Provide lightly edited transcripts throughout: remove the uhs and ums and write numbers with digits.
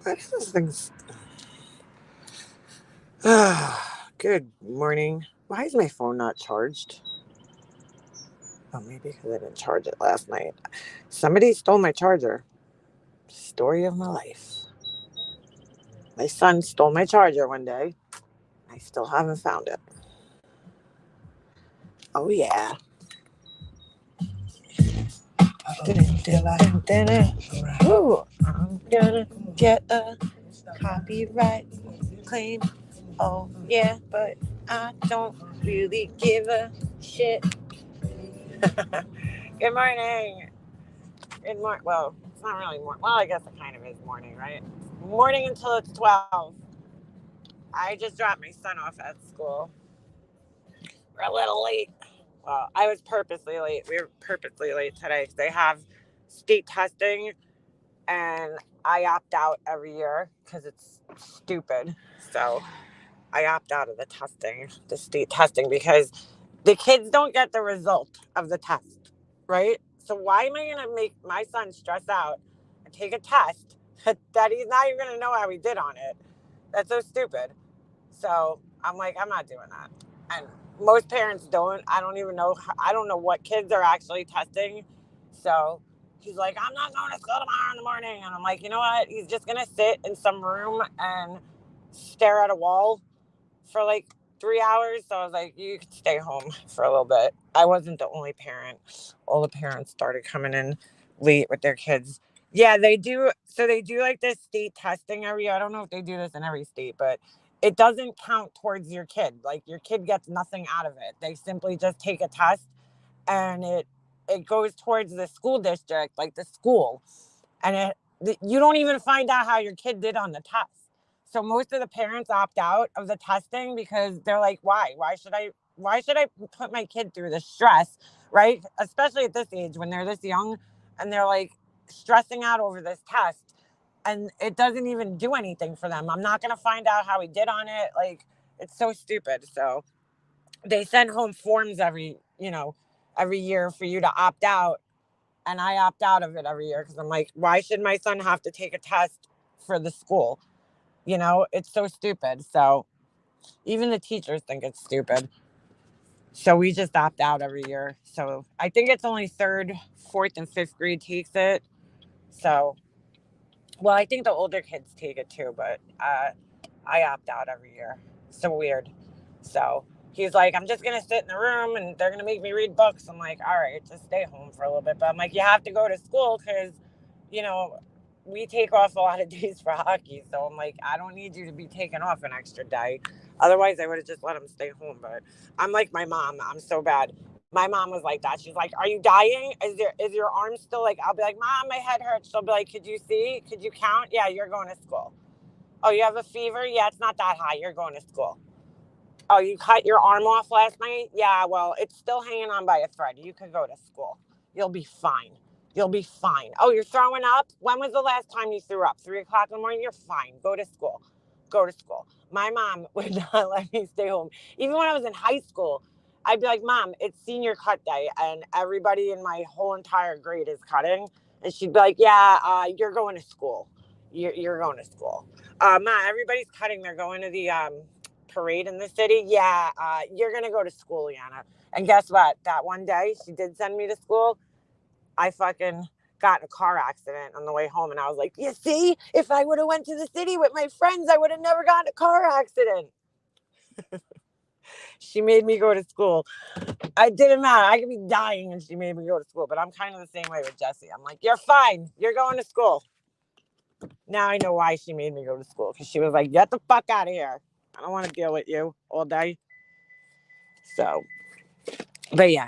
Why does this thing? Good morning. Why is my phone not charged? Oh, maybe because I didn't charge it last night. Somebody stole my charger. Story of my life. My son stole my charger one day. I still haven't found it. Oh, yeah. Ooh, I'm gonna get a copyright claim. Oh, yeah, but I don't really give a shit. Good morning. Good morning. Well, it's not really morning. Well, I guess it kind of is morning, right? Morning until it's 12. I just dropped my son off at school. We're a little late. Well, I was purposely late. We were purposely late today because they have state testing, and I opt out every year because it's stupid. So I opt out of the state testing, because the kids don't get the result of the test, right? So why am I going to make my son stress out and take a test that he's not even going to know how he did on it? That's so stupid. So I'm like, I'm not doing that. And most parents don't. I don't even know. I don't know what kids are actually testing. So he's like, I'm not going to school tomorrow in the morning. And I'm like, you know what? He's just going to sit in some room and stare at a wall for like 3 hours. So I was like, you could stay home for a little bit. I wasn't the only parent. All the parents started coming in late with their kids. Yeah, they do. So they do like this state testing every year. I don't know if they do this in every state, but it doesn't count towards your kid. Like your kid gets nothing out of it. They simply just take a test, and it goes towards the school district, like the school, and you don't even find out how your kid did on the test. So most of the parents opt out of the testing because they're like, why should I put my kid through the stress, right? Especially at this age when they're this young and they're like stressing out over this test, and it doesn't even do anything for them. I'm not going to find out how he did on it. Like, it's so stupid. So they send home forms every year for you to opt out, and I opt out of it every year because I'm like, why should my son have to take a test for the school? It's so stupid. So even the teachers think it's stupid. So we just opt out every year. So I think it's only third, fourth, and fifth grade takes it. So, well, I think the older kids take it too, but I opt out every year. So weird. So he's like, I'm just gonna sit in the room and they're gonna make me read books. I'm like, all right, just stay home for a little bit. But I'm like, you have to go to school because, you know, we take off a lot of days for hockey. So I'm like, I don't need you to be taking off an extra day. Otherwise, I would have just let him stay home. But I'm like my mom. I'm so bad. My mom was like that. She's like, "Are you dying? Is your arm still like?" I'll be like, "Mom, my head hurts." She'll be like, "Could you see? Could you count?" "Yeah, you're going to school." "Oh, you have a fever?" "Yeah, it's not that high. You're going to school." "Oh, you cut your arm off last night?" "Yeah, well, it's still hanging on by a thread. You could go to school. You'll be fine. You'll be fine." "Oh, you're throwing up? When was the last time you threw up? 3 o'clock in the morning? You're fine. Go to school. Go to school." My mom would not let me stay home. Even when I was in high school, I'd be like, "Mom, it's senior cut day, and everybody in my whole entire grade is cutting." And she'd be like, "Yeah, you're going to school. You're going to school." Ma, everybody's cutting. They're going to the parade in the city. "Yeah, you're gonna go to school, Yana." And guess what? That one day she did send me to school. I fucking got in a car accident on the way home, and I was like, "You see, if I would have went to the city with my friends, I would have never gotten a car accident." She made me go to school. I didn't matter. I could be dying, and she made me go to school. But I'm kind of the same way with Jesse. I'm like, "You're fine. You're going to school." Now I know why she made me go to school, because she was like, "Get the fuck out of here. I don't want to deal with you all day." So, but yeah,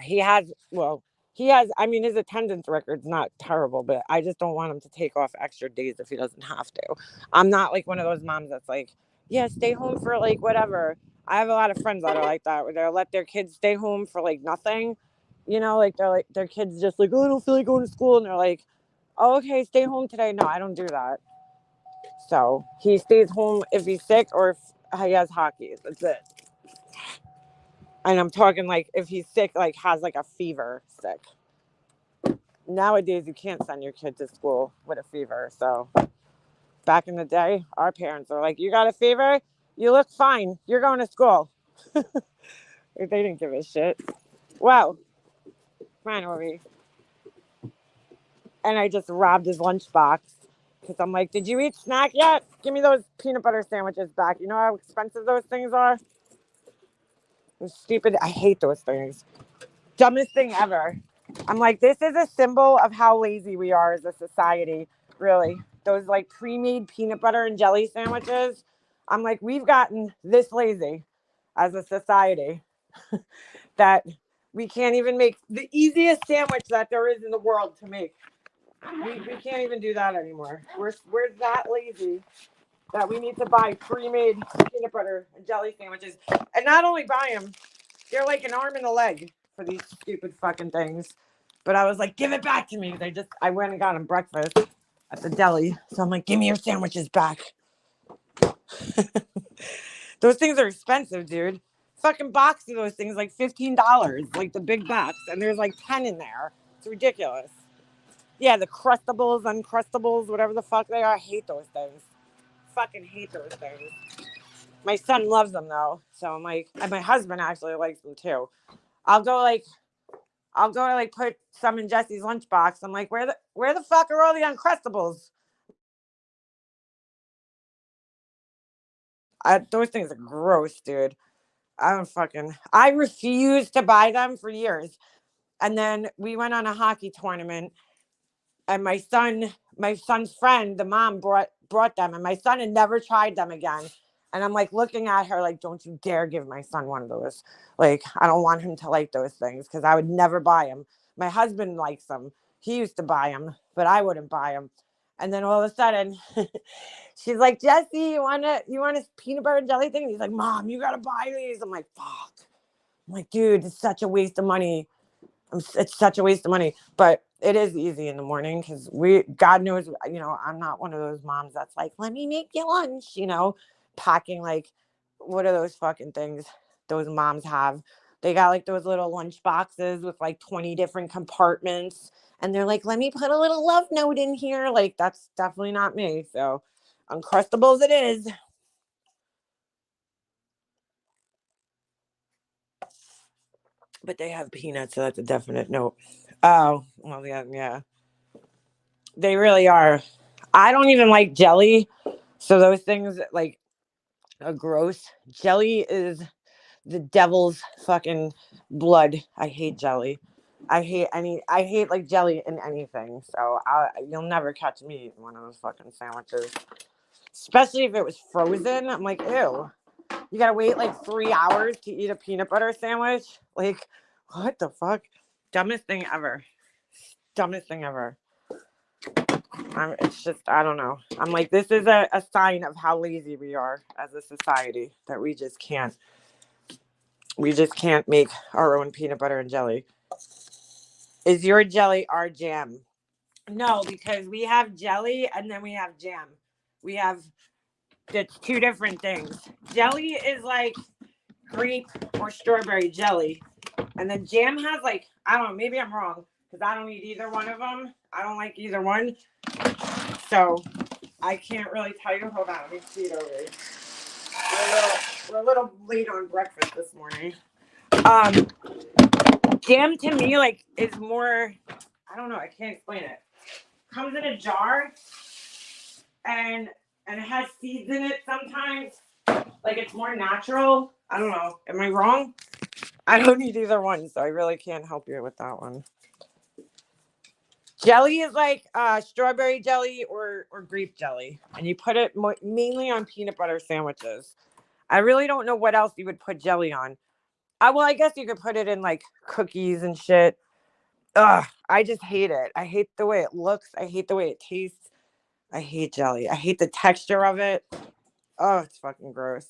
I mean, his attendance record's not terrible, but I just don't want him to take off extra days if he doesn't have to. I'm not like one of those moms that's like, yeah, stay home for like whatever. I have a lot of friends that are like that, where they'll let their kids stay home for like nothing. Like they're like, their kids just like, "Oh, I don't feel like going to school." And they're like, "Oh, okay, stay home today." No, I don't do that. So he stays home if he's sick or if he has hockey. That's it. And I'm talking like if he's sick, like has like a fever sick. Nowadays, you can't send your kid to school with a fever. So back in the day, our parents were like, you got a fever? You look fine. You're going to school. They didn't give a shit. Wow. Finally. And I just robbed his lunchbox because I'm like, did you eat snack yet? Give me those peanut butter sandwiches back. You know how expensive those things are? They're stupid. I hate those things. Dumbest thing ever. I'm like, this is a symbol of how lazy we are as a society, really. Those like pre-made peanut butter and jelly sandwiches. I'm like, we've gotten this lazy as a society that we can't even make the easiest sandwich that there is in the world to make. We can't even do that anymore. We're that lazy that we need to buy pre-made peanut butter and jelly sandwiches. And not only buy them, they're like an arm and a leg for these stupid fucking things. But I was like, give it back to me. I went and got them breakfast at the deli. So I'm like, give me your sandwiches back. Those things are expensive, dude. Fucking box of those things like $15, like the big box. And there's like 10 in there. It's ridiculous. Yeah, the Crustables, Uncrustables, whatever the fuck they are. I hate those things. Fucking hate those things. My son loves them though. So I'm like, and my husband actually likes them too. I'll go to like put some in Jesse's lunchbox. I'm like, where the fuck are all the Uncrustables? Those things are gross, dude. I refuse to buy them for years. And then we went on a hockey tournament and my son's friend, the mom brought them and my son had never tried them again. And I'm like looking at her like, don't you dare give my son one of those. Like, I don't want him to like those things because I would never buy them. My husband likes them. He used to buy them, but I wouldn't buy them. And then all of a sudden, she's like, Jesse, you want a peanut butter and jelly thing? And he's like, Mom, you got to buy these. I'm like, fuck. I'm like, dude, it's such a waste of money. It's such a waste of money, but it is easy in the morning because God knows, I'm not one of those moms that's like, let me make you lunch, packing like, what are those fucking things those moms have? They got like those little lunch boxes with like 20 different compartments. And they're like, let me put a little love note in here. Like, that's definitely not me. So Uncrustables it is. But they have peanuts, so that's a definite note. Oh, well, yeah. They really are. I don't even like jelly. So those things like are gross. Jelly is the devil's fucking blood. I hate jelly. I hate like jelly in anything. So you'll never catch me eating one of those fucking sandwiches. Especially if it was frozen. I'm like, ew. You gotta wait like 3 hours to eat a peanut butter sandwich. Like, what the fuck? Dumbest thing ever. Dumbest thing ever. It's just, I don't know. I'm like, this is a sign of how lazy we are as a society that we just can't make our own peanut butter and jelly. Is your jelly our jam? No, because we have jelly and then we have jam. It's two different things. Jelly is like grape or strawberry jelly. And then jam has like, I don't know, maybe I'm wrong because I don't eat either one of them. I don't like either one. So I can't really tell you. Hold on, let me see it over. We're a little late on breakfast this morning. Jam to me like is more. I don't know. I can't explain it. Comes in a jar, and it has seeds in it sometimes. Like it's more natural. I don't know. Am I wrong? I don't eat either one, so I really can't help you with that one. Jelly is like strawberry jelly or grape jelly, and you put it mainly on peanut butter sandwiches. I really don't know what else you would put jelly on. Well, I guess you could put it in like cookies and shit. Ugh, I just hate it. I hate the way it looks. I hate the way it tastes. I hate jelly. I hate the texture of it. Oh, it's fucking gross.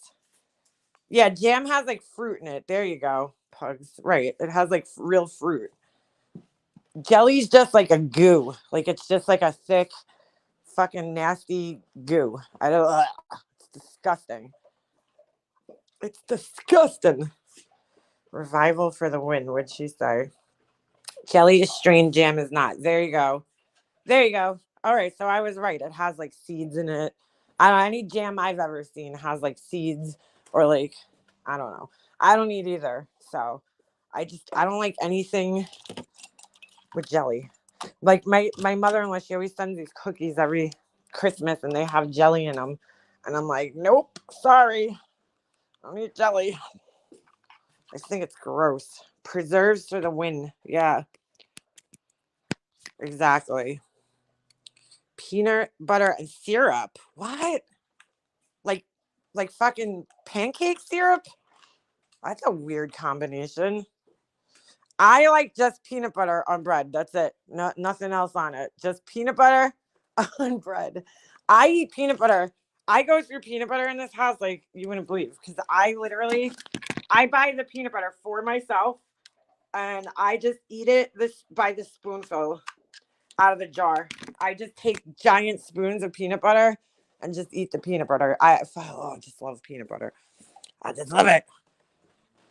Yeah, jam has like fruit in it. There you go, pugs. Right. It has like real fruit. Jelly's just like a goo. Like it's just like a thick, fucking nasty goo. I don't. It's disgusting. It's disgusting. Revival for the win. What'd she say? Jelly is strained, jam is not. There you go. There you go. All right, so I was right. It has like seeds in it. I don't, any jam I've ever seen has like seeds or like I don't know. I don't eat either. So I don't like anything with jelly. Like my mother-in-law, she always sends these cookies every Christmas and they have jelly in them. And I'm like, nope, sorry. I don't eat jelly. I think it's gross. Preserves for the win. Yeah, exactly. Peanut butter and syrup. What? Like like fucking pancake syrup? That's a weird combination. I like just peanut butter on bread. That's it. No, nothing else on it. Just peanut butter on bread. I eat peanut butter. I go through peanut butter in this house like you wouldn't believe because I buy the peanut butter for myself and I just eat it this by the spoonful out of the jar. I just take giant spoons of peanut butter and just eat the peanut butter. I just love peanut butter. I just love it.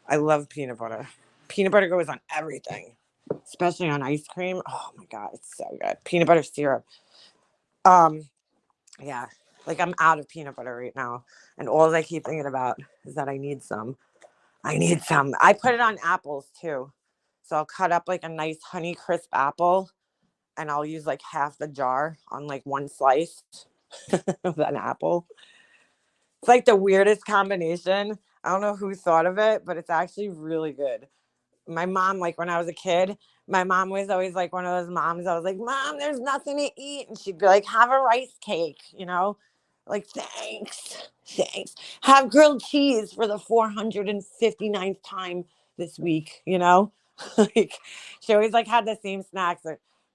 I love peanut butter. Peanut butter goes on everything, especially on ice cream. Oh my god, it's so good. Peanut butter syrup. Um, yeah, like I'm out of peanut butter right now, and all I keep thinking about is that I need some. I need some. I put it on apples too, so I'll cut up like a nice Honey Crisp apple, and I'll use like half the jar on like one slice of an apple. It's like the weirdest combination. I don't know who thought of it, but it's actually really good. My mom, like when I was a kid, my mom was always like one of those moms. I was like, Mom, there's nothing to eat. And she'd be like, have a rice cake, like, thanks. Have grilled cheese for the 459th time this week. Like, she always like had the same snacks.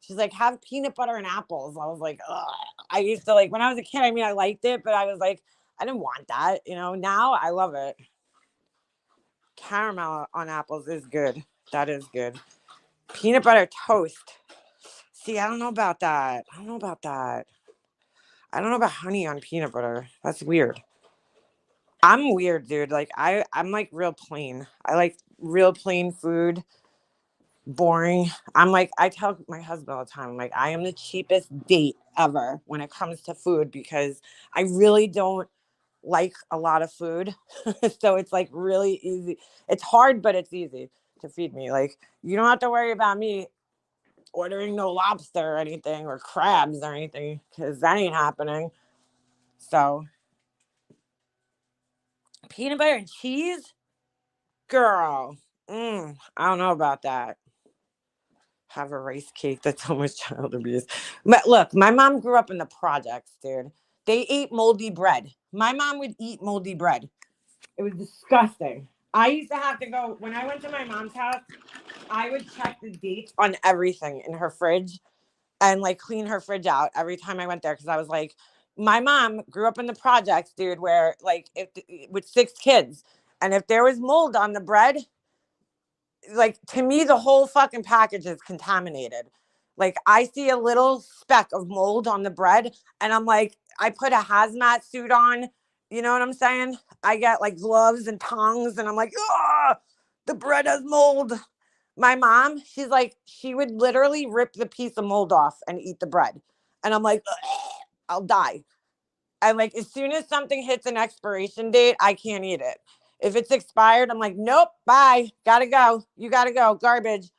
She's like, have peanut butter and apples. I was like, ugh. I used to like, when I was a kid, I mean, I liked it, but I was like, I didn't want that. Now I love it. Caramel on apples is good. That is good. Peanut butter toast. See, I don't know about that. I don't know about honey on peanut butter. That's weird. I'm weird, dude. Like I'm like real plain. I like real plain food. Boring. I'm like I tell my husband all the time, I'm like, I am the cheapest date ever when it comes to food because I really don't like a lot of food. So it's like really easy. It's hard, but it's easy to feed me. Like you don't have to worry about me ordering no lobster or anything or crabs or anything because that ain't happening. So peanut butter and cheese, girl. I don't know about that. Have a rice cake. That's so much child abuse. But look, my mom grew up in the projects, dude. They ate moldy bread. My mom would eat moldy bread. It was disgusting. I used to have to go when I went to my mom's house. I would check the dates on everything in her fridge and like clean her fridge out every time I went there because I was like, my mom grew up in the projects, dude, where like if with 6 kids, and if there was mold on the bread, like to me the whole fucking package is contaminated. Like I see a little speck of mold on the bread, and I'm like, I put a hazmat suit on. You know what I'm saying? I get like gloves and tongs, and I'm like, the bread has mold. My mom, she's like, she would literally rip the piece of mold off and eat the bread. And I'm like, I'll die. And like, as soon as something hits an expiration date, I can't eat it. If it's expired, I'm like, nope, bye. Gotta go. You gotta go. Garbage.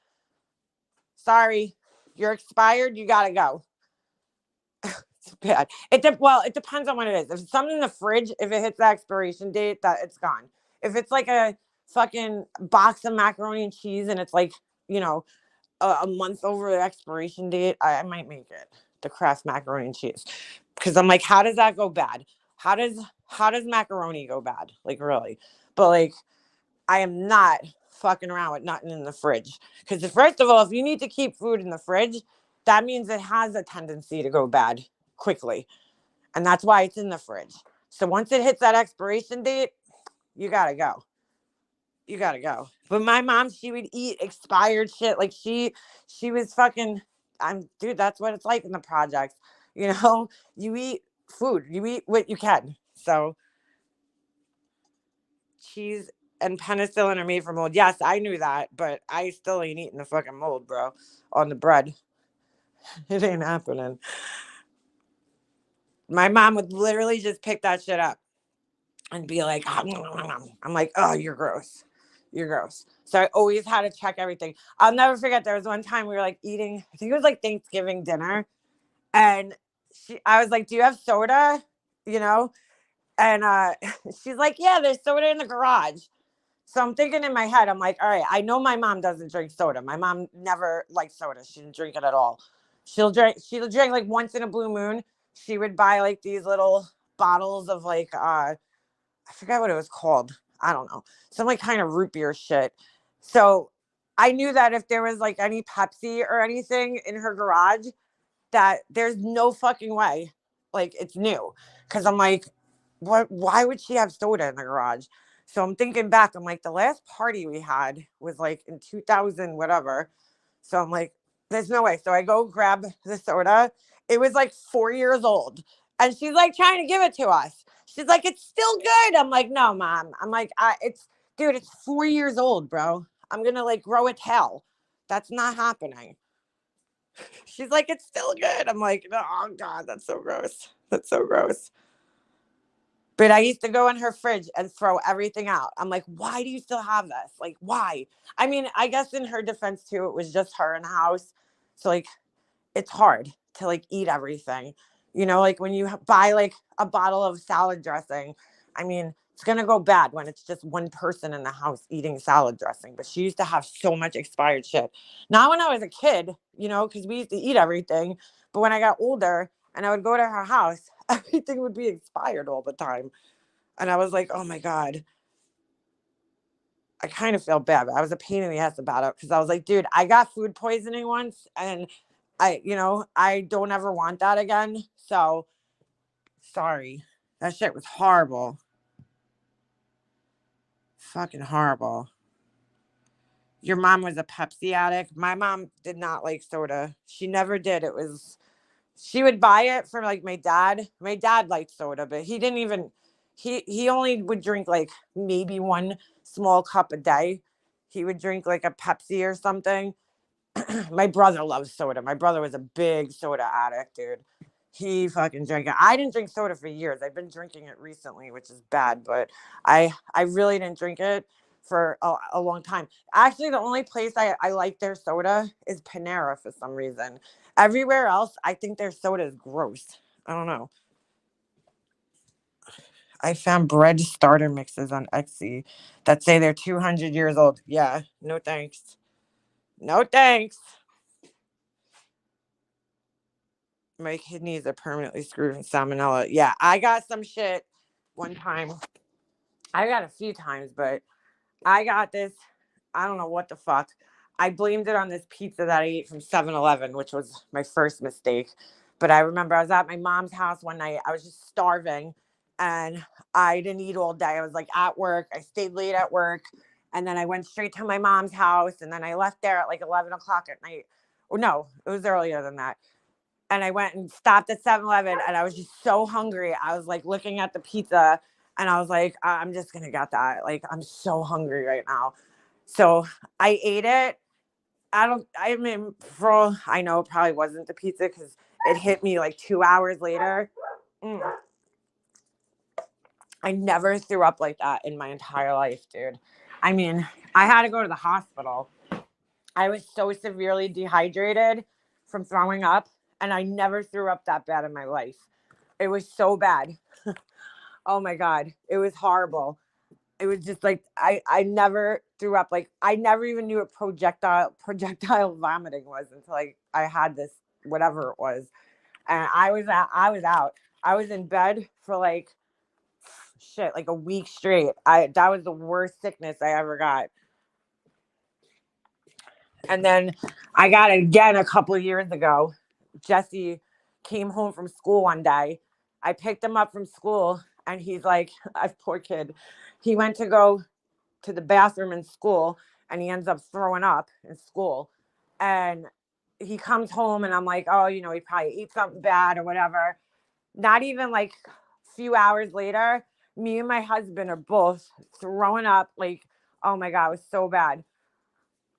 Sorry. You're expired. You gotta go. It's bad. It depends on what it is. If it's something in the fridge, if it hits the expiration date, that it's gone. If it's like a fucking box of macaroni and cheese and it's like, you know, a month over the expiration date, I might make it the Kraft macaroni and cheese because I'm like, how does that go bad? How does macaroni go bad? Like really, but like I am not fucking around with nothing in the fridge because first of all, if you need to keep food in the fridge, that means it has a tendency to go bad quickly, and that's why it's in the fridge. So once it hits that expiration date, you gotta go. You gotta go. But my mom, she would eat expired shit. Like she was fucking. Dude. That's what it's like in the projects. You eat food. You eat what you can. So cheese and penicillin are made from mold. Yes, I knew that, but I still ain't eating the fucking mold, bro. On the bread, it ain't happening. My mom would literally just pick that shit up and be like, I'm like, oh, you're gross. You're gross. So I always had to check everything. I'll never forget. There was one time we were like eating, I think it was like Thanksgiving dinner. And I was like, do you have soda? You know? And she's like, yeah, there's soda in the garage. So I'm thinking in my head, I'm like, all right, I know my mom doesn't drink soda. My mom never liked soda. She didn't drink it at all. She'll drink like once in a blue moon. She would buy like these little bottles of like I forgot what it was called. I don't know. Some like kind of root beer shit. So I knew that if there was like any Pepsi or anything in her garage, that there's no fucking way. Like it's new. Cause I'm like, what why would she have soda in the garage? So I'm thinking back, I'm like, the last party we had was like in 2000, whatever. So I'm like, there's no way. So I go grab the soda. It was like 4 years old. And she's like trying to give it to us. She's like, it's still good. I'm like, no, mom. I'm like, dude, it's 4 years old, bro. I'm going to like grow a tail. That's not happening. She's like, it's still good. I'm like, oh, God, that's so gross. That's so gross. But I used to go in her fridge and throw everything out. I'm like, why do you still have this? Like, why? I mean, I guess in her defense, too, it was just her in the house. So, like, it's hard to, like, eat everything. You know, like when you buy, like, a bottle of salad dressing, I mean, it's going to go bad when it's just one person in the house eating salad dressing. But she used to have so much expired shit. Not when I was a kid, you know, because we used to eat everything. But when I got older and I would go to her house, everything would be expired all the time. And I was like, oh my God, I kind of feel bad. But I was a pain in the ass about it because I was like, dude, I got food poisoning once and I don't ever want that again. So sorry. That shit was horrible. Fucking horrible. Your mom was a Pepsi addict. My mom did not like soda. She never did. She would buy it for like my dad. My dad liked soda, but he didn't even he only would drink like maybe one small cup a day. He would drink like a Pepsi or something. My brother loves soda. My brother was a big soda addict, dude. He fucking drank it. I didn't drink soda for years. I've been drinking it recently, which is bad, but I really didn't drink it for a long time. Actually, the only place I like their soda is Panera for some reason. Everywhere else, I think their soda is gross. I don't know. I found bread starter mixes on Etsy that say they're 200 years old. Yeah, no thanks. No thanks. My kidneys are permanently screwed from salmonella. Yeah, I got some shit one time. I got a few times, but I got this. I don't know what the fuck. I blamed it on this pizza that I ate from 7-Eleven, which was my first mistake. But I remember I was at my mom's house one night. I was just starving and I didn't eat all day. I was like at work. I stayed late at work. And then I went straight to my mom's house. And then I left there at like 11 o'clock at night. Or no, it was earlier than that. And I went and stopped at 7-Eleven and I was just so hungry. I was like looking at the pizza and I was like, I'm just going to get that. Like, I'm so hungry right now. So I ate it. I mean, for all I know, it probably wasn't the pizza because it hit me like 2 hours later. Mm. I never threw up like that in my entire life, dude. I mean, I had to go to the hospital. I was so severely dehydrated from throwing up, and I never threw up that bad in my life. It was so bad. Oh my God. It was horrible. It was just like I never threw up. Like I never even knew what projectile vomiting was until I had this whatever it was. And I was out. I was in bed for like shit, like a week straight. I That was the worst sickness I ever got. And then I got it again a couple of years ago. Jesse came home from school one day. I picked him up from school and he's like, poor kid. He went to go to the bathroom in school and he ends up throwing up in school. And he comes home and I'm like, oh, he probably ate something bad or whatever. Not even like a few hours later, me and my husband are both throwing up. Like, oh my God, it was so bad.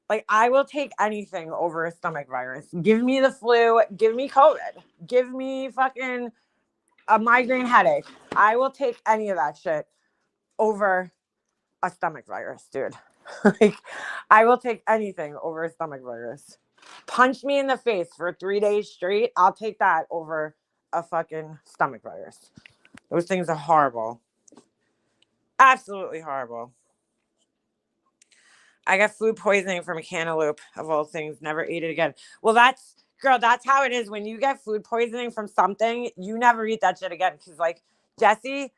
Like, I will take anything over a stomach virus. Give me the flu. Give me COVID. Give me fucking a migraine headache. I will take any of that shit over a stomach virus, dude. Like, I will take anything over a stomach virus. Punch me in the face for 3 days straight. I'll take that over a fucking stomach virus. Those things are horrible. Absolutely horrible. I got food poisoning from a cantaloupe, of all things. Never ate it again. Well, that's how it is. When you get food poisoning from something, you never eat that shit again. Because, like, Jesse,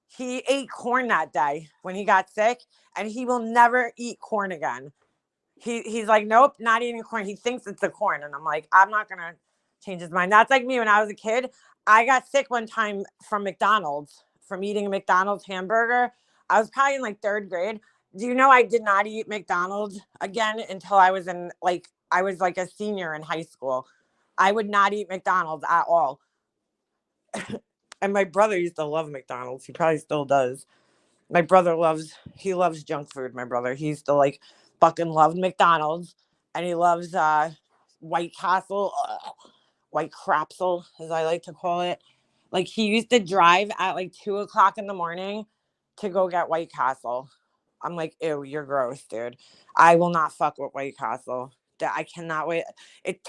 he ate corn that day when he got sick, and he will never eat corn again. He's like, nope, not eating corn. He thinks it's the corn. And I'm like, I'm not going to change his mind. That's like me when I was a kid. I got sick one time from McDonald's, from eating a McDonald's hamburger. I was probably in like 3rd grade. Do you know I did not eat McDonald's again until I was like a senior in high school. I would not eat McDonald's at all. And my brother used to love McDonald's. He probably still does. My brother loves junk food. My brother, he used to like fucking love McDonald's, and he loves White Castle, White Crapsel, as I like to call it. Like, he used to drive at like 2:00 in the morning to go get White Castle. I'm like, ew, you're gross, dude. I will not fuck with White Castle. I cannot wait.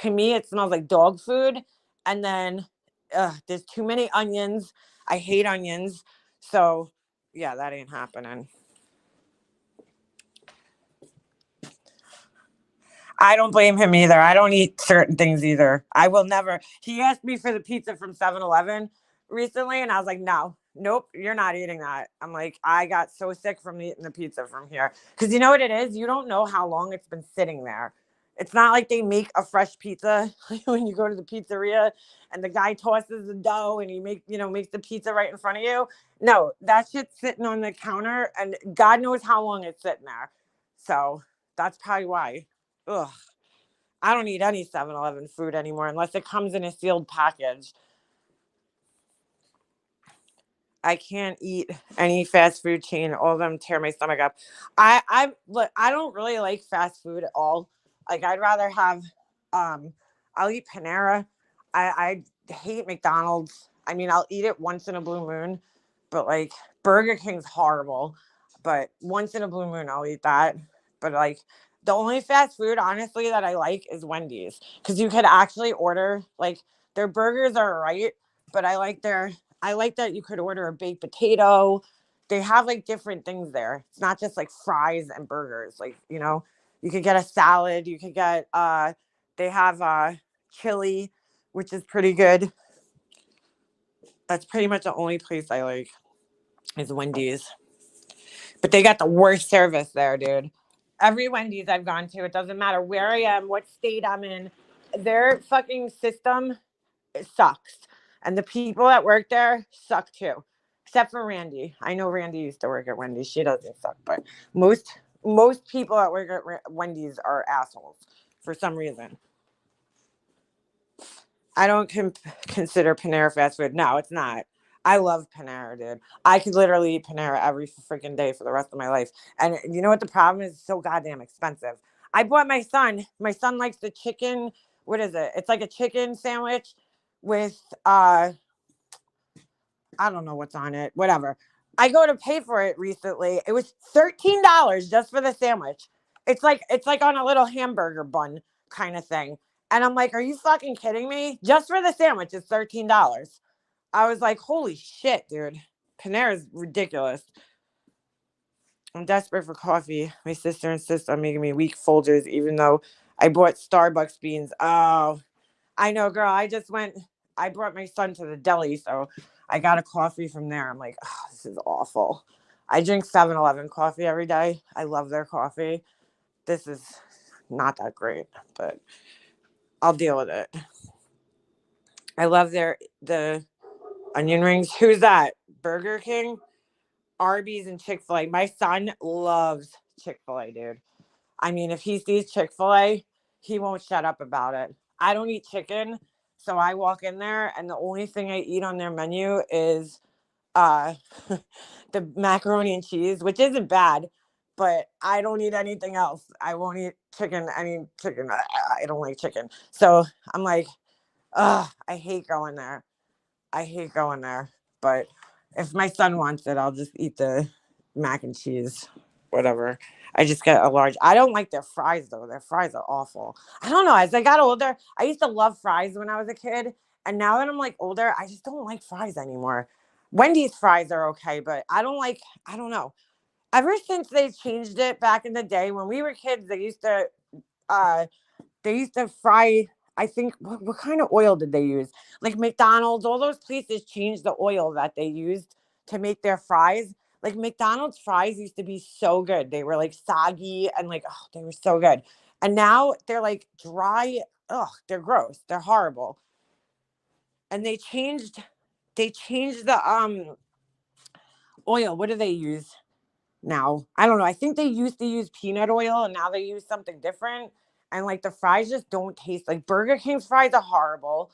To me, it smells like dog food, and then there's too many onions. I hate onions, so yeah, that ain't happening. I don't blame him either. I don't eat certain things either. I will never. He asked me for the pizza from 7-Eleven recently, and I was like, no, nope, you're not eating that. I'm like, I got so sick from eating the pizza from here. Because you know what it is? You don't know how long it's been sitting there. It's not like they make a fresh pizza when you go to the pizzeria and the guy tosses the dough and he makes the pizza right in front of you. No, that shit's sitting on the counter, and God knows how long it's sitting there. So that's probably why. Ugh. I don't eat any 7-Eleven food anymore unless it comes in a sealed package. I can't eat any fast food chain. All of them tear my stomach up. I don't really like fast food at all. Like, I'd rather have I'll eat Panera. I hate McDonald's. I mean, I'll eat it once in a blue moon, but like, Burger King's horrible. But once in a blue moon I'll eat that. But like, the only fast food honestly that I like is Wendy's, because you could actually order, like, their burgers are right, but I like that you could order a baked potato. They have like different things there. It's not just like fries and burgers. Like, you could get a salad. You could get they have chili, which is pretty good. That's pretty much the only place I like is Wendy's. But they got the worst service there, dude. Every Wendy's I've gone to, it doesn't matter where I am, what state I'm in, their fucking system, it sucks. And the people that work there suck too. Except for Randy. I know Randy used to work at Wendy's. She doesn't suck, but most people that work at Wendy's are assholes for some reason. I don't consider Panera fast food. No, it's not. I love Panera, dude. I could literally eat Panera every freaking day for the rest of my life. And you know what the problem is? It's so goddamn expensive. I bought my son. My son likes the chicken. What is it? It's like a chicken sandwich with I don't know what's on it. Whatever. I go to pay for it recently. It was $13 just for the sandwich. It's like on a little hamburger bun kind of thing. And I'm like, are you fucking kidding me? Just for the sandwich, it's $13. I was like, holy shit, dude. Panera is ridiculous. I'm desperate for coffee. My sister insists on making me weak Folgers, even though I bought Starbucks beans. Oh, I know, girl. I brought my son to the deli, so I got a coffee from there. I'm like, oh, this is awful. I drink 7-Eleven coffee every day. I love their coffee. This is not that great, but I'll deal with it. I love the onion rings. Who's that? Burger King, Arby's, and Chick-fil-A. My son loves Chick-fil-A, dude. I mean, if he sees Chick-fil-A, he won't shut up about it. I don't eat chicken, so I walk in there, and the only thing I eat on their menu is uh, the macaroni and cheese, which isn't bad, but I don't eat anything else. I won't eat chicken. Chicken. I don't like chicken. So I'm like, ugh, I hate going there. I hate going there. but if my son wants it, I'll just eat the mac and cheese, whatever. I just get a large. I don't like their fries though. Their fries are awful. I don't know. As I got older, I used to love fries when I was a kid, and now that I'm like older, I just don't like fries anymore. Wendy's fries are okay, but I don't like. I don't know. Ever since they changed it back in the day when we were kids, uh they used to fry. I think what kind of oil did they use? Like McDonald's, all those places changed the oil that they used to make their fries. Like McDonald's fries used to be so good. They were like soggy and like oh, they were so good. And now they're like dry. Ugh, they're gross. They're horrible. And they changed the oil. What do they use now? I don't know. I think they used to use peanut oil and now they use something different. And like the fries just don't taste like Burger King's fries are horrible.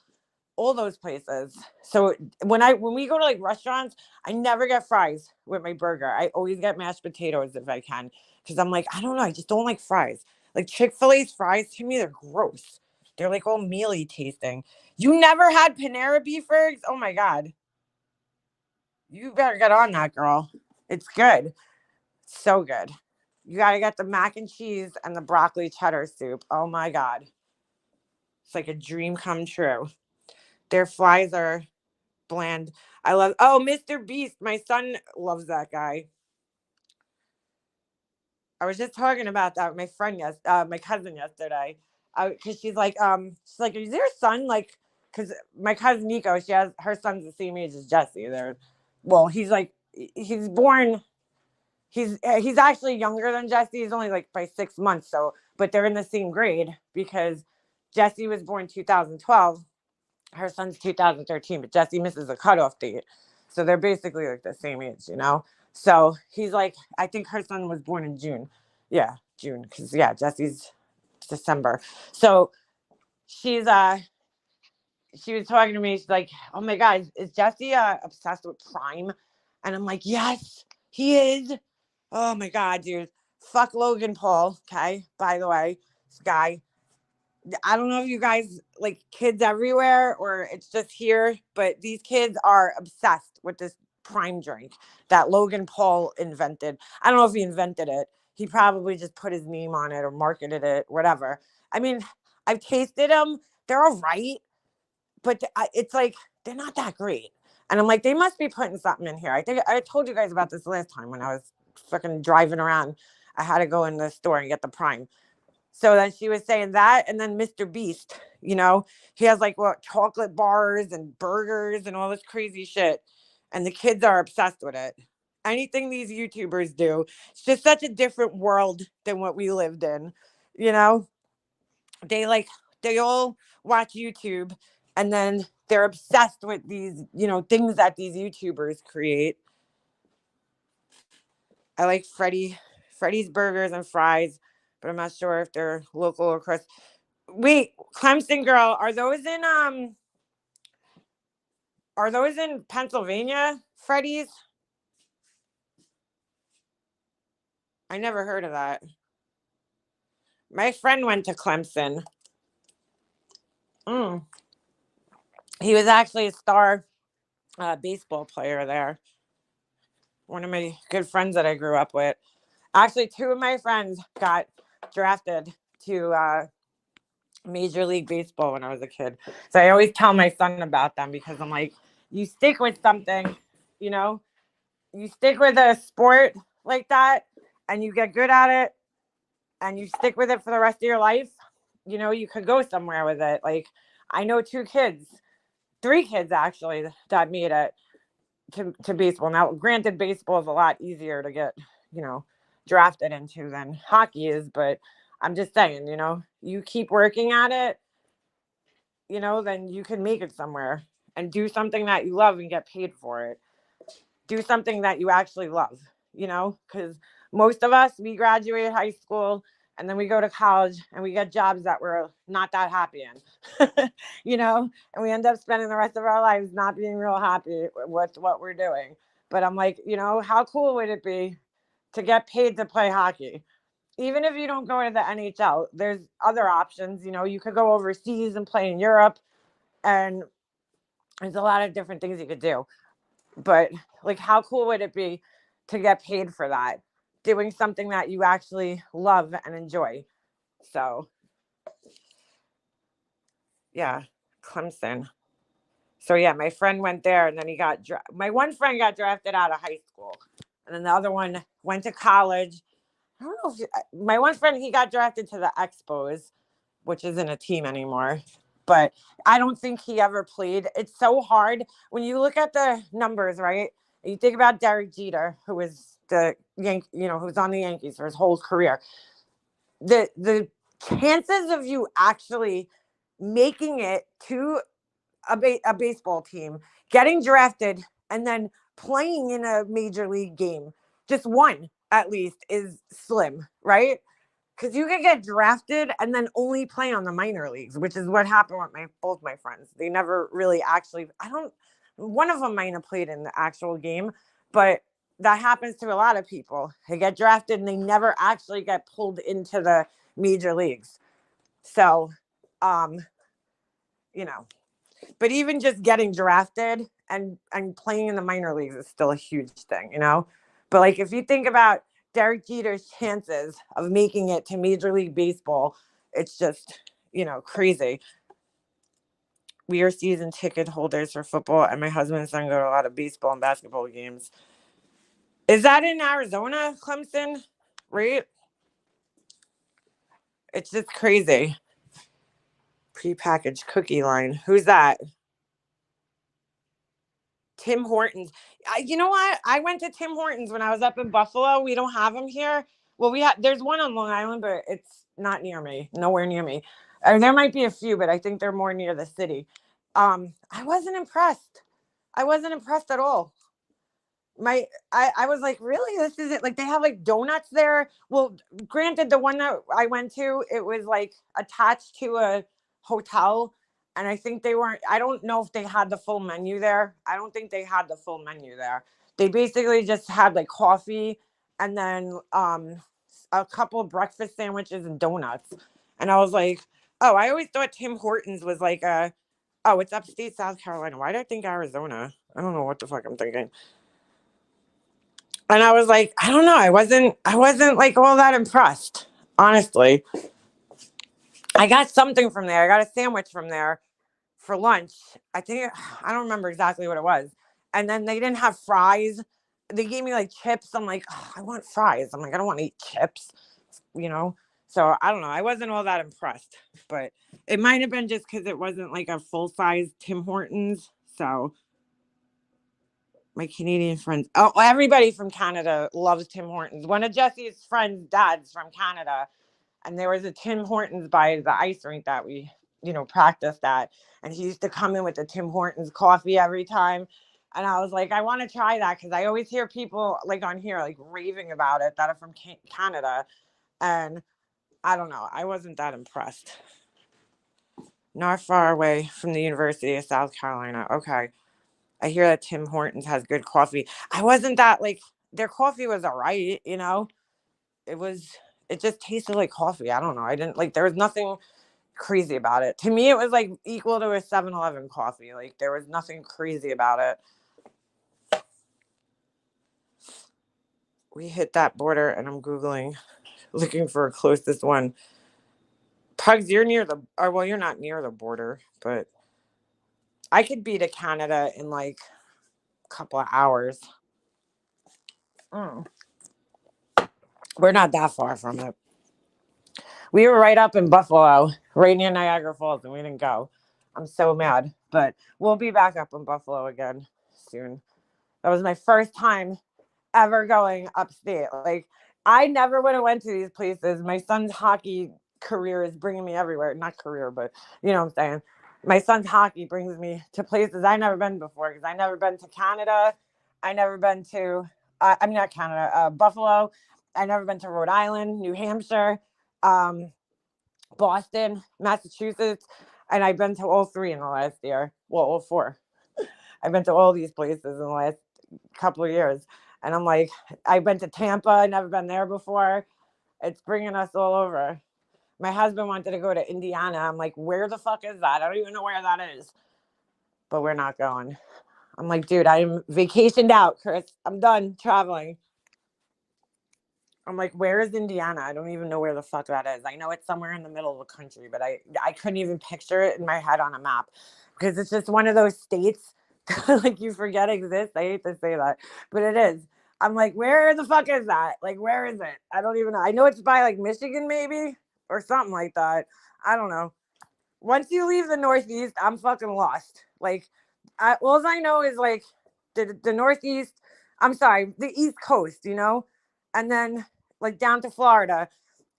All those places. So when we go to like restaurants, I never get fries with my burger. I always get mashed potatoes if I can. Because I'm like, I don't know, I just don't like fries. Like Chick-fil-A's fries to me, they're gross. They're like all mealy tasting. You never had Panera beef eggs? Oh my God. You better get on that, girl. It's good. So good. You gotta get the mac and cheese and the broccoli cheddar soup. Oh my God. It's like a dream come true. Their fries are bland. I love Mr. Beast. My son loves that guy. I was just talking about that with my friend my cousin yesterday. Cause she's like, is your son like cause my cousin Nico, she has her son's the same age as Jesse. Well, he's born he's actually younger than Jesse. He's only like by 6 months, so but they're in the same grade because Jesse was born 2012, her son's 2013, but Jesse misses a cutoff date. So they're basically like the same age, you know? So he's like, I think her son was born in June. Yeah, June. Cause yeah, Jesse's December. So she's she was talking to me. She's like, oh my God, is Jesse obsessed with Prime? And I'm like, yes, he is. Oh my God, dude. Fuck Logan Paul. Okay. By the way, this guy, I don't know if you guys like kids everywhere or it's just here, but these kids are obsessed with this prime drink that Logan Paul invented. I don't know if he invented it. He probably just put his name on it or marketed it, whatever. I mean, I've tasted them. They're all right, but it's like they're not that great. And I'm like, they must be putting something in here. I think I told you guys about this last time when I was fucking driving around. I had to go in the store and get the prime. So then she was saying that, and then Mr. Beast, he has like what chocolate bars and burgers and all this crazy shit, and the kids are obsessed with it. Anything these YouTubers do, it's just such a different world than what we lived in. You know, they like they all watch YouTube, and then they're obsessed with these, things that these YouTubers create. I like Freddy's burgers and fries, but I'm not sure if they're local or across. Wait, Clemson girl, are those in Pennsylvania, Freddy's? I never heard of that. My friend went to Clemson. Mm. He was actually a star baseball player there. One of my good friends that I grew up with. Actually, two of my friends got drafted to Major League Baseball when I was a kid. So I always tell my son about them because I'm like, you stick with something, you know, you stick with a sport like that and you get good at it and you stick with it for the rest of your life, you could go somewhere with it. Like I know three kids actually that made it to baseball. Now, granted, baseball is a lot easier to get, you know, drafted into than hockey is, but I'm just saying, you keep working at it, then you can make it somewhere and do something that you love and get paid for it. Do something that you actually love, because most of us, we graduate high school and then we go to college and we get jobs that we're not that happy in, and we end up spending the rest of our lives not being real happy with what we're doing. But I'm like, how cool would it be to get paid to play hockey? Even if you don't go to the NHL, there's other options. You could go overseas and play in Europe, and there's a lot of different things you could do. But like, how cool would it be to get paid for that? Doing something that you actually love and enjoy. So, yeah, Clemson. So yeah, my friend went there, and then my one friend got drafted out of high school, and then the other one went to college. I don't know if my one friend, he got drafted to the Expos, which isn't a team anymore. But I don't think he ever played. It's so hard when you look at the numbers, right? You think about Derek Jeter, who was who's on the Yankees for his whole career. The chances of you actually making it to a baseball team, getting drafted, and then playing in a major league game, just one at least, is slim, right? Because you could get drafted and then only play on the minor leagues, which is what happened with both my friends. They never really actually. I don't. One of them might have played in the actual game, but that happens to a lot of people. They get drafted and they never actually get pulled into the major leagues. So, um, you know, but even just getting drafted and playing in the minor leagues is still a huge thing. But like, if you think about Derek Jeter's chances of making it to Major League Baseball, it's just, crazy. We are season ticket holders for football, and my husband and son go to a lot of baseball and basketball games. Is that in Arizona, Clemson? Right? It's just crazy. Prepackaged cookie line. Who's that? Tim Hortons. You know what? I went to Tim Hortons when I was up in Buffalo. We don't have them here. Well, there's one on Long Island, but it's not near me. Nowhere near me. There might be a few, but I think they're more near the city. I wasn't impressed. I wasn't impressed at all. I was like, really? This is it? Like, they have like donuts there. Well, granted, the one that I went to, it was like attached to a hotel. And I think I don't know if they had the full menu there. I don't think they had the full menu there. They basically just had like coffee and then a couple of breakfast sandwiches and donuts. And I was like, oh, I always thought Tim Hortons was like oh, it's upstate South Carolina. Why did I think Arizona? I don't know what the fuck I'm thinking. And I was like, I don't know. I wasn't like all that impressed, honestly. I got something from there. I got a sandwich from there for lunch. I don't remember exactly what it was. And then they didn't have fries. They gave me like chips. I'm like, oh, I want fries. I'm like, I don't want to eat chips, you know? So I don't know. I wasn't all that impressed, but it might have been just because it wasn't like a full size Tim Hortons. So my Canadian friends. Oh, everybody from Canada loves Tim Hortons. One of Jesse's friends' dads from Canada, and there was a Tim Hortons by the ice rink that we, practiced at, and he used to come in with the Tim Hortons coffee every time. And I was like, I want to try that because I always hear people like on here like raving about it that are from Canada, and I don't know, I wasn't that impressed. Not far away from the University of South Carolina. Okay. I hear that Tim Hortons has good coffee. I wasn't that like their coffee was all right. It was it just tasted like coffee. I don't know. I didn't like there was nothing crazy about it. To me it was like equal to a 7-Eleven coffee. Like there was nothing crazy about it. We hit that border and I'm Googling looking for a closest one. Pugs, you're near well, you're not near the border, but I could be to Canada in like a couple of hours. Mm. We're not that far from it. We were right up in Buffalo, right near Niagara Falls, and we didn't go. I'm so mad, but we'll be back up in Buffalo again soon. That was my first time ever going upstate. Like, I never would have went to these places. My son's hockey career is bringing me everywhere. Not career, but you know what I'm saying. My son's hockey brings me to places I never been before because I never been to Canada. I never been to, not Canada, Buffalo. I never been to Rhode Island, New Hampshire, Boston, Massachusetts, and I've been to all three in the last year. Well, all four. I've been to all these places in the last couple of years. And I'm like, I've been to Tampa, never been there before. It's bringing us all over. My husband wanted to go to Indiana. I'm like, where the fuck is that? I don't even know where that is. But we're not going. I'm like, dude, I'm vacationed out, Chris. I'm done traveling. I'm like, where is Indiana? I don't even know where the fuck that is. I know it's somewhere in the middle of the country, but I couldn't even picture it in my head on a map because it's just one of those states like you forget exists. I hate to say that, but it is. I'm like, where the fuck is that? Like, where is it? I don't even know. I know it's by like Michigan, maybe, or something like that. I don't know. Once you leave the Northeast, I'm fucking lost. Like, all I know is like the Northeast. I'm sorry, the East Coast, and then like down to Florida.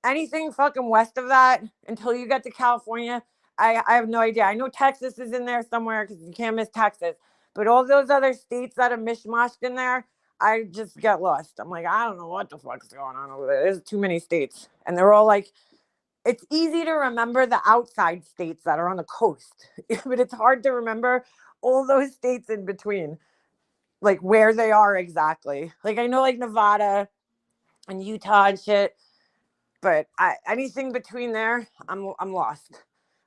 Anything fucking west of that until you get to California, I have no idea. I know Texas is in there somewhere because you can't miss Texas. But all those other states that are mishmashed in there, I just get lost. I'm like, I don't know what the fuck's going on over there. There's too many states. And they're all like, it's easy to remember the outside states that are on the coast, but it's hard to remember all those states in between, like where they are exactly. Like I know like Nevada and Utah and shit, but anything between there, I'm lost.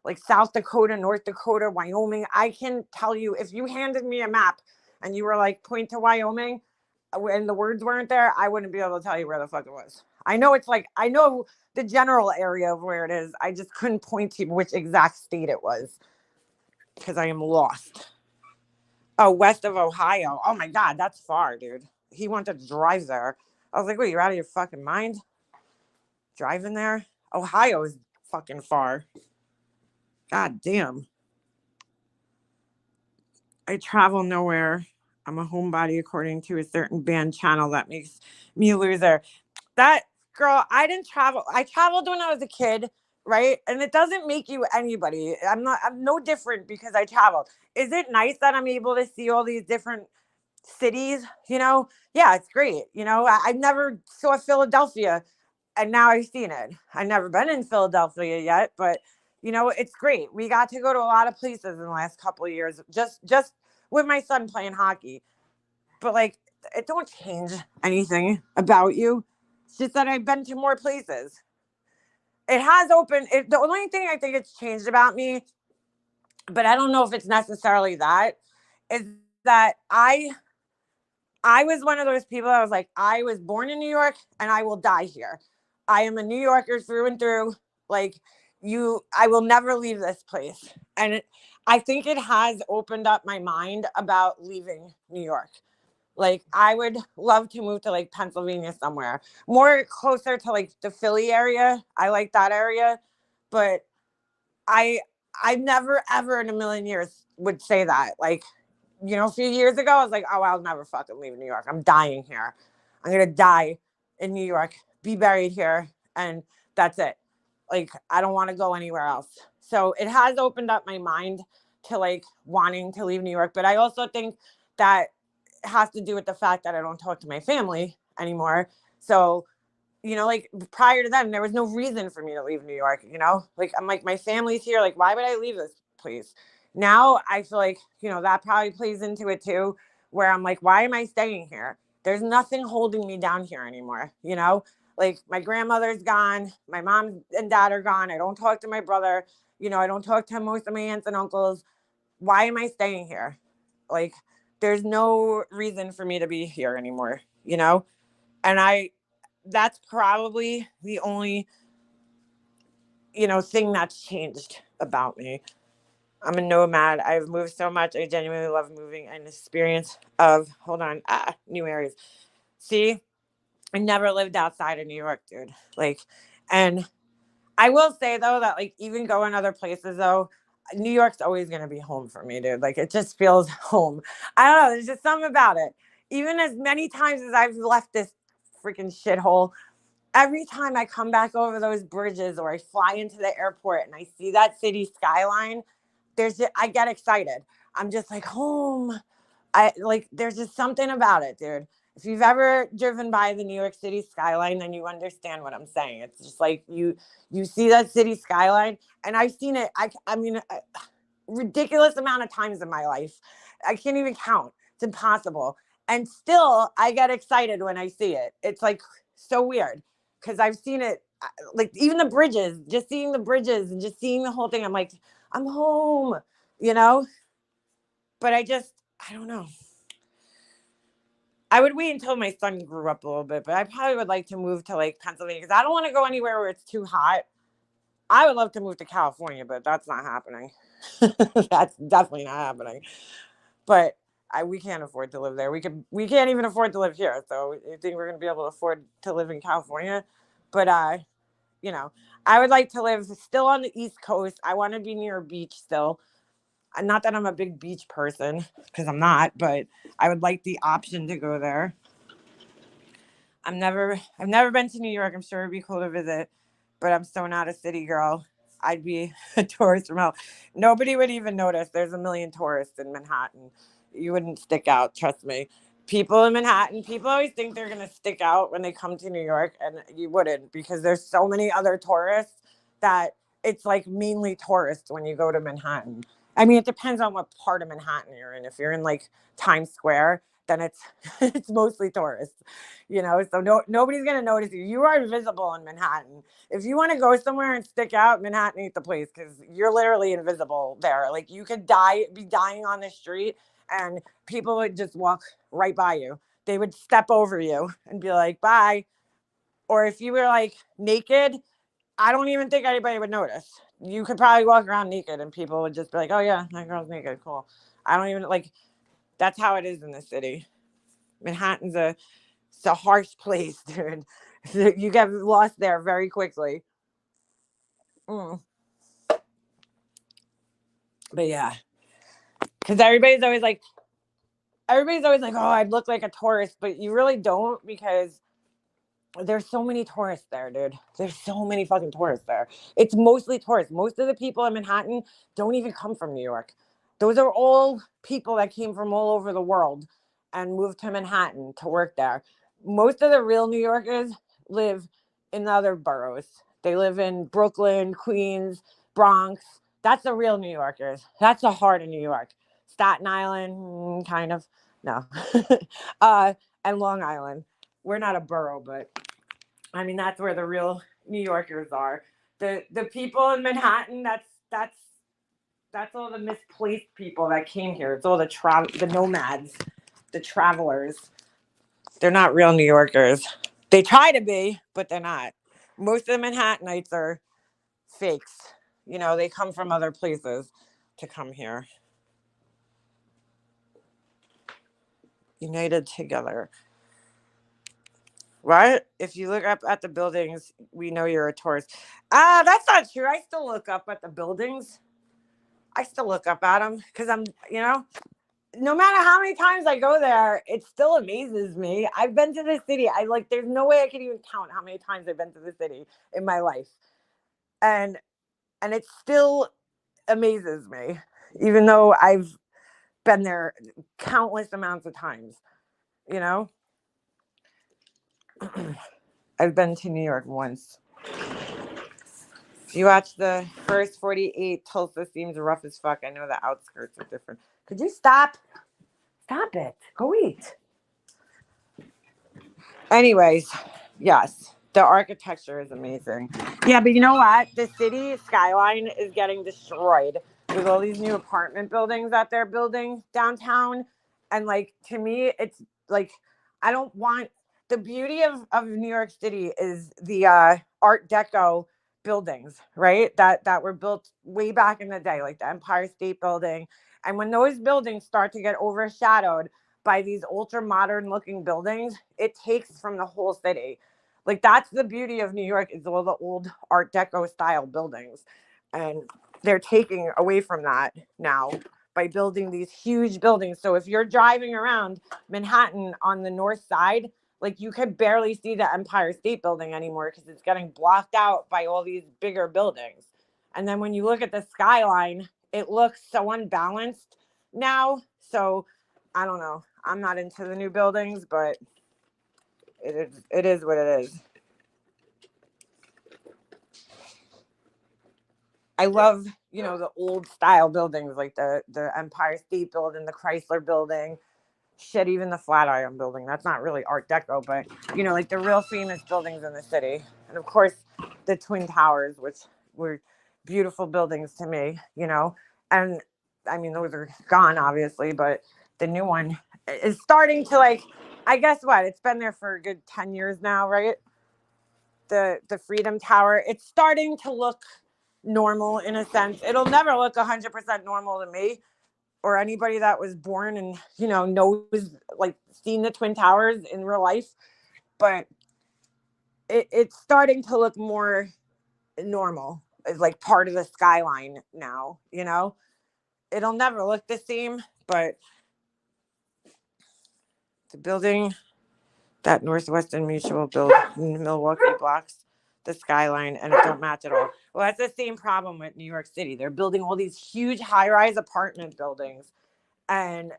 Like South Dakota, North Dakota, Wyoming. I can tell you if you handed me a map and you were like point to Wyoming and the words weren't there, I wouldn't be able to tell you where the fuck it was. I know it's like I know the general area of where it is. I just couldn't point to which exact state it was because I am lost. Oh, west of Ohio. Oh my god, that's far, dude. He wanted to drive there. I was like, wait, you're out of your fucking mind? Driving there? Ohio is fucking far. God damn. I travel nowhere. I'm a homebody according to a certain band channel that makes me a loser. That girl, I didn't travel. I traveled when I was a kid, right? And it doesn't make you anybody. I'm no different because I traveled. Is it nice that I'm able to see all these different cities? Yeah, it's great. I never saw Philadelphia and now I've seen it. I've never been in Philadelphia yet, but it's great. We got to go to a lot of places in the last couple of years, just with my son playing hockey. But like, it don't change anything about you. It's just that I've been to more places. It has opened. The only thing I think it's changed about me, but I don't know if it's necessarily that, is that I was one of those people that was like, I was born in New York and I will die here. I am a New Yorker through and through. Like I will never leave this place. And I think it has opened up my mind about leaving New York. Like I would love to move to like Pennsylvania somewhere, more closer to like the Philly area. I like that area, but I I never ever in a million years would say that. Like a few years ago, I was like, oh, I'll never fucking leave New York. I'm dying here. I'm going to die in New York, be buried here, and that's it. Like, I don't want to go anywhere else. So it has opened up my mind to like wanting to leave New York. But I also think that has to do with the fact that I don't talk to my family anymore. So, like prior to them, there was no reason for me to leave New York, like I'm like, my family's here. Like, why would I leave this place? Now I feel like, that probably plays into it too, where I'm like, why am I staying here? There's nothing holding me down here anymore. Like my grandmother's gone. My mom and dad are gone. I don't talk to my brother. I don't talk to most of my aunts and uncles. Why am I staying here? Like, there's no reason for me to be here anymore, and that's probably the only, thing that's changed about me. I'm a nomad. I've moved so much. I genuinely love moving and experience of, hold on, new areas. See, I never lived outside of New York, dude. Like, and I will say though that like even going other places though, New York's always gonna be home for me, dude. Like it just feels home. I don't know. There's just something about it. Even as many times as I've left this freaking shithole, every time I come back over those bridges or I fly into the airport and I see that city skyline, I get excited. I'm just like home. There's just something about it, dude. If you've ever driven by the New York City skyline, then you understand what I'm saying. It's just like you see that city skyline, and I've seen it. I mean, a ridiculous amount of times in my life. I can't even count. It's impossible. And still, I get excited when I see it. It's like so weird because I've seen it. Like even the bridges, just seeing the bridges and just seeing the whole thing. I'm like, I'm home, you know. But I don't know. I would wait until my son grew up a little bit, but I probably would like to move to like Pennsylvania because I don't want to go anywhere where it's too hot. I would love to move to California, but that's not happening. That's definitely not happening. But we can't afford to live there. We can't even afford to live here. So you think we're gonna be able to afford to live in California? But you know, I would like to live still on the East Coast. I want to be near a beach still. Not that I'm a big beach person because I'm not, but I would like the option to go there. I've never been to New York. I'm sure it'd be cool to visit, but I'm so not a city girl. I'd be a tourist from hell. Nobody would even notice. There's a million tourists in Manhattan. You wouldn't stick out, trust me. People in Manhattan, people always think they're gonna stick out when they come to New York, and you wouldn't because there's so many other tourists that it's like mainly tourists when you go to Manhattan. I mean, it depends on what part of Manhattan you're in. If you're in like Times Square, then it's it's mostly tourists, so nobody's gonna notice you. You are invisible in Manhattan. If you want to go somewhere and stick out, Manhattan ain't the place because you're literally invisible there. Like you could be dying on the street and people would just walk right by you. They would step over you and be like bye. Or if you were like naked, I don't even think anybody would notice. You could probably walk around naked and people would just be like, oh yeah, that girl's naked, cool. I don't even like That's how it is in the city. Manhattan's it's a harsh place, dude. You get lost there very quickly. Mm. But yeah, because everybody's always like, oh, I'd look like a tourist, but you really don't because there's so many tourists there, dude. There's so many fucking tourists there. It's mostly tourists. Most of the people in Manhattan don't even come from New York. Those are all people that came from all over the world and moved to Manhattan to work there. Most of the real New Yorkers live in the other boroughs. They live in Brooklyn, Queens, Bronx. That's the real New Yorkers. That's the heart of New York. Staten Island, kind of. No. And Long Island. We're not a borough, but I mean, that's where the real New Yorkers are. The people in Manhattan, that's all the misplaced people that came here. It's all the nomads, the travelers. They're not real New Yorkers. They try to be, but they're not. Most of the Manhattanites are fakes. They come from other places to come here. United together. Right? If you look up at the buildings, we know you're a tourist. That's not true. I still look up at the buildings. I still look up at them because no matter how many times I go there, it still amazes me. I've been to the city. There's no way I can even count how many times I've been to the city in my life. And it still amazes me, even though I've been there countless amounts of times, you know? I've been to New York once. You watch the first 48. Tulsa seems rough as fuck. I know the outskirts are different. Could you stop? Stop it. Go eat. Anyways, yes, the architecture is amazing. Yeah, but you know what? The city skyline is getting destroyed with all these new apartment buildings that they're building downtown. And to me, it's like I don't want the beauty of New York City is the Art Deco buildings, right? That were built way back in the day, like the Empire State Building. And when those buildings start to get overshadowed by these ultra modern looking buildings, it takes from the whole city. That's the beauty of New York is all the old Art Deco style buildings. And they're taking away from that now by building these huge buildings. So if you're driving around Manhattan on the north side, you could barely see the Empire State Building anymore because it's getting blocked out by all these bigger buildings. And then when you look at the skyline, it looks so unbalanced now. So I don't know. I'm not into the new buildings, but it is what it is. I love, the old style buildings like the Empire State Building, the Chrysler Building, shit, even the Flatiron Building. That's not really Art Deco, but the real famous buildings in the city. And of course, the Twin Towers, which were beautiful buildings to me, And I mean, those are gone, obviously, but the new one is starting to I guess what? It's been there for a good 10 years now, right? The Freedom Tower. It's starting to look normal in a sense. It'll never look 100% normal to me or anybody that was born and, knows, like, seen the Twin Towers in real life. But it's starting to look more normal. It's like part of the skyline now, It'll never look the same, but the building that Northwestern Mutual built in Milwaukee blocks the skyline and it don't match at all. Well, that's the same problem with New York City. They're building all these huge high-rise apartment buildings and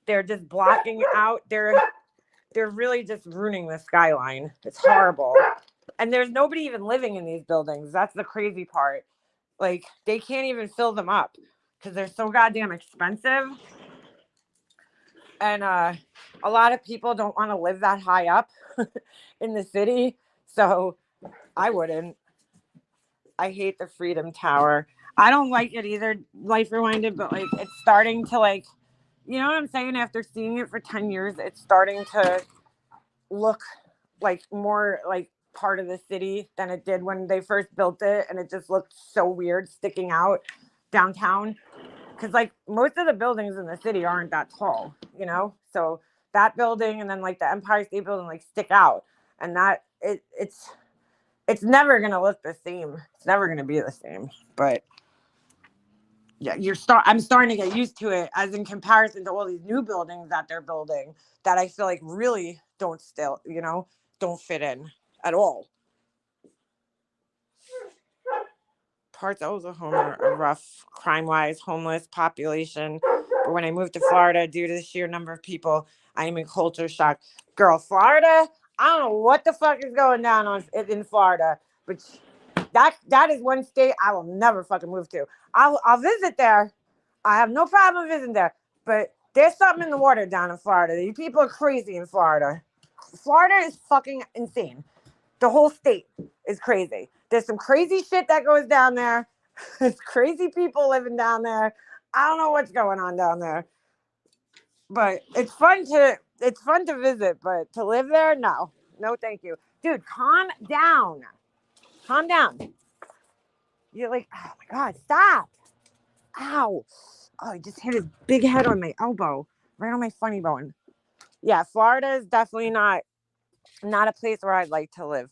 they're just blocking out. They're really just ruining the skyline. It's horrible. And there's nobody even living in these buildings. That's the crazy part. Like, they can't even fill them up because they're so goddamn expensive. And a lot of people don't want to live that high up in the city. So I wouldn't. I hate the Freedom Tower. I don't like it either, Life Rewinded, but like it's starting to like, you know what I'm saying? After seeing it for 10 years, it's starting to look like more like part of the city than it did when they first built it. And it just looked so weird sticking out downtown. Because like most of the buildings in the city aren't that tall, So that building and then like the Empire State Building like stick out. And that it's never gonna look the same. It's never gonna be the same. But yeah, I'm starting to get used to it as in comparison to all these new buildings that they're building that I feel like really don't fit in at all. Parts of Oklahoma are rough, crime-wise, homeless population. But when I moved to Florida, due to the sheer number of people, I am in culture shock. Girl, Florida, I don't know what the fuck is going down in Florida, but that is one state I will never fucking move to. I'll visit there. I have no problem visiting there, but there's something in the water down in Florida. These people are crazy in Florida. Florida is fucking insane. The whole state is crazy. There's some crazy shit that goes down there. There's crazy people living down there. I don't know what's going on down there. But it's fun to visit, but to live there, no. No, thank you. Dude, calm down. Calm down. You're like, oh my God, stop. Ow. Oh, he just hit his big head on my elbow. Right on my funny bone. Yeah, Florida is definitely not a place where I'd like to live.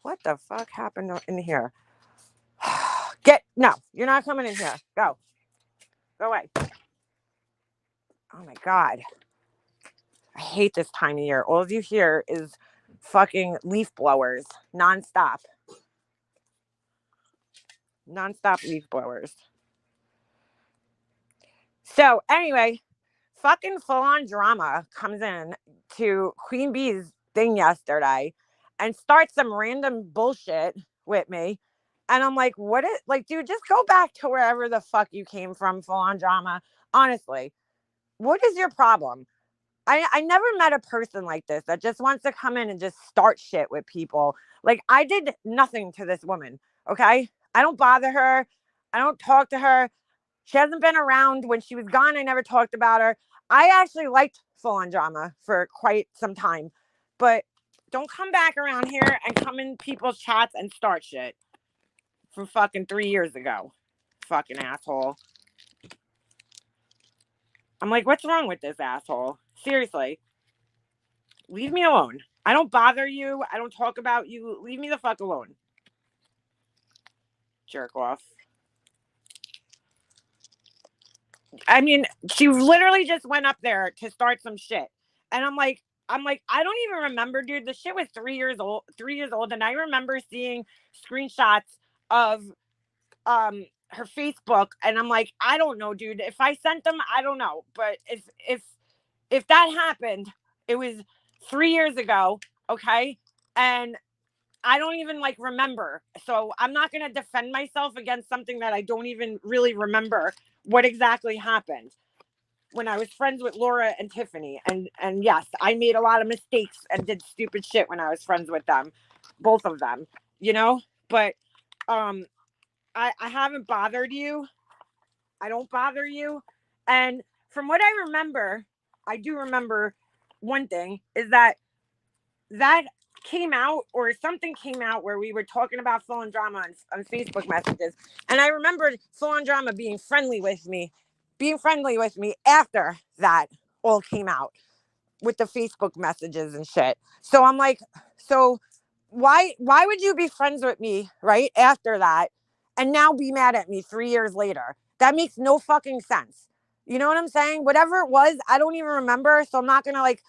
What the fuck happened in here? No, you're not coming in here. Go away. Oh my God, I hate this time of year. All you hear is fucking leaf blowers nonstop leaf blowers. So anyway, fucking full on drama comes in to Queen Bee's thing yesterday and starts some random bullshit with me. And I'm like, dude, just go back to wherever the fuck you came from, full on drama. Honestly, what is your problem? I never met a person like this that just wants to come in and just start shit with people. Like, I did nothing to this woman, okay? I don't bother her. I don't talk to her. She hasn't been around. When she was gone, I never talked about her. I actually liked Full On Drama for quite some time. But don't come back around here and come in people's chats and start shit from fucking 3 years ago. Fucking asshole. I'm like, what's wrong with this asshole? Seriously. Leave me alone. I don't bother you. I don't talk about you. Leave me the fuck alone. Jerk off. I mean, she literally just went up there to start some shit. And I'm like, I don't even remember, dude. The shit was 3 years old, and I remember seeing screenshots of her Facebook, and I'm like, I don't know, dude. If I sent them, I don't know. But if that happened, it was 3 years ago, okay? And I don't even like remember. So I'm not going to defend myself against something that I don't even really remember what exactly happened when I was friends with Laura and Tiffany. And yes, I made a lot of mistakes and did stupid shit when I was friends with them, both of them, but I haven't bothered you. I don't bother you. And from what I remember, I do remember one thing is that came out, or something came out, where we were talking about Full On Drama on Facebook messages. And I remembered Full On Drama being friendly with me after that all came out with the Facebook messages and shit. So I'm like, so why would you be friends with me right after that and now be mad at me 3 years later? That makes no fucking sense. You know what I'm saying? Whatever it was, I don't even remember. So I'm not gonna like,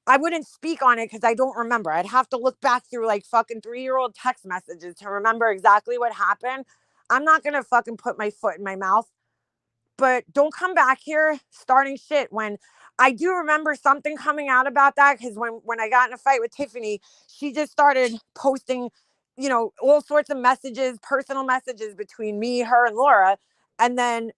I wouldn't speak on it because I don't remember. I'd have to look back through like fucking 3-year-old text messages to remember exactly what happened. I'm not gonna fucking put my foot in my mouth. But don't come back here starting shit when I do remember something coming out about that, because when I got in a fight with Tiffany, she just started posting, all sorts of messages, personal messages between me, her, and Laura. And then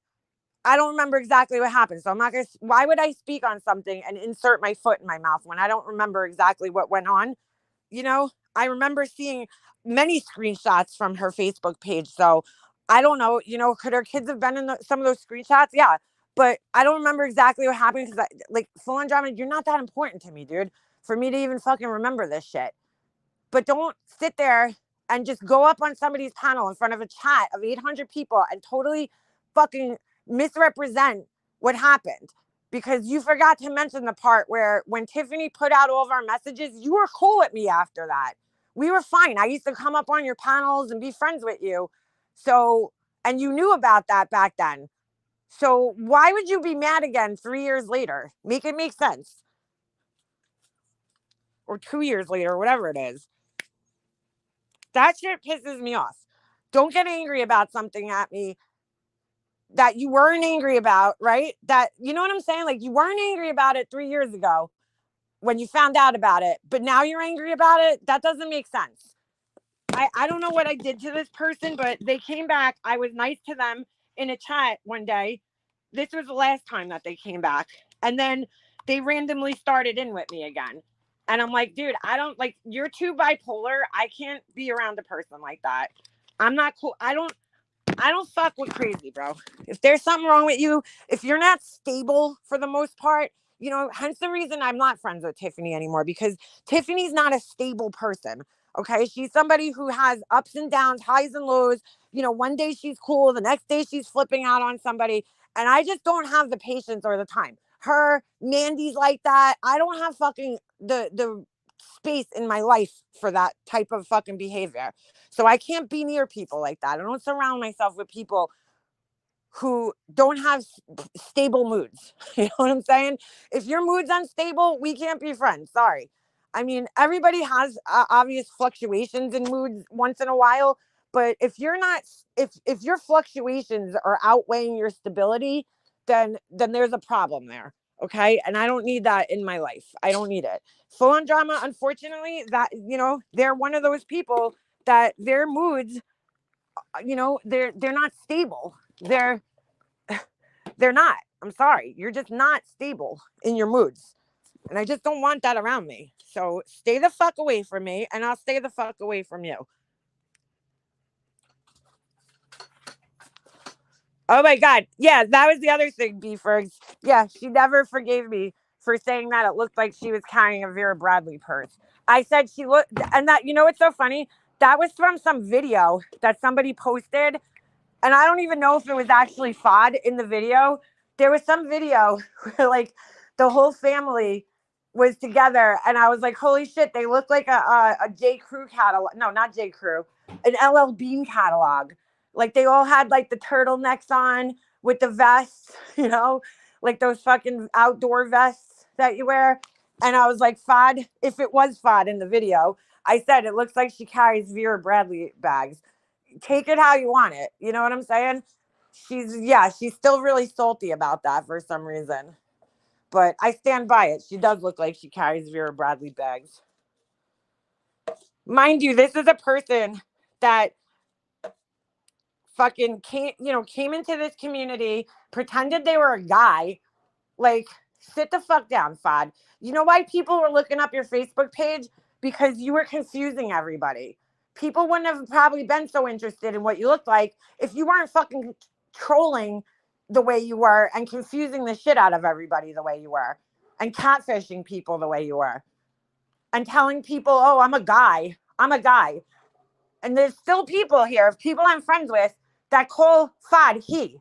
I don't remember exactly what happened. So I'm not going to, why would I speak on something and insert my foot in my mouth when I don't remember exactly what went on? I remember seeing many screenshots from her Facebook page. So I don't know, could her kids have been in some of those screenshots? Yeah. But I don't remember exactly what happened because, like, Full On Drama, you're not that important to me, dude, for me to even fucking remember this shit. But don't sit there and just go up on somebody's panel in front of a chat of 800 people and totally fucking misrepresent what happened, because you forgot to mention the part where when Tiffany put out all of our messages, you were cool with me after that. We were fine. I used to come up on your panels and be friends with you. So, and you knew about that back then. So why would you be mad again 3 years later? Make it make sense. Or 2 years later, whatever it is. That shit pisses me off. Don't get angry about something at me that you weren't angry about, right? That, you know what I'm saying? Like, you weren't angry about it 3 years ago when you found out about it, but now you're angry about it. That doesn't make sense. I don't know what I did to this person, but they came back. I was nice to them in a chat one day. This was the last time that they came back. And then they randomly started in with me again. And I'm like, dude, I don't like, you're too bipolar. I can't be around a person like that. I'm not cool. I don't fuck with crazy, bro. If there's something wrong with you, if you're not stable for the most part, hence the reason I'm not friends with Tiffany anymore, because Tiffany's not a stable person. Okay. She's somebody who has ups and downs, highs and lows. One day she's cool, the next day she's flipping out on somebody. And I just don't have the patience or the time. Mandy's like that. I don't have fucking the space in my life for that type of fucking behavior. So I can't be near people like that. I don't surround myself with people who don't have stable moods. You know what I'm saying? If your mood's unstable, we can't be friends. Sorry. I mean, everybody has obvious fluctuations in moods once in a while, but if your fluctuations are outweighing your stability, then there's a problem there. Okay? And I don't need that in my life. I don't need it. Full On Drama, unfortunately, that they're one of those people that their moods, they're not stable. They're not. I'm sorry. You're just not stable in your moods. And I just don't want that around me. So stay the fuck away from me, and I'll stay the fuck away from you. Oh my God. Yeah, that was the other thing, B-Fergs. Yeah, she never forgave me for saying that it looked like she was carrying a Vera Bradley purse. I said she looked, and that, what's so funny? That was from some video that somebody posted. And I don't even know if it was actually FOD in the video. There was some video where, like, the whole family was together, and I was like, holy shit, they look like a J. Crew catalog. No, not J. Crew, an LL Bean catalog. Like, they all had, like, the turtlenecks on with the vests, like those fucking outdoor vests that you wear. And I was like, FOD, if it was FOD in the video, I said, it looks like she carries Vera Bradley bags. Take it how you want it. You know what I'm saying? She's still really salty about that for some reason. But I stand by it. She does look like she carries Vera Bradley bags. Mind you, this is a person that fucking came into this community, pretended they were a guy. Like, sit the fuck down, FOD. You know why people were looking up your Facebook page? Because you were confusing everybody. People wouldn't have probably been so interested in what you looked like if you weren't fucking trolling the way you were and confusing the shit out of everybody the way you were. and catfishing people the way you are and telling people, oh, I'm a guy. I'm a guy. And there's still people here, people I'm friends with, that call Fad he.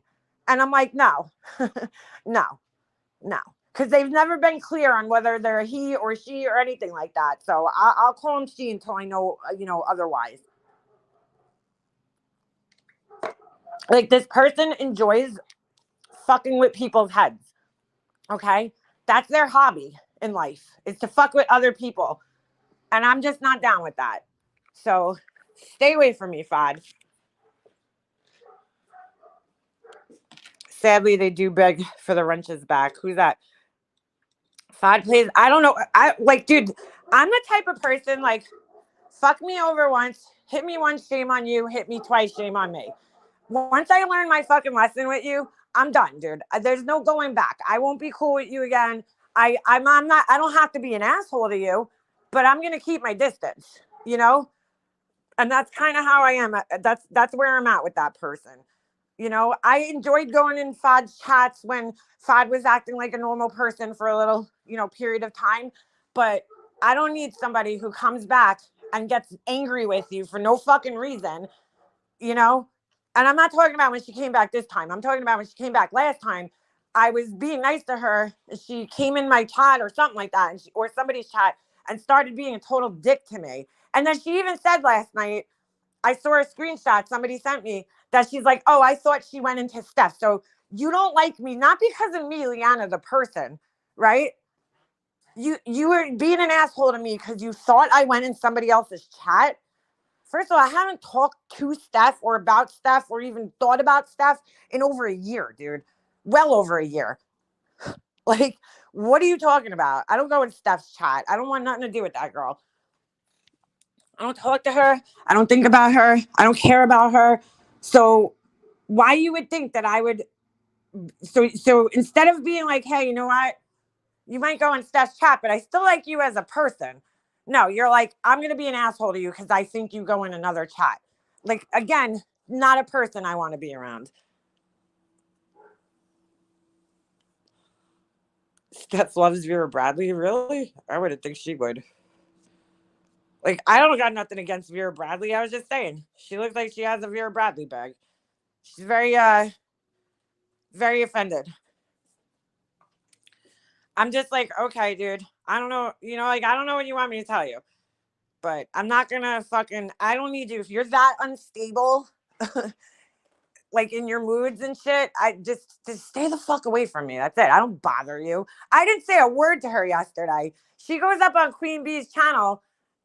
And I'm like, no, no, no. Because they've never been clear on whether they're he or she or anything like that. So I'll call him she until I know, otherwise. Like, this person enjoys fucking with people's heads. Okay? That's their hobby in life, is to fuck with other people. And I'm just not down with that. So stay away from me, Fad. Sadly, they do beg for the wrenches back. Who's that? Fad plays. I don't know. Dude, I'm the type of person, like, fuck me over once, hit me once, shame on you, hit me twice, shame on me. Once I learn my fucking lesson with you, I'm done, dude. There's no going back. I won't be cool with you again. I'm not, I don't have to be an asshole to you, but I'm going to keep my distance, And that's kind of how I am. That's where I'm at with that person. I enjoyed going in Fad's chats when Fad was acting like a normal person for a little, period of time. But I don't need somebody who comes back and gets angry with you for no fucking reason, And I'm not talking about when she came back this time. I'm talking about when she came back last time. I was being nice to her. She came in my chat or something like that, or somebody's chat, and started being a total dick to me. And then she even said last night, I saw a screenshot somebody sent me, that she's like, oh, I thought she went into Steph. So you don't like me, not because of me, Liana, the person, right? You were being an asshole to me because you thought I went in somebody else's chat. First of all, I haven't talked to Steph or about Steph or even thought about Steph in over a year, dude. Well over a year. Like, what are you talking about? I don't go in Steph's chat. I don't want nothing to do with that girl. I don't talk to her. I don't think about her. I don't care about her. So why you would think that I would? So instead of being like, hey, you know what? You might go in Steph's chat, but I still like you as a person. No, you're like, I'm going to be an asshole to you because I think you go in another chat. Like, again, not a person I want to be around. Steph loves Vera Bradley? Really? I wouldn't think she would. Like, I don't got nothing against Vera Bradley. I was just saying. She looks like she has a Vera Bradley bag. She's very offended. I'm just like, okay, dude. I don't know. I don't know what you want me to tell you. But I'm not going to I don't need you. If you're that unstable, like in your moods and shit, I just stay the fuck away from me. That's it. I don't bother you. I didn't say a word to her yesterday. She goes up on Queen Bee's channel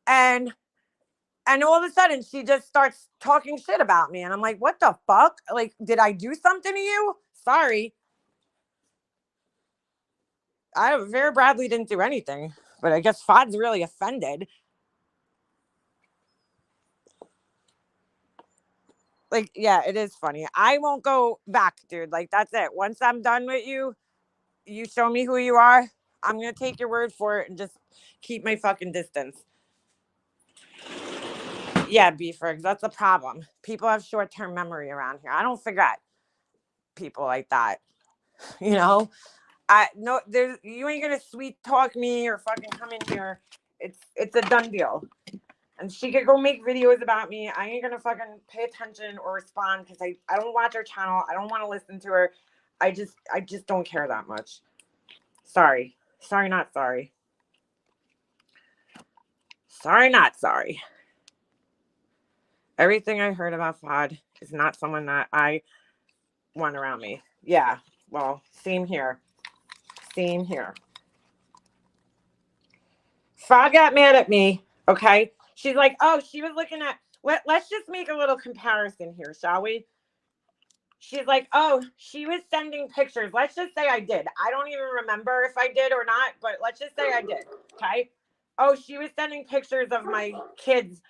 and all of a sudden she just starts talking shit about me. And I'm like, what the fuck? Like, did I do something to you? Sorry. Vera Bradley didn't do anything, but I guess Fad's really offended. Like, yeah, it is funny. I won't go back, dude. Like, that's it. Once I'm done with you, you show me who you are. I'm going to take your word for it and just keep my fucking distance. Yeah, Beefers, that's a problem. People have short-term memory around here. I don't forget people like that. You ain't gonna sweet talk me or fucking come in here. It's a done deal. And she could go make videos about me. I ain't gonna fucking pay attention or respond because I don't watch her channel. I don't want to listen to her. I just don't care that much. Sorry. Sorry, not sorry. Sorry, not sorry. Everything I heard about Fad is not someone that I want around me. Yeah, well, same here. Same here. Fad got mad at me, okay? She's like, oh, she was looking at... Let's just make a little comparison here, shall we? She's like, oh, she was sending pictures. Let's just say I did. I don't even remember if I did or not, but let's just say I did, okay? Oh, she was sending pictures of my kids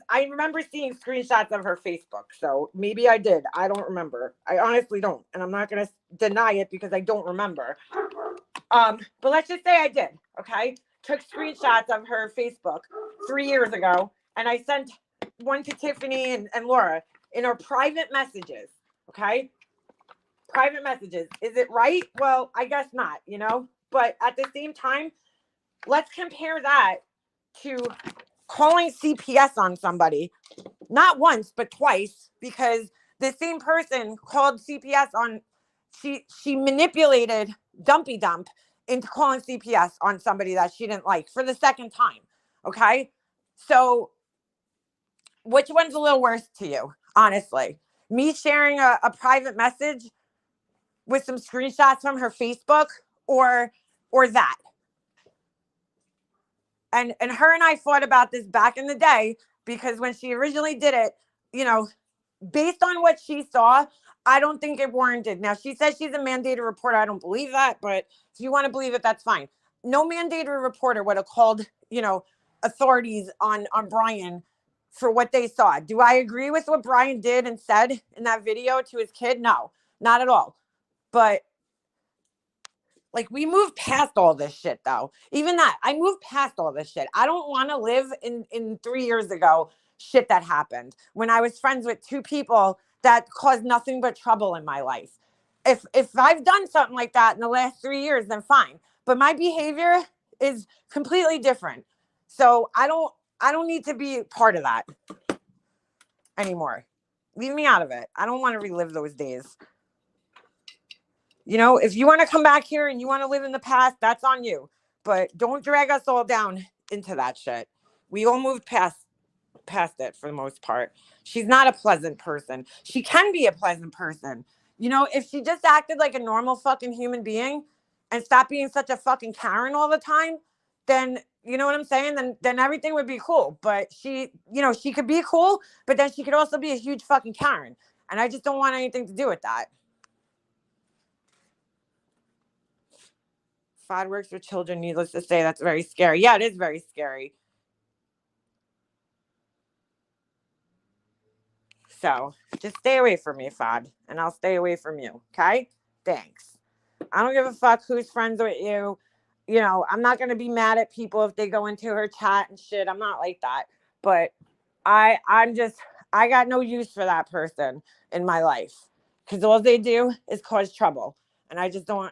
I remember seeing screenshots of her Facebook. So maybe I did. I don't remember. I honestly don't. And I'm not going to deny it because I don't remember. But let's just say I did. Okay. Took screenshots of her Facebook 3 years ago. And I sent one to Tiffany and Laura in our private messages. Okay. private messages. Is it right? Well, I guess not, you know? But at the same time, let's compare that to calling CPS on somebody, not once, but twice, because the same person called CPS on, she manipulated Dumpy Dump into calling CPS on somebody that she didn't like for the second time. Okay. So which one's a little worse to you, honestly? Me sharing a private message with some screenshots from her Facebook, or that? And her and I fought about this back in the day, because when she originally did it, you know, based on what she saw, I don't think it warranted. Now, she says she's a mandated reporter. I don't believe that, but if you want to believe it, that's fine. No mandated reporter would have called, you know, authorities on Brian for what they saw. Do I agree with what Brian did and said in that video to his kid? No, not at all. But like, we moved past all this shit, though. Even that, I moved past all this shit. I don't want to live in 3 years ago shit that happened when I was friends with two people that caused nothing but trouble in my life. If I've done something like that in the last 3 years, then fine. But my behavior is completely different. So I don't need to be part of that anymore. Leave me out of it. I don't want to relive those days. You know, if you want to come back here and you want to live in the past, that's on you. But don't drag us all down into that shit. We all moved past it for the most part. She's not a pleasant person. She can be a pleasant person. You know, if she just acted like a normal fucking human being and stopped being such a fucking Karen all the time, then, you know what I'm saying? Then everything would be cool. But she, you know, she could be cool, but then she could also be a huge fucking Karen. And I just don't want anything to do with that. FOD works with children, needless to say, that's very scary. Yeah, it is very scary. So just stay away from me, FOD, and I'll stay away from you. Okay? Thanks. I don't give a fuck who's friends with you. You know, I'm not gonna be mad at people if they go into her chat and shit. I'm not like that. But I got no use for that person in my life, because all they do is cause trouble. And I just don't.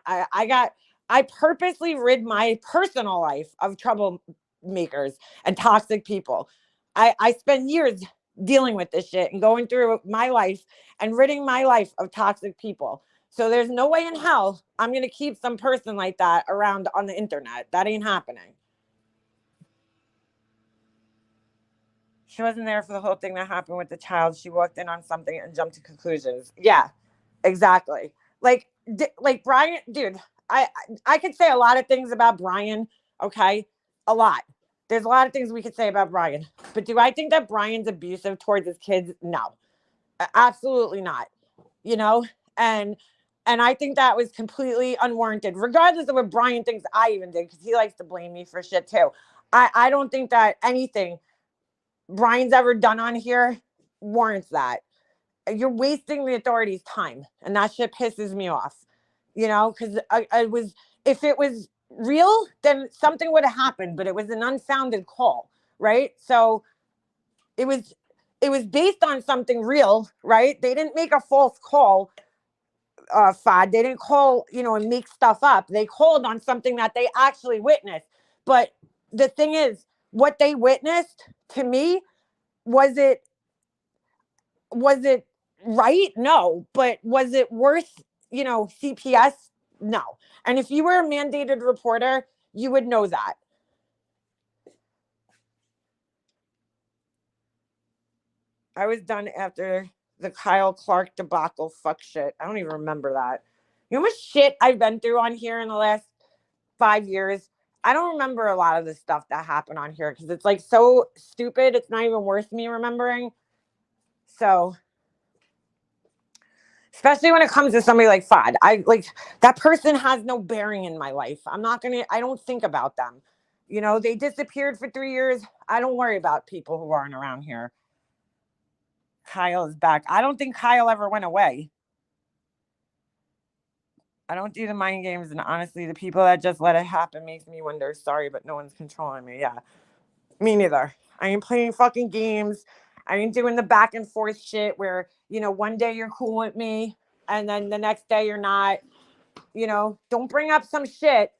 I purposely rid my personal life of troublemakers and toxic people. I spend years dealing with this shit and going through my life and ridding my life of toxic people. So there's no way in hell I'm going to keep some person like that around on the internet. That ain't happening. She wasn't there for the whole thing that happened with the child. She walked in on something and jumped to conclusions. Yeah, exactly. Like Brian, dude, I could say a lot of things about Brian. Okay. A lot. There's a lot of things we could say about Brian, but do I think that Brian's abusive towards his kids? No, absolutely not. You know, and I think that was completely unwarranted, regardless of what Brian thinks I even did, because he likes to blame me for shit too. I don't think that anything Brian's ever done on here warrants that. You're wasting the authorities' time, and that shit pisses me off. You know, because I was, if it was real, then something would have happened, but it was an unfounded call, right? So it was based on something real, right? They didn't make a false call, FOD. They didn't call, you know, and make stuff up. They called on something that they actually witnessed. But the thing is, what they witnessed, to me, was it right? No. But was it worth, you know, CPS? No. And if you were a mandated reporter, you would know that. I was done after the Kyle Clark debacle. Fuck shit. I don't even remember that. You know how much shit I've been through on here in the last 5 years? I don't remember a lot of the stuff that happened on here because it's like so stupid. It's not even worth me remembering. So, especially when it comes to somebody like FOD, I like that person has no bearing in my life. I don't think about them. You know, they disappeared for 3 years. I don't worry about people who aren't around here. Kyle is back. I don't think Kyle ever went away. I don't do the mind games, and honestly, the people that just let it happen makes me wonder. Sorry, but no one's controlling me. Yeah, me neither. I ain't playing fucking games. I ain't doing the back and forth shit where, you know, one day you're cool with me and then the next day you're not. Don't bring up some shit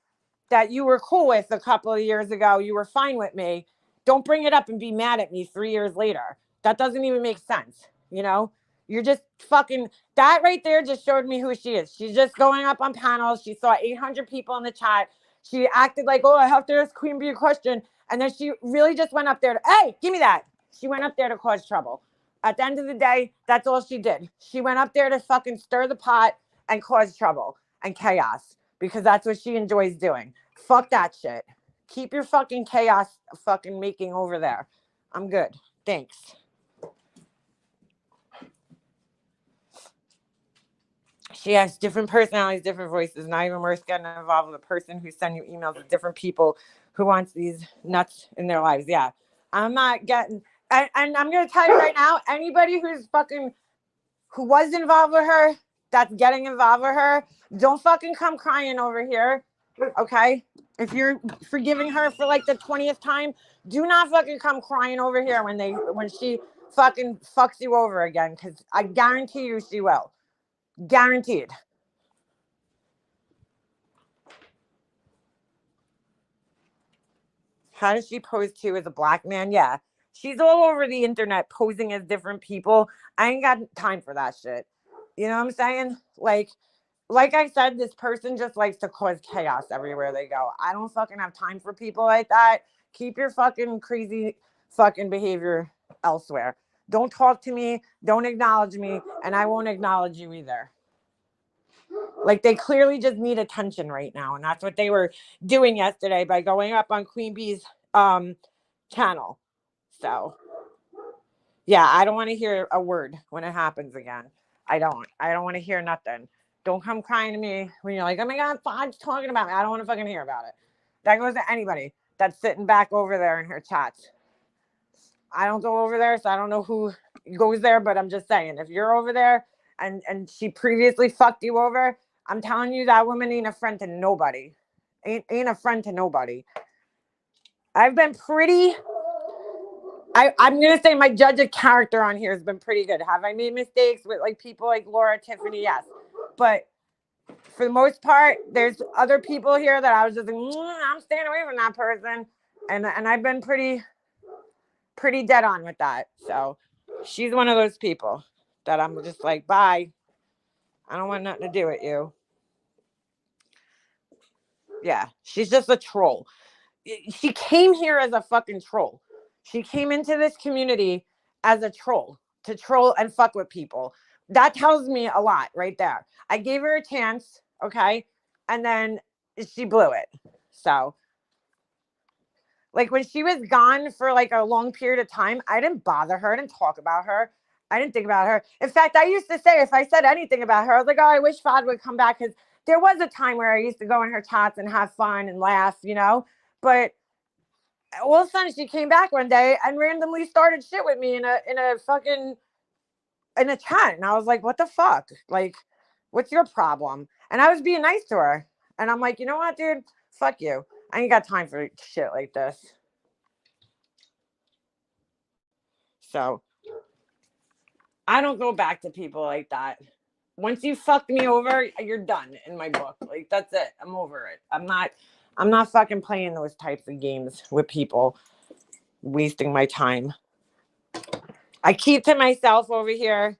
that you were cool with a couple of years ago. You were fine with me. Don't bring it up and be mad at me 3 years later. That doesn't even make sense. You're just fucking, that right there just showed me who she is. She's just going up on panels. She saw 800 people in the chat. She acted like, oh, I have to ask Queen Bee a question. And then she really just went up there to, hey, give me that. She went up there to cause trouble. At the end of the day, that's all she did. She went up there to fucking stir the pot and cause trouble and chaos because that's what she enjoys doing. Fuck that shit. Keep your fucking chaos fucking making over there. I'm good. Thanks. She has different personalities, different voices. Not even worth getting involved with a person who sends you emails with different people who wants these nuts in their lives. Yeah. I'm not getting, and I'm going to tell you right now, anybody who was involved with her, that's getting involved with her, don't fucking come crying over here. Okay? If you're forgiving her for like the 20th time, do not fucking come crying over here when she fucking fucks you over again, because I guarantee you she will. Guaranteed. How does she pose too as a black man? Yeah. She's all over the internet posing as different people. I ain't got time for that shit. You know what I'm saying? Like I said, this person just likes to cause chaos everywhere they go. I don't fucking have time for people like that. Keep your fucking crazy fucking behavior elsewhere. Don't talk to me. Don't acknowledge me. And I won't acknowledge you either. Like, they clearly just need attention right now. And that's what they were doing yesterday by going up on Queen Bee's channel. So, yeah, I don't want to hear a word when it happens again. I don't want to hear nothing. Don't come crying to me when you're like, oh my God, Fod's talking about me. I don't want to fucking hear about it. That goes to anybody that's sitting back over there in her chats. I don't go over there, so I don't know who goes there, but I'm just saying, if you're over there and she previously fucked you over, I'm telling you that woman ain't a friend to nobody. Ain't a friend to nobody. I've been pretty... I'm going to say my judge of character on here has been pretty good. Have I made mistakes with like people like Laura, Tiffany? Yes. But for the most part, there's other people here that I was just like, I'm staying away from that person. And I've been pretty dead on with that. So she's one of those people that I'm just like, bye. I don't want nothing to do with you. Yeah, she's just a troll. She came here as a fucking troll. She came into this community as a troll, to troll and fuck with people. That tells me a lot right there. I gave her a chance, okay? And then she blew it. So, like, when she was gone for like a long period of time, I didn't bother her. I didn't talk about her. I didn't think about her. In fact, I used to say, if I said anything about her, I was like, oh, I wish Fod would come back, because there was a time where I used to go in her chats and have fun and laugh, but all of a sudden she came back one day and randomly started shit with me in a chat. And I was like, what the fuck? Like, what's your problem? And I was being nice to her. And I'm like, you know what, dude? Fuck you. I ain't got time for shit like this. So I don't go back to people like that. Once you fucked me over, you're done in my book. Like, that's it. I'm over it. I'm not fucking playing those types of games with people, wasting my time. I keep to myself over here.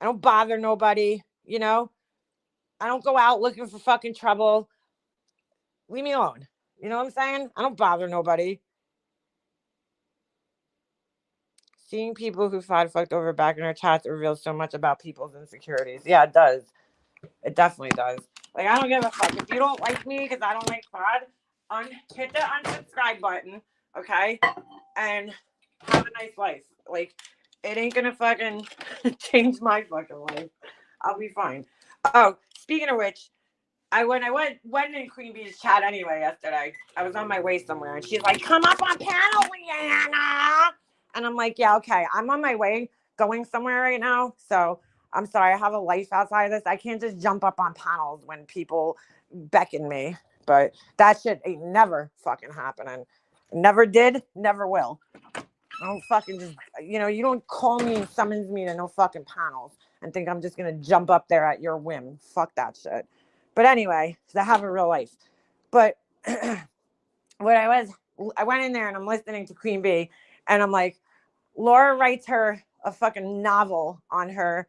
I don't bother nobody, I don't go out looking for fucking trouble. Leave me alone. You know what I'm saying? I don't bother nobody. Seeing people who fucked over back in our chats reveals so much about people's insecurities. Yeah, it does. It definitely does. Like, I don't give a fuck. If you don't like me because I don't like Fod, hit the unsubscribe button, okay? And have a nice life. Like, it ain't gonna fucking change my fucking life. I'll be fine. Oh, speaking of which, when I went in Queen Bee's chat anyway yesterday, I was on my way somewhere, and she's like, come up on panel, Leanna. And I'm like, yeah, okay. I'm on my way going somewhere right now. So I'm sorry. I have a life outside of this. I can't just jump up on panels when people beckon me. But that shit ain't never fucking happening. Never did, never will. don't fucking just, you don't call me and summons me to no fucking panels and think I'm just going to jump up there at your whim. Fuck that shit. But anyway, I have a real life. But I went in there and I'm listening to Queen Bee and I'm like, Laura writes her a fucking novel on her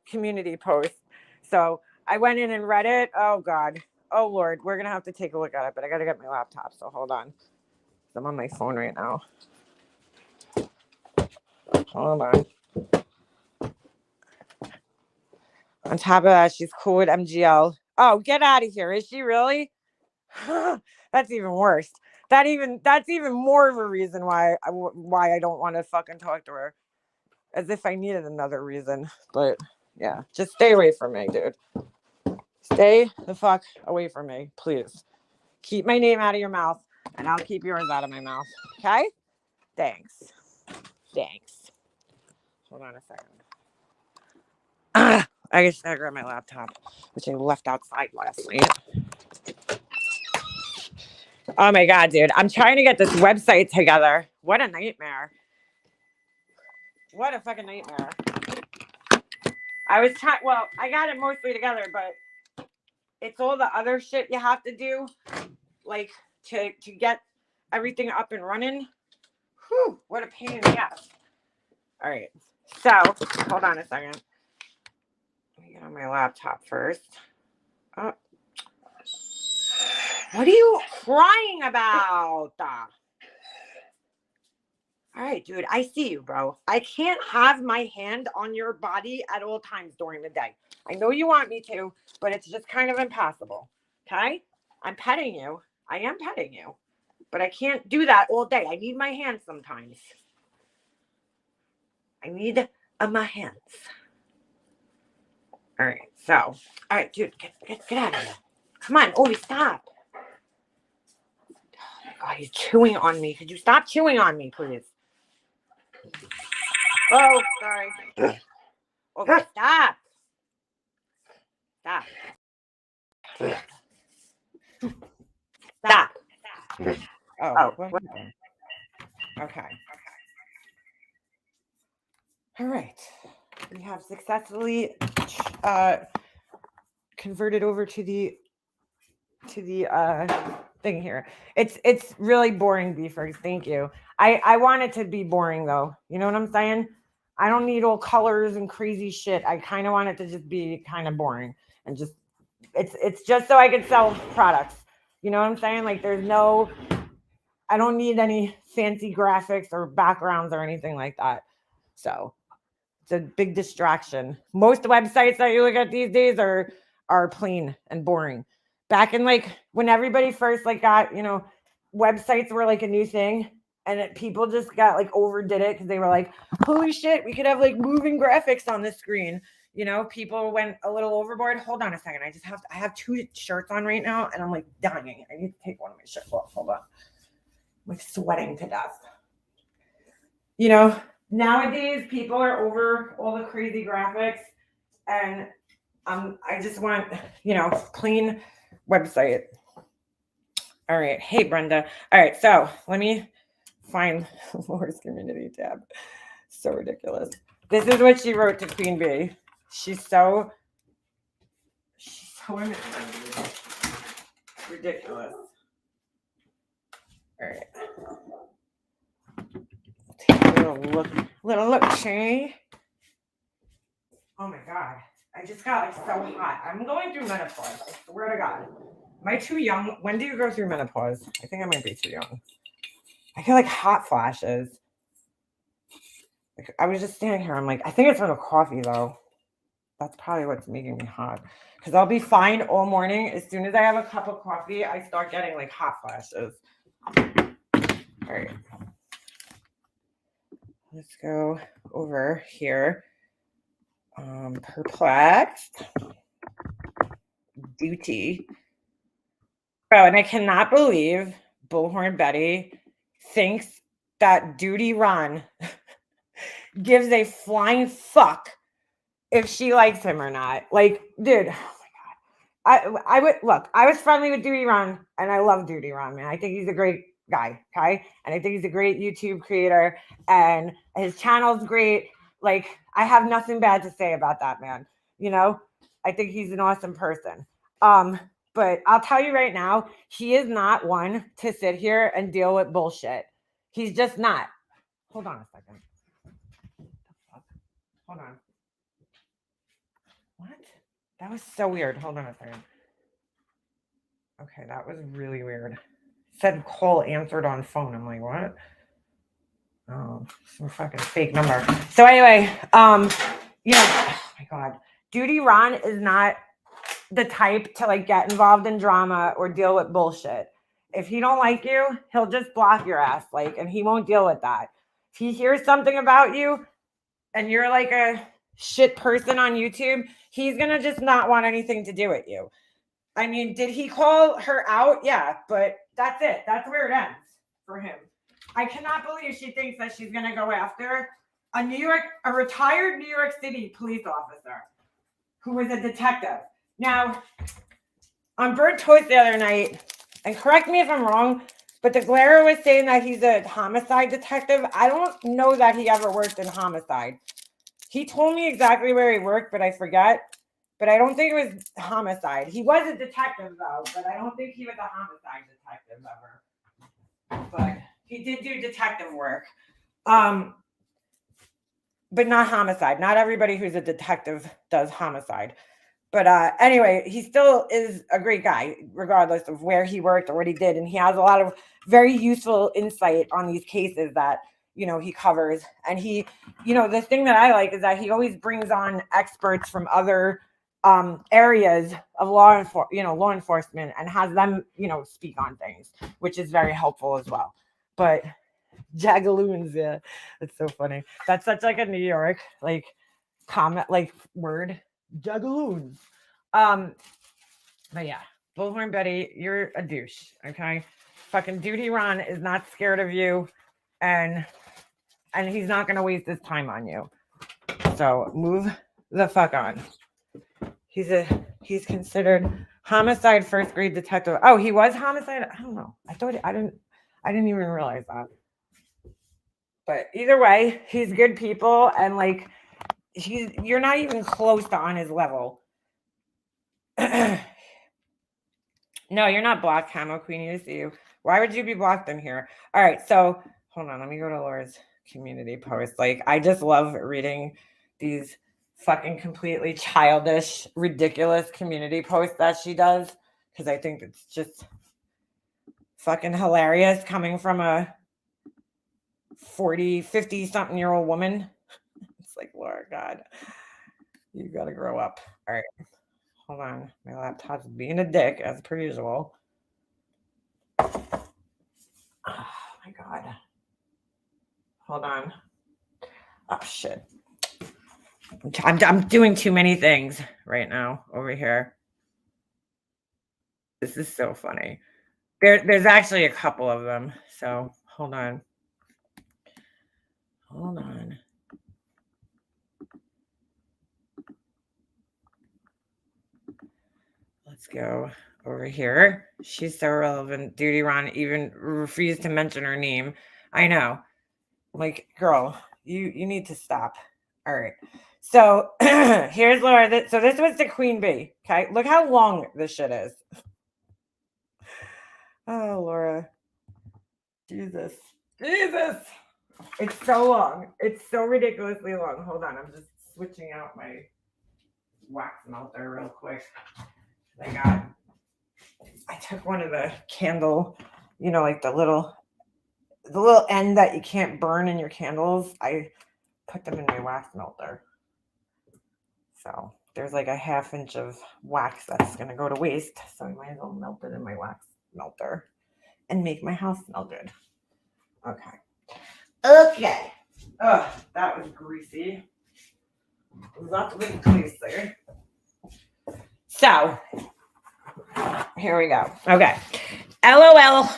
community post. So I went in and read it. Oh God. Oh Lord. We're going to have to take a look at it, but I got to get my laptop. So hold on. I'm on my phone right now. Hold on. On top of that, she's cool with MGL. Oh, get out of here. Is she really? That's even worse. That's even more of a reason why I don't want to fucking talk to her. As if I needed another reason. But yeah, just stay away from me, dude. Stay the fuck away from me, please. Keep my name out of your mouth, and I'll keep yours out of my mouth. Okay? Thanks. Hold on a second. I guess I grabbed my laptop, which I left outside last night. Oh my God, dude. I'm trying to get this website together. What a nightmare. What a fucking nightmare. I got it mostly together, but it's all the other shit you have to do, like to get everything up and running. Whew, what a pain in the ass. All right. So, hold on a second. Let me get on my laptop first. Oh. What are you crying about? All right, dude, I see you, bro. I can't have my hand on your body at all times during the day. I know you want me to, but it's just kind of impossible. Okay? I'm petting you. I am petting you. But I can't do that all day. I need my hands sometimes. I need my hands. All right, so. All right, dude, get out of here. Come on, Obi, stop. Oh, my God, he's chewing on me. Could you stop chewing on me, please? Oh, sorry. Okay, stop. Stop. Oh, what happened? Okay. All right. We have successfully converted over to the thing here. It's really boring, Beefers. Thank you. I want it to be boring though. You know what I'm saying? I don't need all colors and crazy shit. I kind of want it to just be kind of boring and just it's just so I can sell products. You know what I'm saying? Like I don't need any fancy graphics or backgrounds or anything like that. So it's a big distraction. Most websites that you look at these days are plain and boring. Back in like when everybody first like got, websites were like a new thing and people just got like overdid it because they were like, holy shit, we could have like moving graphics on the screen. People went a little overboard. Hold on a second. I have 2 shirts on right now and I'm like dying. I need to take one of my shirts off. Hold on. I'm like sweating to death. Nowadays people are over all the crazy graphics and I just want, clean website. All right. Hey, Brenda. All right. So let me find Laura's community tab. So ridiculous. This is what she wrote to Queen Bee. She's so ridiculous. All right. Take a little look, see? Oh my God. I just got like so hot. I'm going through menopause. I swear to God. Am I too young? When do you go through menopause? I think I might be too young. I feel like hot flashes. Like I was just standing here. I'm like, I think it's from the coffee though. That's probably what's making me hot. Because I'll be fine all morning. As soon as I have a cup of coffee, I start getting like hot flashes. All right. Let's go over here. Perplexed. Duty. Bro, and I cannot believe Bullhorn Betty thinks that Duty Ron gives a flying fuck if she likes him or not. Like, dude, oh my God. I was friendly with Duty Ron and I love Duty Ron, man. I think he's a great guy. Okay. And I think he's a great YouTube creator and his channel's great. Like, I have nothing bad to say about that man. You know, I think he's an awesome person. But I'll tell you right now, he is not one to sit here and deal with bullshit. He's just not. Hold on a second. Hold on. What? That was so weird. Hold on a second. Okay, that was really weird. Said call answered on phone. I'm like, what? Oh, some fucking fake number. So anyway, oh my God. Duty Ron is not the type to like get involved in drama or deal with bullshit. If he don't like you, he'll just block your ass, like, and he won't deal with that. If he hears something about you and you're like a shit person on YouTube, he's gonna just not want anything to do with you. I mean, did he call her out? Yeah, but that's it. That's where it ends for him. I cannot believe she thinks that she's gonna go after a retired New York City police officer who was a detective. Now, on Bird Toast the other night, and correct me if I'm wrong, but the Glare was saying that he's a homicide detective. I don't know that he ever worked in homicide. He told me exactly where he worked, but I forget. But I don't think it was homicide. He was a detective, though, but I don't think he was a homicide detective ever. But he did do detective work. But not homicide. Not everybody who's a detective does homicide. But anyway, he still is a great guy, regardless of where he worked or what he did. And he has a lot of very useful insight on these cases that, he covers. And he, the thing that I like is that he always brings on experts from other areas of law enforcement and has them, speak on things, which is very helpful as well. But Jagaloons, yeah, it's so funny. That's such like a New York comment word. Jagaloons. But yeah, Bullhorn Betty, you're a douche. Okay, fucking Duty Ron is not scared of you, and he's not gonna waste his time on you. So move the fuck on. He's considered homicide first grade detective. Oh, he was homicide. I don't know. I didn't even realize that. But either way, he's good people, and you're not even close to on his level. No, you're not blocked, Camo Queenie. I see you. Why would you be blocked in here? All right, so hold on. Let me go to Laura's community post. I just love reading these fucking completely childish, ridiculous community posts that she does, because I think it's just fucking hilarious coming from a 40, 50-something-year-old woman. It's like, Laura, God, you gotta grow up. All right. Hold on. My laptop's being a dick, as per usual. Oh, my God. Hold on. Oh, shit. I'm doing too many things right now over here. This is so funny. There's actually a couple of them. So, hold on. Hold on. Let's go over here. She's so relevant. Duty Ron even refused to mention her name. I know. Girl, you need to stop. All right. So here's Laura. So this was the Queen Bee. Okay. Look how long this shit is. Oh, Laura. Jesus. It's so long. It's so ridiculously long. Hold on. I'm just switching out my wax melter real quick. I took one of the candle, the little end that you can't burn in your candles. I put them in my wax melter. So there's a half inch of wax that's going to go to waste. So I might as well melt it in my wax melter and make my house smell good. Okay. Oh, that was greasy. Lots of grease there. So here we go. Okay. LOL,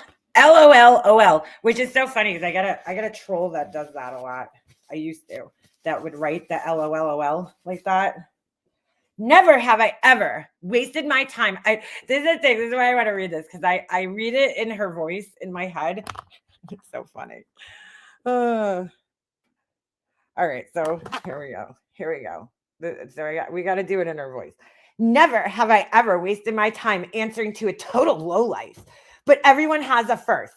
which is so funny because I got a troll that does that a lot. I used to. That would write the LOL like that. Never have I ever wasted my time. This is the thing. This is why I want to read this, because I read it in her voice in my head. It's so funny. All right, so here we go. We got to do it in her voice. Never have I ever wasted my time answering to a total lowlife, but everyone has a first.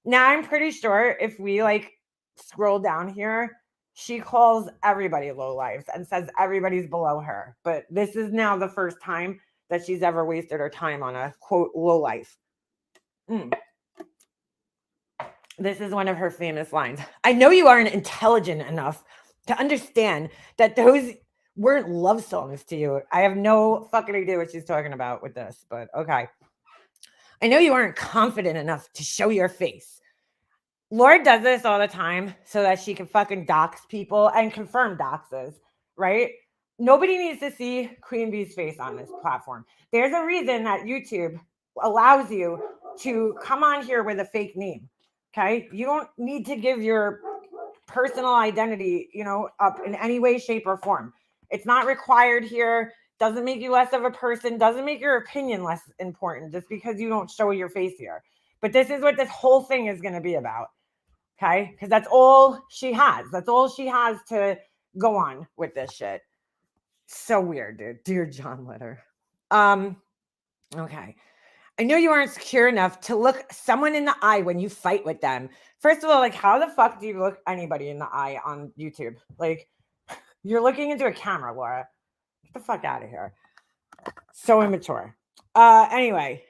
Now I'm pretty sure if we like scroll down here, she calls everybody low lives and says everybody's below her. But this is now the first time that she's ever wasted her time on a quote low life. This is one of her famous lines. I know you aren't intelligent enough to understand that those weren't love songs to you. I have no fucking idea what she's talking about with this, but okay. I know you aren't confident enough to show your face. Laura does this all the time so that she can fucking dox people and confirm doxes, right? Nobody needs to see Queen Bee's face on this platform. There's a reason that YouTube allows you to come on here with a fake name. Okay. You don't need to give your personal identity, up in any way, shape, or form. It's not required here. Doesn't make you less of a person. Doesn't make your opinion less important just because you don't show your face here. But this is what this whole thing is going to be about. Okay. Because that's all she has. That's all she has to go on with this shit. So weird, dude. Dear John Letter. Okay. I know you aren't secure enough to look someone in the eye when you fight with them. First of all, like, how the fuck do you look anybody in the eye on YouTube? Like, you're looking into a camera, Laura. Get the fuck out of here. So immature. Anyway,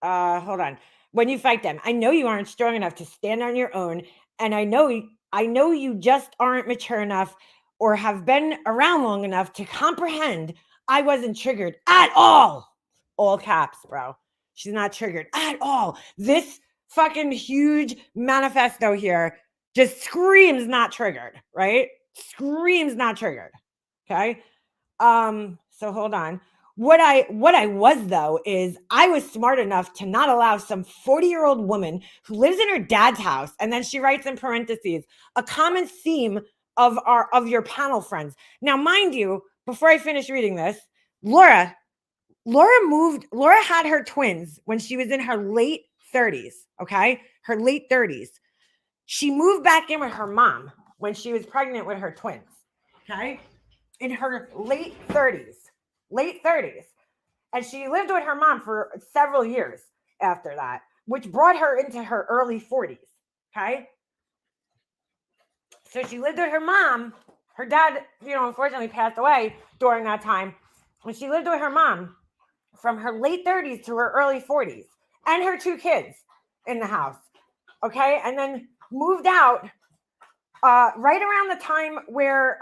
hold on. When you fight them, I know you aren't strong enough to stand on your own, and I know you just aren't mature enough or have been around long enough to comprehend I wasn't triggered at all. All caps, bro. She's not triggered at all. This fucking huge manifesto here just screams not triggered, right? Screams not triggered. Okay. So hold on. What I was though is I was smart enough to not allow some 40-year-old woman who lives in her dad's house, and then she writes in parentheses, a common theme of your panel friends. Now, mind you, before I finish reading this, Laura had her twins when she was in her late 30s, okay? Her late 30s. She moved back in with her mom when she was pregnant with her twins, okay? In her late 30s. And she lived with her mom for several years after that, which brought her into her early 40s, okay? So she lived with her mom. Her dad, unfortunately passed away during that time. When she lived with her mom from her late 30s to her early 40s and her two kids in the house. Okay. And then moved out right around the time where,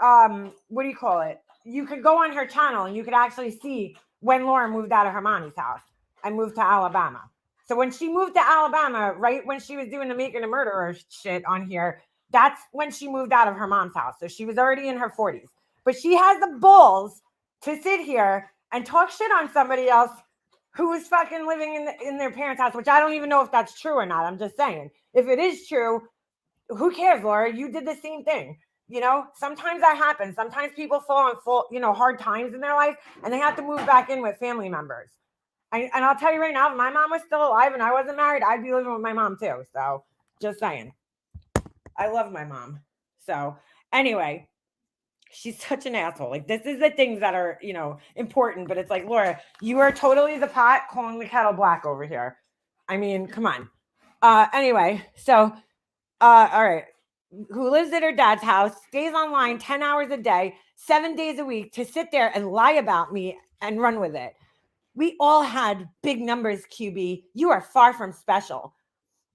you could go on her channel and you could actually see when Laura moved out of her mommy's house and moved to Alabama. So when she moved to Alabama, right when she was doing the Making a Murderer shit on here, that's when she moved out of her mom's house. So she was already in her 40s. But she has the balls to sit here and talk shit on somebody else who was fucking living in their parents' house, which I don't even know if that's true or not. I'm just saying. If it is true, who cares, Laura? You did the same thing. Sometimes that happens. Sometimes people fall on hard times in their life and they have to move back in with family members. And I'll tell you right now, if my mom was still alive and I wasn't married, I'd be living with my mom too. So just saying. I love my mom. So anyway, she's such an asshole. Like, this is the things that are, important, but it's like, Laura, you are totally the pot calling the kettle black over here. I mean, come on. Anyway, so, all right. Who lives at her dad's house, stays online 10 hours a day, 7 days a week to sit there and lie about me and run with it. We all had big numbers, QB. You are far from special.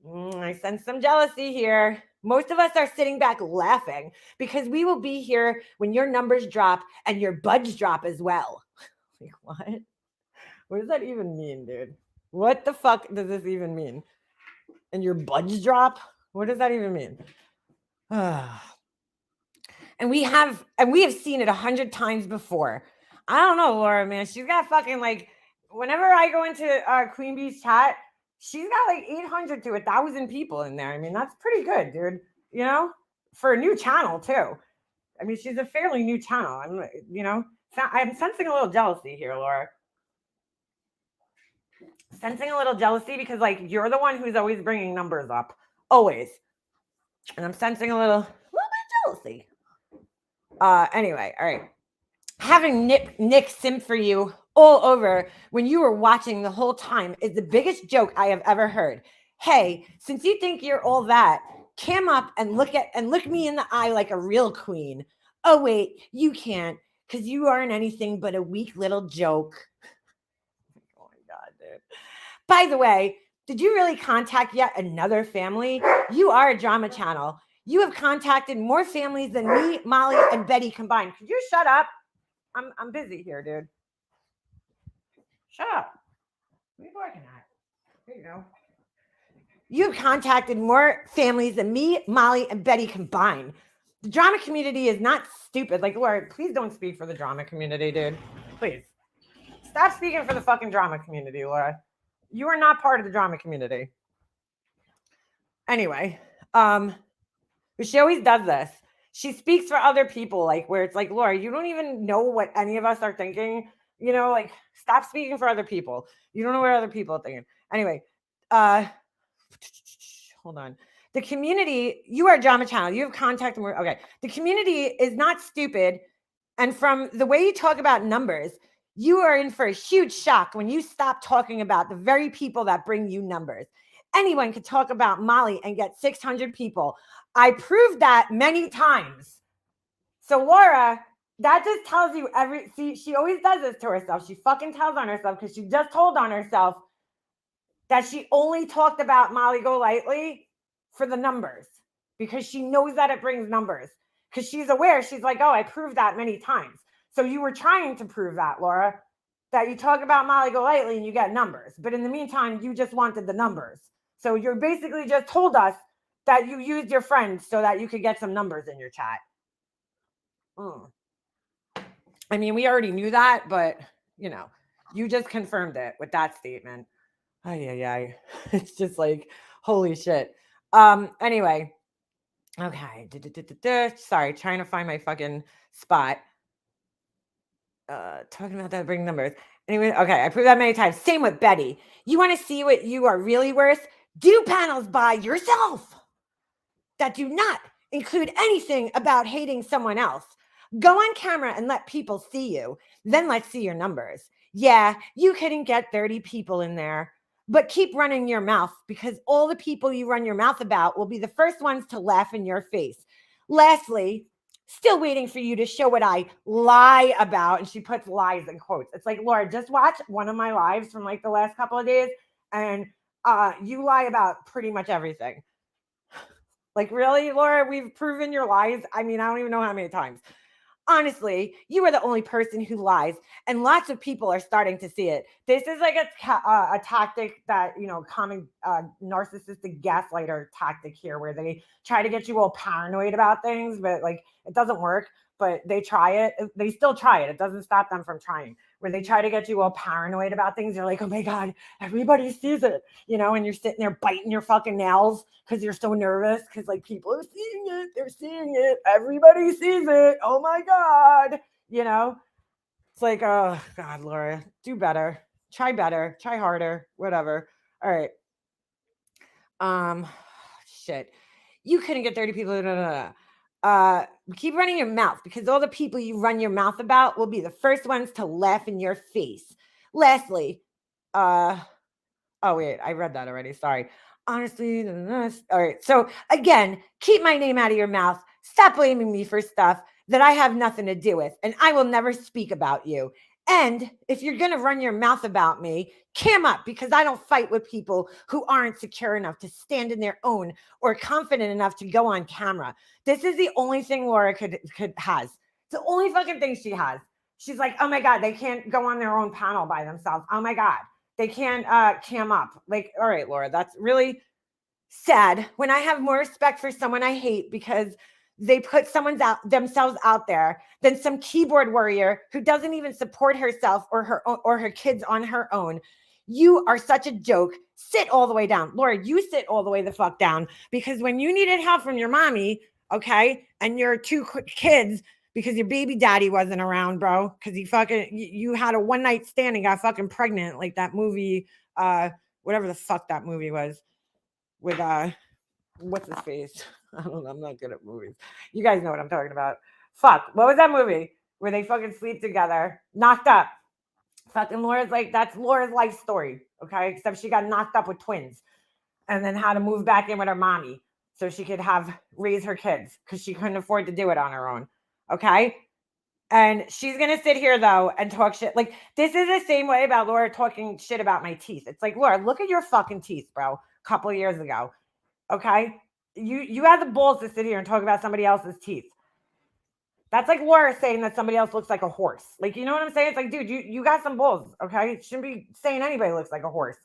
I sense some jealousy here. Most of us are sitting back laughing because we will be here when your numbers drop and your buds drop as well. Like, what? What does that even mean, dude? What the fuck does this even mean? And your buds drop? What does that even mean? And we have seen it 100 times before. I don't know, Laura, man. She's got fucking like, whenever I go into Queen Bee's chat, she's got like 800 to 1,000 people in there. I mean, that's pretty good, dude. For a new channel too. I mean, she's a fairly new channel. I'm sensing a little jealousy here, Laura. Sensing a little jealousy because, like, you're the one who's always bringing numbers up. Always. And I'm sensing a little bit jealousy. Anyway, all right. Having Nick simp for you all over when you were watching the whole time is the biggest joke I have ever heard. Hey, since you think you're all that, cam up and look me in the eye like a real queen. Oh wait, you can't, because you aren't anything but a weak little joke. Oh my god, dude. By the way, did you really contact yet another family? You are a drama channel. You have contacted more families than me, Molly, and Betty combined. Could you shut up? I'm busy here, dude. Shut up. What are you barking at? There you go. You've contacted more families than me, Molly, and Betty combined. The drama community is not stupid. Like, Laura, please don't speak for the drama community, dude. Please. Stop speaking for the fucking drama community, Laura. You are not part of the drama community. Anyway, but she always does this. She speaks for other people, like where it's like, Laura, you don't even know what any of us are thinking. You know, like, stop speaking for other people. You don't know what other people are thinking. Anyway, hold on. The community, you are a drama channel. You have contact. Okay. The community is not stupid. And from the way you talk about numbers, you are in for a huge shock when you stop talking about the very people that bring you numbers. Anyone could talk about Molly and get 600 people. I proved that many times. So Laura, that just tells you she always does this to herself. She fucking tells on herself because she just told on herself that she only talked about Molly Golightly for the numbers because she knows that it brings numbers. Because she's aware, she's like, oh, I proved that many times. So you were trying to prove that, Laura, that you talk about Molly Golightly and you get numbers. But in the meantime, you just wanted the numbers. So you're basically just told us that you used your friends so that you could get some numbers in your chat. I mean, we already knew that, but, you know, you just confirmed it with that statement. Ay. It's just like, holy shit. Anyway. Okay. Sorry, trying to find my fucking spot. Talking about that, bring numbers. Anyway, okay, I proved that many times. Same with Betty. You want to see what you are really worth? Do panels by yourself that do not include anything about hating someone else. Go on camera and let people see you. Then let's see your numbers. Yeah, you couldn't get 30 people in there. But keep running your mouth because all the people you run your mouth about will be the first ones to laugh in your face. Lastly, still waiting for you to show what I lie about. And she puts lies in quotes. It's like, Laura, just watch one of my lives from like the last couple of days and you lie about pretty much everything. Like, really, Laura, we've proven your lies. I mean, I don't even know how many times. Honestly, you are the only person who lies, and lots of people are starting to see it. This is like a tactic that, you know, common narcissistic gaslighter tactic here, where they try to get you all paranoid about things, but like it doesn't work. But they try it. They still try it. It doesn't stop them from trying. Where they try to get you all paranoid about things. You're like, oh my God, everybody sees it, you know, and you're sitting there biting your fucking nails because you're so nervous because like people are seeing it. They're seeing it. Everybody sees it. Oh my God. You know, it's like, oh God, Laura, do better. Try better. Try harder. Whatever. All right. Shit. You couldn't get 30 people. Keep running your mouth because all the people you run your mouth about will be the first ones to laugh in your face. Lastly, oh wait, I read that already. Sorry. Honestly, all right. So again, keep my name out of your mouth. Stop blaming me for stuff that I have nothing to do with, and I will never speak about you. And if you're going to run your mouth about me, cam up because I don't fight with people who aren't secure enough to stand in their own or confident enough to go on camera. This is the only thing Laura has. It's the only fucking thing she has. She's like, oh my God, they can't go on their own panel by themselves. Oh my God, they can't cam up. Like, all right, Laura, that's really sad when I have more respect for someone I hate because they put themselves out there than some keyboard warrior who doesn't even support herself or her kids on her own. You are such a joke. Sit all the way down. Laura, you sit all the way the fuck down because when you needed help from your mommy, okay, and your two kids because your baby daddy wasn't around, bro. Because you had a one night stand and got fucking pregnant, like that movie, whatever the fuck that movie was with what's his face? I don't know. I'm not good at movies. You guys know what I'm talking about. Fuck. What was that movie where they fucking sleep together? Knocked Up. Fucking Laura's like, that's Laura's life story. Okay. Except she got knocked up with twins and then had to move back in with her mommy so she could raise her kids because she couldn't afford to do it on her own. Okay. And she's going to sit here though and talk shit. Like, this is the same way about Laura talking shit about my teeth. It's like, Laura, look at your fucking teeth, bro. A couple of years ago. Okay. You had the balls to sit here and talk about somebody else's teeth. That's like Laura saying that somebody else looks like a horse. Like, you know what I'm saying? It's like, dude, you got some balls, okay? You shouldn't be saying anybody looks like a horse.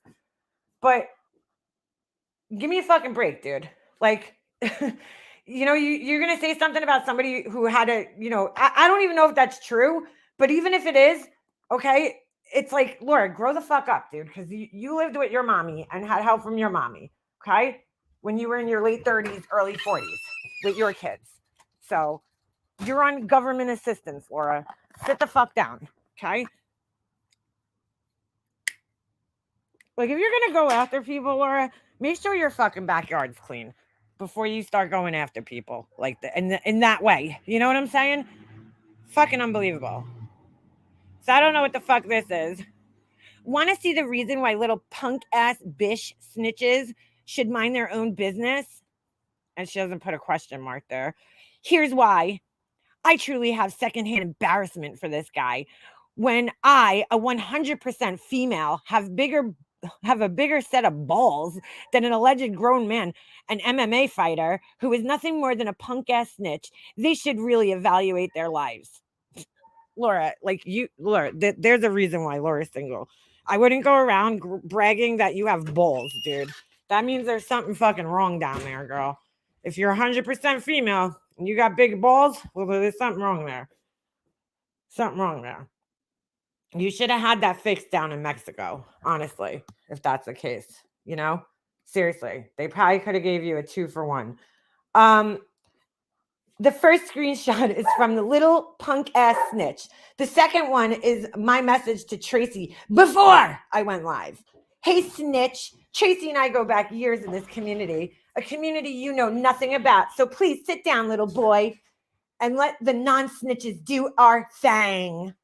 But give me a fucking break, dude. Like, you're going to say something about somebody who had I don't even know if that's true, but even if it is, okay, it's like, Laura, grow the fuck up, dude, because you lived with your mommy and had help from your mommy, okay? When you were in your late 30s, early 40s with your kids. So you're on government assistance, Laura. Sit the fuck down, okay? Like, if you're going to go after people, Laura, make sure your fucking backyard's clean before you start going after people like that in that way. You know what I'm saying? Fucking unbelievable. So I don't know what the fuck this is. Want to see the reason why little punk ass bish snitches should mind their own business? And she doesn't put a question mark there. Here's why. I truly have secondhand embarrassment for this guy. When I, a 100% female, have a bigger set of balls than an alleged grown man, an MMA fighter who is nothing more than a punk ass snitch, they should really evaluate their lives. Laura, Laura, there's a reason why Laura's single. I wouldn't go around bragging that you have balls, dude. That means there's something fucking wrong down there, girl. If you're 100% female and you got big balls, well, there's something wrong there. Something wrong there. You should have had that fixed down in Mexico, honestly, if that's the case. Seriously, they probably could have gave you a 2-for-1. The first screenshot is from the little punk ass snitch. The second one is my message to Tracy before I went live. Hey, snitch. Tracy and I go back years in this community, a community you know nothing about. So please sit down, little boy, and let the non-snitches do our thing.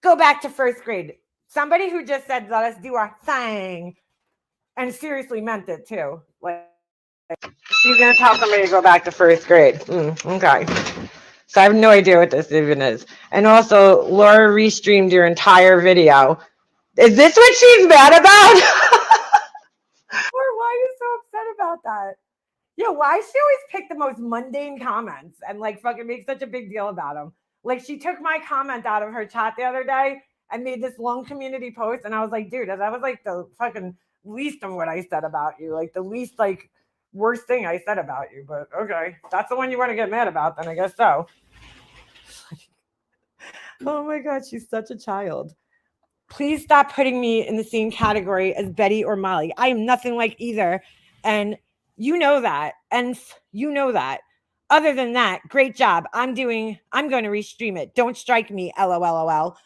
Go back to first grade. Somebody who just said, let us do our thing, and seriously meant it too. Like, she's going to tell somebody to go back to first grade. Okay. So I have no idea what this even is. And also, Laura restreamed your entire video. Is this what she's mad about? Or why are you so upset about that? Yeah, why she always pick the most mundane comments and like fucking make such a big deal about them? Like, she took my comment out of her chat the other day and made this long community post, and I was like, dude, that was like the fucking least of what I said about you. Like, the least like worst thing I said about you. But okay, that's the one you want to get mad about, then I guess so. Oh my God, she's such a child. Please stop putting me in the same category as Betty or Molly. I am nothing like either. And you know that. And you know that. Other than that, great job. I'm going to restream it. Don't strike me, LOL.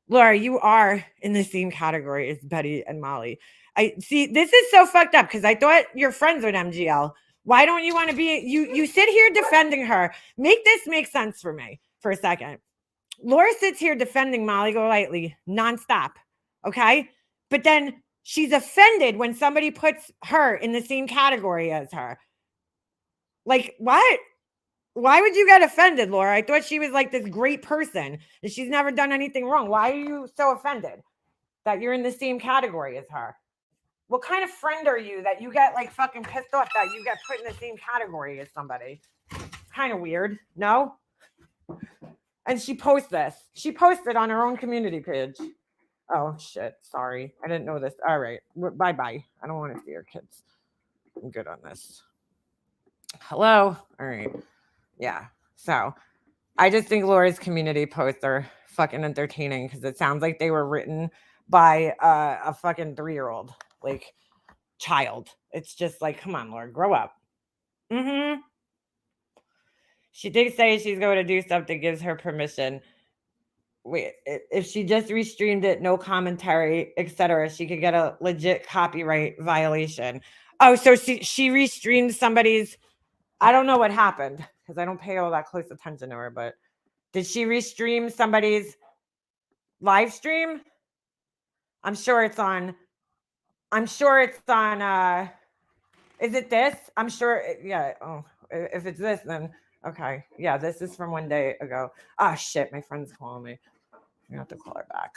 Laura, you are in the same category as Betty and Molly. I see. This is so fucked up because I thought you're friends with MGL. Why don't you want to be? You sit here defending her. Make this make sense for me for a second. Laura sits here defending Molly Golightly nonstop, okay? But then she's offended when somebody puts her in the same category as her. Like, what? Why would you get offended, Laura? I thought she was like this great person and she's never done anything wrong. Why are you so offended that you're in the same category as her? What kind of friend are you that you get like fucking pissed off that you get put in the same category as somebody? It's kind of weird, no? And she posts this. She posted on her own community page. Oh, shit. Sorry. I didn't know this. All right. Bye-bye. I don't want to see your kids. I'm good on this. Hello? All right. Yeah. So I just think Laura's community posts are fucking entertaining because it sounds like they were written by a fucking 3-year-old, like, child. It's just like, come on, Laura, grow up. She did say she's going to do something gives her permission. Wait, if she just restreamed it, no commentary, etc., she could get a legit copyright violation. Oh, so she restreamed somebody's. I don't know what happened because I don't pay all that close attention to her. But did she restream somebody's live stream? I'm sure it's on. I'm sure it's on. Is it this? I'm sure. Yeah. Oh, if it's this, then okay. Yeah, this is from one day ago. Ah, shit. My friend's calling me. I have to call her back.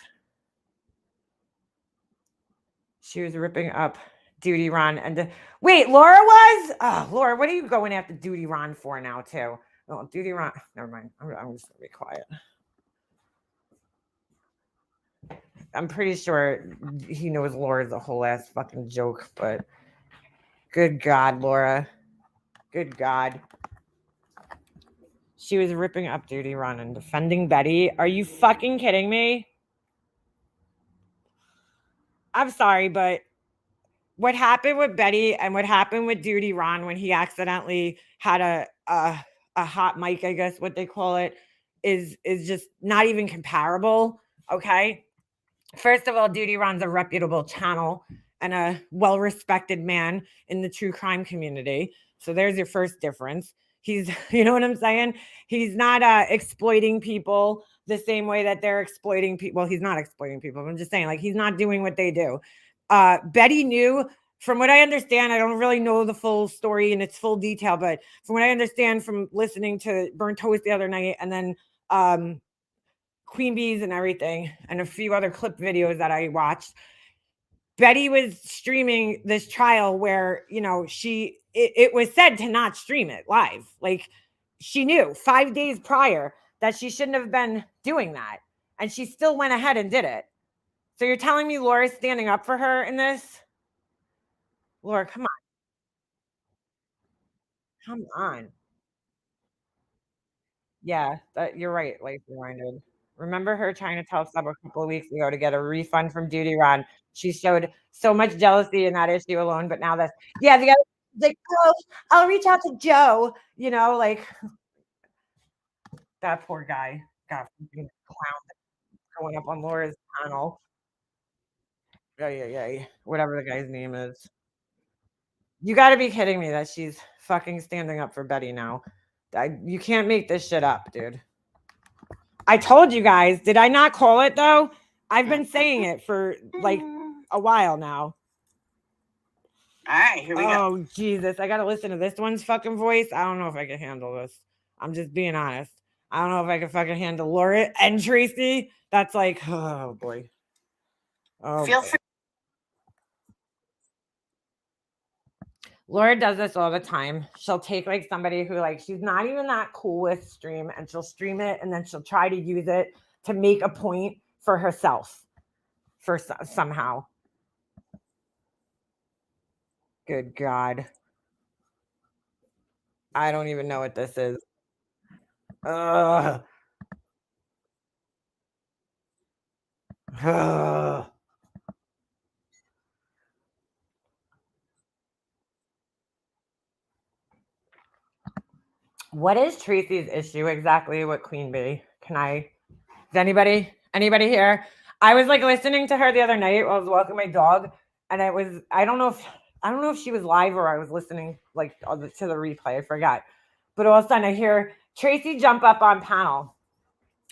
She was ripping up Duty Ron and wait, Laura was? Oh, Laura, what are you going after Duty Ron for now, too? Oh, Duty Ron. Never mind. I'm just gonna be quiet. I'm pretty sure he knows Laura's a whole ass fucking joke, but good God, Laura. Good God. She was ripping up Duty Ron and defending Betty. Are you fucking kidding me? I'm sorry, but what happened with Betty and what happened with Duty Ron when he accidentally had a hot mic, I guess what they call it, is just not even comparable. Okay. First of all, Duty Ron's a reputable channel and a well-respected man in the true crime community. So there's your first difference. He's, you know what I'm saying? He's not exploiting people the same way that they're exploiting people. Well, he's not exploiting people. I'm just saying, like, he's not doing what they do. Betty knew, from what I understand, I don't really know the full story in its full detail, but from what I understand from listening to Burnt Toast the other night and then Queen Bees and everything, and a few other clip videos that I watched, Betty was streaming this trial where, you know, it was said to not stream it live. Like, she knew 5 days prior that she shouldn't have been doing that. And she still went ahead and did it. So you're telling me Laura's standing up for her in this? Laura, come on. Come on. Yeah, you're right, like reminded. Remember her trying to tell Sub a couple of weeks ago to get a refund from Duty Ron. She showed so much jealousy in that issue alone, but now that's yeah, the other like, oh, I'll reach out to Joe, you know, like that poor guy got fucking clown going up on Laura's panel. Yeah, yeah, yeah. Whatever the guy's name is. You gotta be kidding me that she's fucking standing up for Betty now. You can't make this shit up, dude. I told you guys. Did I not call it though? I've been saying it for like a while now. All right, here we go. Oh, Jesus. I got to listen to this one's fucking voice. I don't know if I can handle this. I'm just being honest. I don't know if I can fucking handle Laura and Tracy. That's like, oh boy. Oh, Feel free. Laura does this all the time. She'll take like somebody who like she's not even that cool with stream and she'll stream it and then she'll try to use it to make a point for herself for somehow. Good God. I don't even know what this is. Ugh. Ugh. What is Tracy's issue exactly with Queen Bee? Is anybody here? I was like listening to her the other night while I was walking my dog, and I don't know if she was live or I was listening like to the replay. I forgot. But all of a sudden I hear Tracy jump up on panel.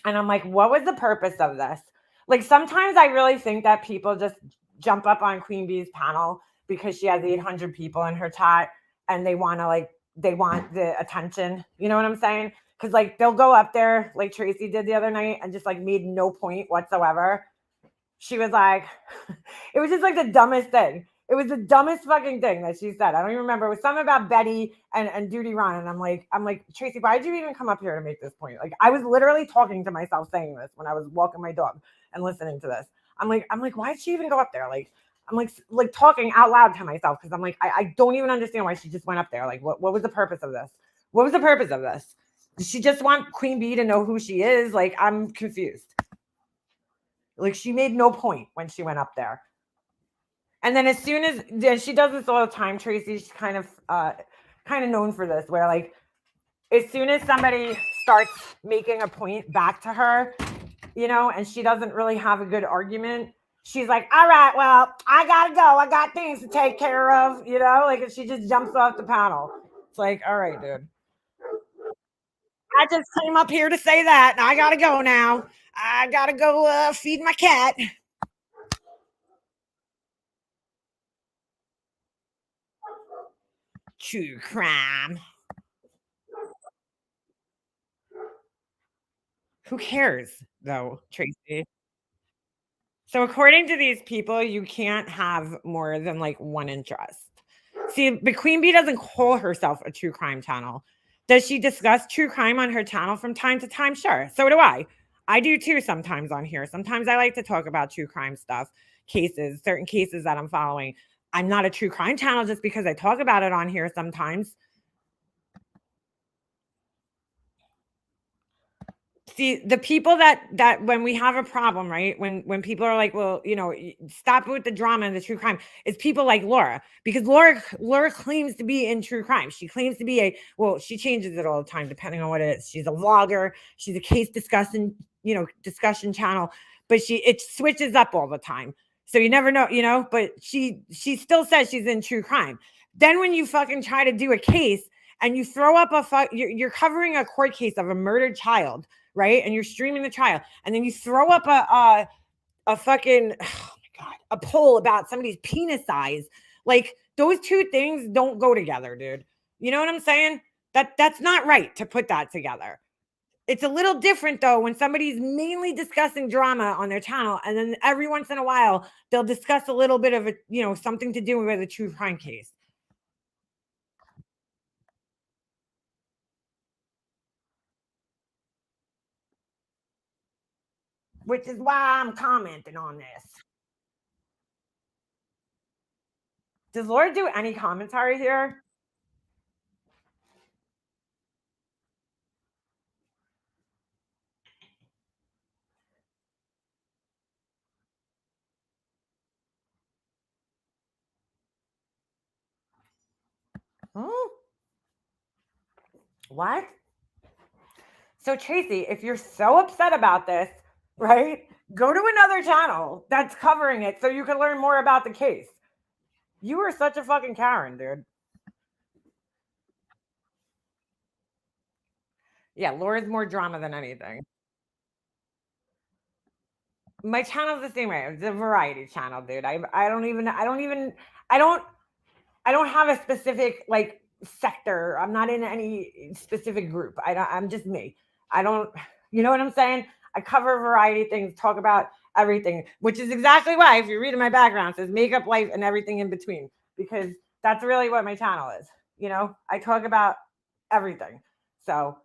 And I'm like, what was the purpose of this? Like sometimes I really think that people just jump up on Queen Bee's panel because she has 800 people in her chat and they want the attention. You know what I'm saying? Because like they'll go up there like Tracy did the other night and just like made no point whatsoever. She was like, it was just like the dumbest thing. It was the dumbest fucking thing that she said. I don't even remember. It was something about Betty and Duty Ron. And I'm like, Tracy, why did you even come up here to make this point? Like, I was literally talking to myself saying this when I was walking my dog and listening to this. I'm like, why did she even go up there? Like, I'm like talking out loud to myself because I'm like, I don't even understand why she just went up there. Like, what was the purpose of this? What was the purpose of this? Does she just want Queen Bee to know who she is? Like, I'm confused. Like, she made no point when she went up there. And then as soon as she does this all the time, Tracy, she's kind of known for this, where like as soon as somebody starts making a point back to her, and she doesn't really have a good argument, she's like, all right, well, I gotta go. I got things to take care of, like she just jumps off the panel. It's like, all right, dude. I just came up here to say that, and I gotta go now. I gotta go feed my cat. True crime. Who cares, though, Tracy? So, according to these people, you can't have more than like one interest. See, but Queen Bee doesn't call herself a true crime channel. Does she discuss true crime on her channel from time to time? Sure. So do I. I do too sometimes on here. Sometimes I like to talk about true crime stuff, cases, certain cases that I'm following. I'm not a true crime channel just because I talk about it on here sometimes. See, the people that when we have a problem, right? When people are like, well, stop with the drama and the true crime, it's people like Laura, because Laura claims to be in true crime. She claims to be she changes it all the time depending on what it is. She's a vlogger, she's a case discussion channel, but it switches up all the time. So you never know, but she still says she's in true crime. Then when you fucking try to do a case and you throw up you're covering a court case of a murdered child, right? And you're streaming the trial, and then you throw up a fucking oh my god, a poll about somebody's penis size. Like those two things don't go together, dude. You know what I'm saying? That's not right to put that together. It's a little different though when somebody's mainly discussing drama on their channel, and then every once in a while they'll discuss a little bit of something to do with a true crime case. Which is why I'm commenting on this. Does Laura do any commentary here? Oh, what? So Tracy, if you're so upset about this, right, go to another channel that's covering it so you can learn more about the case. You are such a fucking Karen, dude. Yeah, Laura's more drama than anything. My channel's the same way. It's a variety channel, dude. I don't have a specific like sector. I'm not in any specific group. I'm just me. I don't, you know what I'm saying? I cover a variety of things, talk about everything, which is exactly why, if you read in my background, it says makeup, life, and everything in between, because that's really what my channel is. I talk about everything. So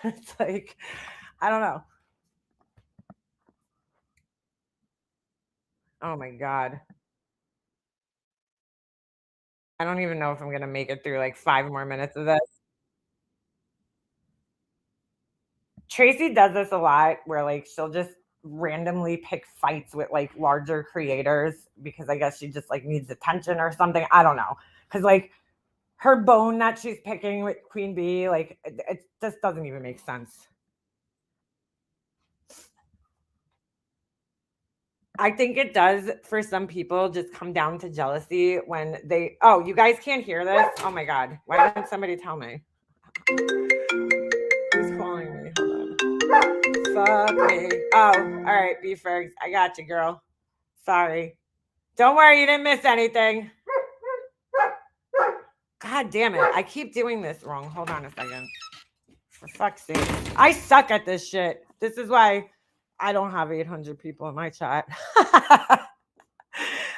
it's like, I don't know. Oh my God. I don't even know if I'm going to make it through like 5 more minutes of this. Tracy does this a lot where like she'll just randomly pick fights with like larger creators because I guess she just like needs attention or something. I don't know. Cause like her bone that she's picking with Queen Bee, like it just doesn't even make sense. I think it does for some people just come down to jealousy when you guys can't hear this. Oh my God. Why didn't somebody tell me? Who's calling me? Hold on. Fuck me. Oh, all right, Beefers. I got you, girl. Sorry. Don't worry, you didn't miss anything. God damn it. I keep doing this wrong. Hold on a second. For fuck's sake. I suck at this shit. This is why I don't have 800 people in my chat.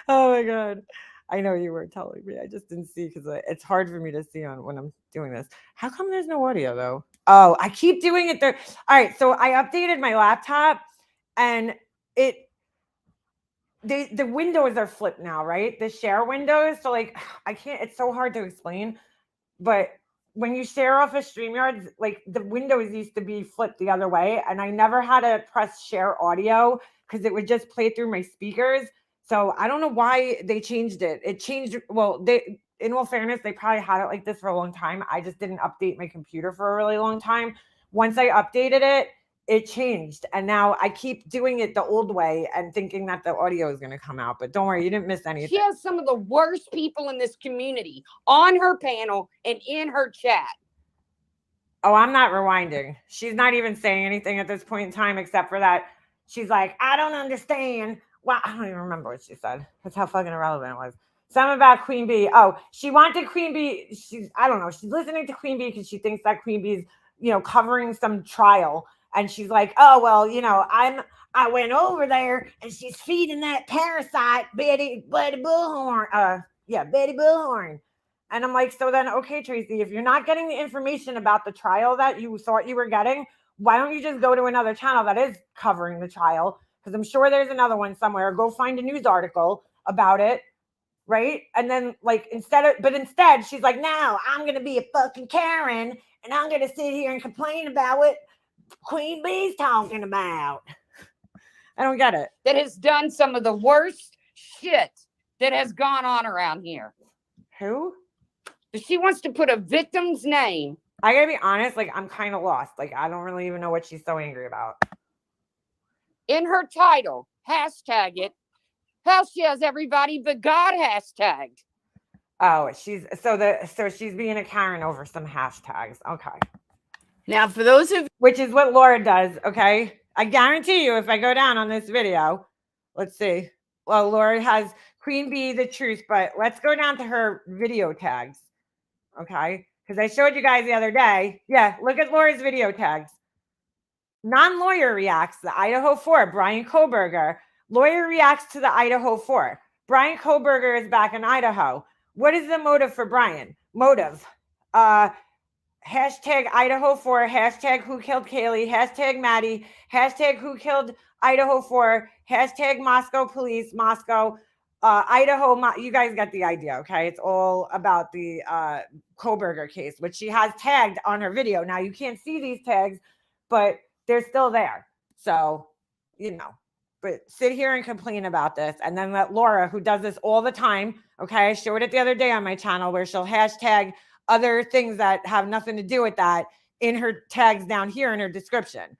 Oh my God. I know you were telling me. I just didn't see because it's hard for me to see on when I'm doing this. How come there's no audio though? Oh, I keep doing it there. All right. So I updated my laptop and the windows are flipped now, right? The share windows. So like I can't, it's so hard to explain. But when you share off of StreamYard, like the windows used to be flipped the other way. And I never had to press share audio because it would just play through my speakers. So I don't know why they changed it. It changed. Well, in all fairness, they probably had it like this for a long time. I just didn't update my computer for a really long time. Once I updated it, it changed. And now I keep doing it the old way and thinking that the audio is going to come out. But don't worry, you didn't miss anything. She has some of the worst people in this community on her panel and in her chat. Oh, I'm not rewinding. She's not even saying anything at this point in time except for that she's like, I don't understand. Well, I don't even remember what she said. That's how fucking irrelevant it was. Something about Queen Bee. Oh, she wanted Queen Bee. I don't know. She's listening to Queen Bee because she thinks that Queen Bee's, covering some trial. And she's like, oh, well, I went over there and she's feeding that parasite, Betty Bullhorn. Betty Bullhorn. And I'm like, so then, okay, Tracy, if you're not getting the information about the trial that you thought you were getting, why don't you just go to another channel that is covering the trial? Because I'm sure there's another one somewhere. Go find a news article about it, right? And then, instead, she's like, now I'm going to be a fucking Karen, and I'm going to sit here and complain about what Queen Bee's talking about. I don't get it. That has done some of the worst shit that has gone on around here. Who? She wants to put a victim's name. I gotta be honest, I'm kind of lost. I don't really even know what she's so angry about. In her title, hashtag it. How she has everybody but God hashtagged. Oh, she's being a Karen over some hashtags. Okay. Now, for those of which is what Laura does. Okay, I guarantee you, if I go down on this video, let's see. Well, Laura has Queen Bee the truth, but let's go down to her video tags. Okay, because I showed you guys the other day. Yeah, look at Laura's video tags. Non-lawyer reacts, the Idaho 4, Brian Koberger. Lawyer reacts to the Idaho 4. Brian Koberger is back in Idaho. What is the motive for Brian? Motive. Hashtag Idaho 4, hashtag who killed Kaylee, hashtag Maddie, hashtag who killed Idaho 4, hashtag Moscow police, Moscow, Idaho. You guys got the idea, okay? It's all about the Koberger case, which she has tagged on her video. Now, you can't see these tags, but they're still there. So, but sit here and complain about this. And then let Laura, who does this all the time, okay? I showed it the other day on my channel where she'll hashtag other things that have nothing to do with that in her tags down here in her description.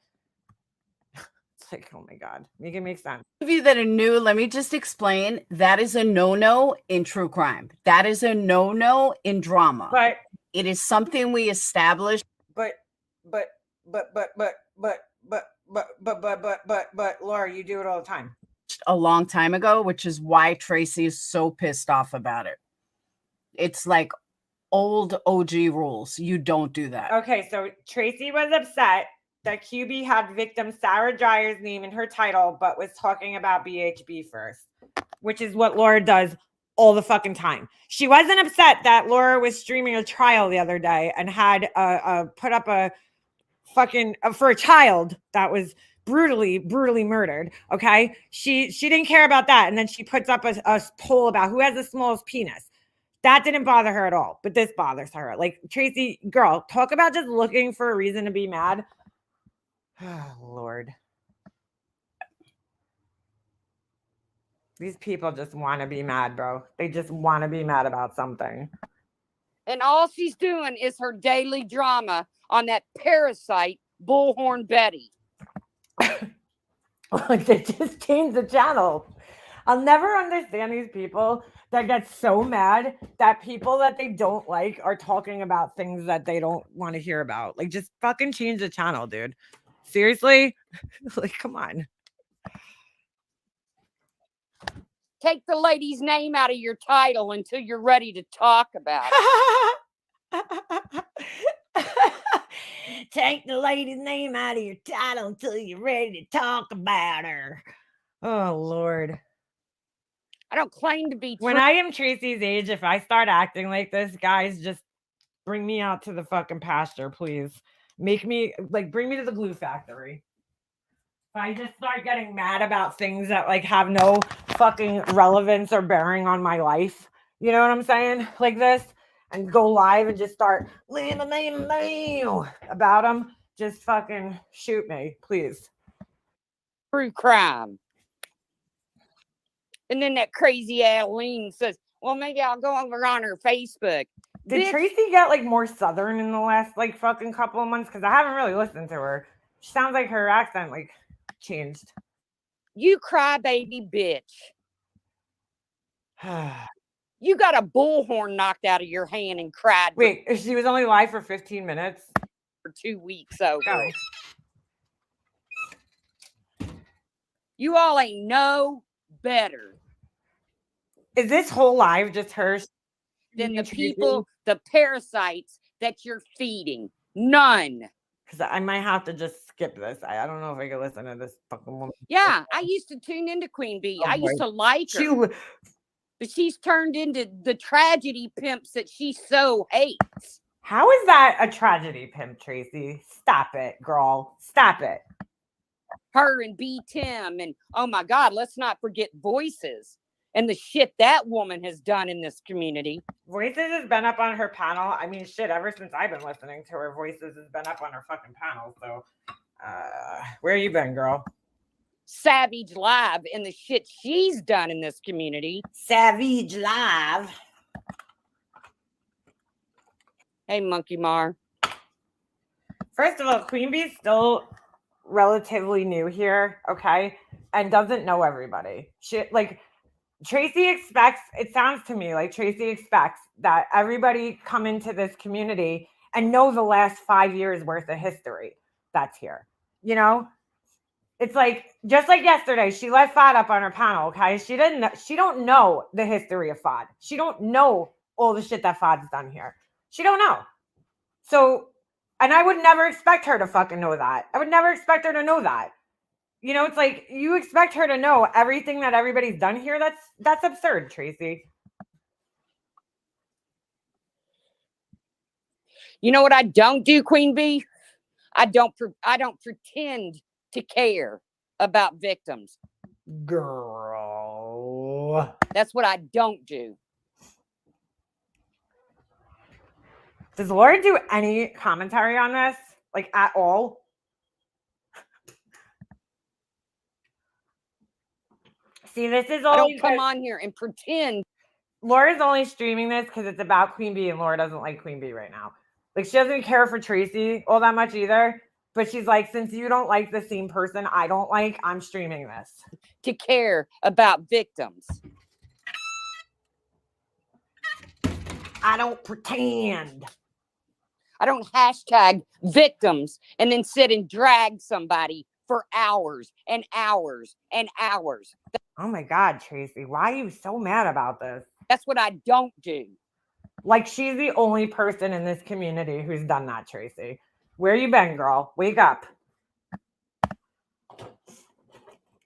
It's like, oh my God, make it make sense. Those of you that are new, let me just explain. That is a no-no in true crime. That is a no-no in drama. But it is something we established. But Laura, you do it all the time. A long time ago, which is why Tracy is so pissed off about it. It's like old OG rules. You don't do that. Okay, so Tracy was upset that QB had victim Sarah Dreyer's name in her title, but was talking about BHB first, which is what Laura does all the fucking time. She wasn't upset that Laura was streaming a trial the other day and had put up a fucking for a child that was brutally murdered. Okay, she didn't care about that, and then she puts up a poll about who has the smallest penis. That didn't bother her at all, but this bothers her. Like, Tracy, girl, talk about just looking for a reason to be mad. Oh, Lord. These people just want to be mad, bro. They just want to be mad about something. And all she's doing is her daily drama on that parasite, Bullhorn Betty. They just changed the channel. I'll never understand these people that get so mad that people that they don't like are talking about things that they don't want to hear about. Like, just fucking change the channel, dude. Seriously? Like, come on. Take the lady's name out of your title until you're ready to talk about it. Take the lady's name out of your title until you're ready to talk about her. Oh, Lord. I don't claim to be when I am Tracy's age, if I start acting like this, guys, just bring me out to the fucking pasture, please. Make me, bring me to the glue factory. If I just start getting mad about things that, have no fucking relevance or bearing on my life, you know what I'm saying? Like this, and go live and just start about them, just fucking shoot me, please. True crime. And then that crazy Adeline says, Well, maybe I'll go over on her Facebook. Did Bitch, Tracy get like more southern in the last like fucking couple of months? Because I haven't really listened to her. She sounds like her accent like changed. you crybaby bitch. You got a bullhorn knocked out of your hand and cried Wait, she was only live for 15 minutes. for 2 weeks over. Oh. You all ain't no better Is this whole live just her? than the people, the parasites that you're feeding. None. Because I might have to just skip this. I don't know if I can listen to this fucking woman. Yeah, I used to tune into Queen Bee. Oh, I used to like her. She, But she's turned into the tragedy pimps that she so hates. how is that a tragedy, pimp, Tracy? Stop it, girl. Stop it. Her and B. Tim, and oh my God, let's not forget Voices and the shit that woman has done in this community. Voices has been up on her panel. I mean, shit, ever since I've been listening to her, Voices has been up on her fucking panel. So, where you been, girl? Savage Live and the shit she's done in this community. Savage Live. Hey, Monkey Mar. First of all, Queen Bee's still relatively new here, okay, and doesn't know everybody. She like Tracy expects. It sounds to me like Tracy expects that everybody come into this community and know the last 5 years worth of history that's here. You know, it's like just like yesterday, she let FOD up on her panel. Okay, she don't know the history of FOD. She don't know all the shit that FOD's done here. She don't know. So, and I would never expect her to fucking know that. I would never expect her to know that. You know, it's like you expect her to know everything that everybody's done here. That's absurd, Tracy. You know what I don't do, Queen Bee? I don't pretend to care about victims. Girl. That's what I don't do. Does Laura do any commentary on this? Like at all? See, this is all. I don't come on here and pretend. Laura's only streaming this because it's about Queen Bee, and Laura doesn't like Queen Bee right now. Like, she doesn't care for Tracy all that much either. But she's like, since you don't like the same person I don't like, I'm streaming this. To care about victims. I don't pretend. I don't hashtag victims and then sit and drag somebody for hours and hours and hours. Oh my God, Tracy, why are you so mad about this? That's what I don't do. Like, she's the only person in this community who's done that, Tracy. Where you been, girl? Wake up.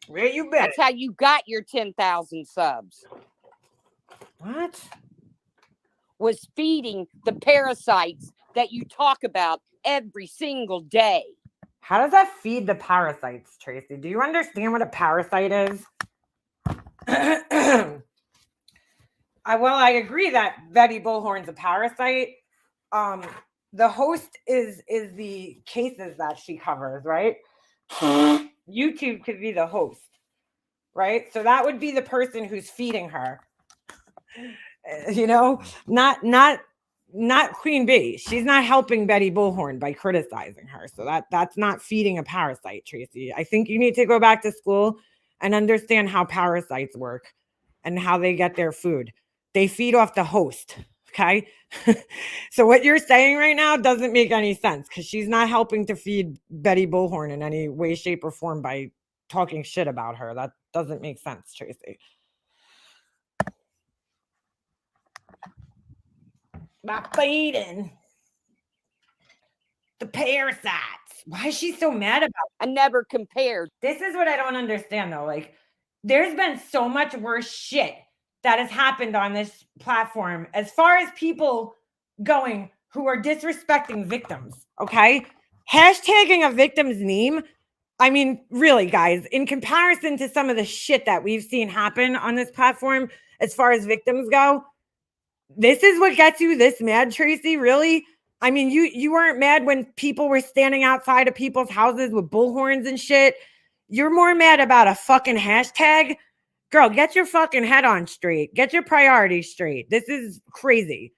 Where you been? That's how you got your 10,000 subs. What? Was feeding the parasites that you talk about every single day. How does that feed the parasites, Tracy? Do you understand what a parasite is? I agree that Betty Bullhorn's a parasite. The host is the cases that she covers, right? YouTube could be the host, right? So that would be the person who's feeding her. You know, not Queen Bee. She's not helping Betty Bullhorn by criticizing her. So that's not feeding a parasite, Tracy. I think you need to go back to school and understand how parasites work and how they get their food. They feed off the host. Okay. So what you're saying right now doesn't make any sense because she's not helping to feed Betty Bullhorn in any way, shape, or form by talking shit about her. That doesn't make sense, Tracy. By feeding the parasites. Why is she so mad about it? I never compared. This is what I don't understand though. Like, there's been so much worse shit that has happened on this platform as far as people going who are disrespecting victims. Okay. Hashtagging a victim's name. I mean, really, guys, in comparison to some of the shit that we've seen happen on this platform, as far as victims go, this is what gets you this mad, Tracy? Really? I mean, you weren't mad when people were standing outside of people's houses with bullhorns and shit. You're more mad about a fucking hashtag Girl, get your fucking head on straight. Get your priorities straight. This is crazy.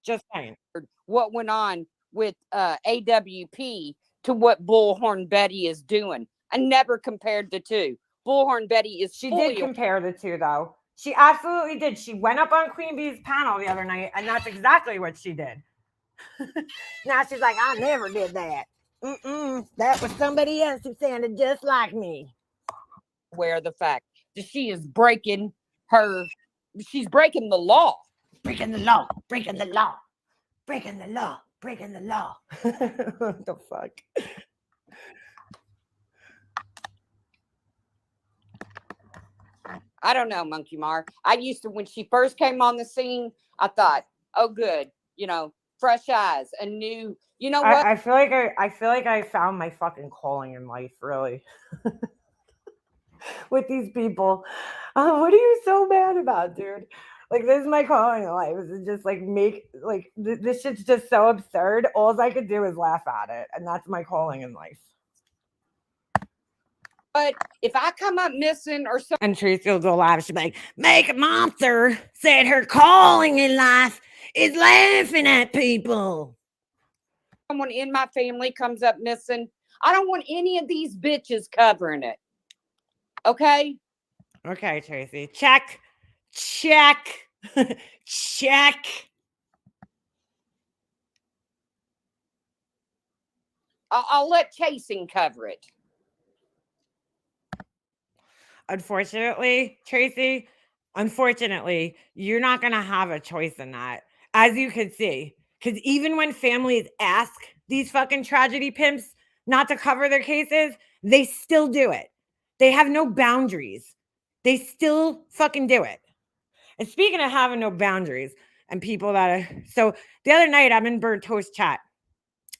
Just saying. What went on with AWP to what Bullhorn Betty is doing. I never compared the two. Bullhorn Betty is She did compare the two, though. She absolutely did. She went up on Queen Bee's panel the other night, and that's exactly what she did. Now she's like, I never did that. That was somebody else who sounded just like me. aware of the fact that she is breaking she's breaking the law. Breaking the law, breaking the law, breaking the law, breaking the law. What the fuck? I don't know, Monkey Mar. I used to, when she first came on the scene, I thought, oh, good, fresh eyes, a new, what? I feel like I found my fucking calling in life, really. With these people. What are you so mad about, dude? Like, this is my calling in life. Is just like this shit's just so absurd. All I could do is laugh at it, and that's my calling in life. But if I come up missing or something, and Tracy will go live, she'll be like, "Make a monster said her calling in life is laughing at people." someone in my family comes up missing, I don't want any of these bitches covering it. Okay? Okay, Tracy. Check. Check. I'll let chasing cover it. Unfortunately, Tracy, you're not going to have a choice in that, as you can see. Because even when families ask these fucking tragedy pimps not to cover their cases, they still do it. They have no boundaries. They still fucking do it. And speaking of having no boundaries and people so the other night I'm in Burnt Toast chat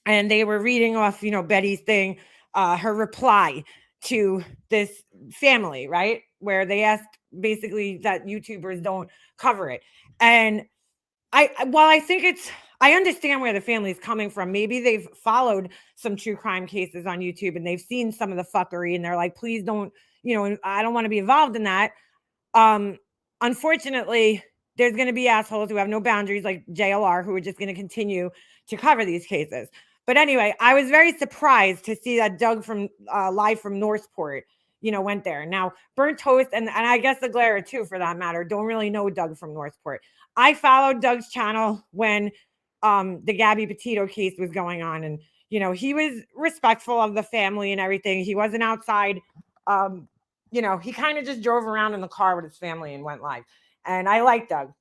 and they were reading off, Betty's thing, her reply to this family, right? Where they asked basically that YouTubers don't cover it. And I understand where the family's coming from. Maybe they've followed some true crime cases on YouTube and they've seen some of the fuckery and they're like, please don't, I don't want to be involved in that. Unfortunately, there's going to be assholes who have no boundaries like JLR who are just going to continue to cover these cases. But anyway, I was very surprised to see that Doug from live from Northport, went there. Now, Burnt Toast and I guess the Glare too, for that matter, don't really know Doug from Northport. I followed Doug's channel when the Gabby Petito case was going on. And, he was respectful of the family and everything. He wasn't outside. He kind of just drove around in the car with his family and went live. And I like Doug.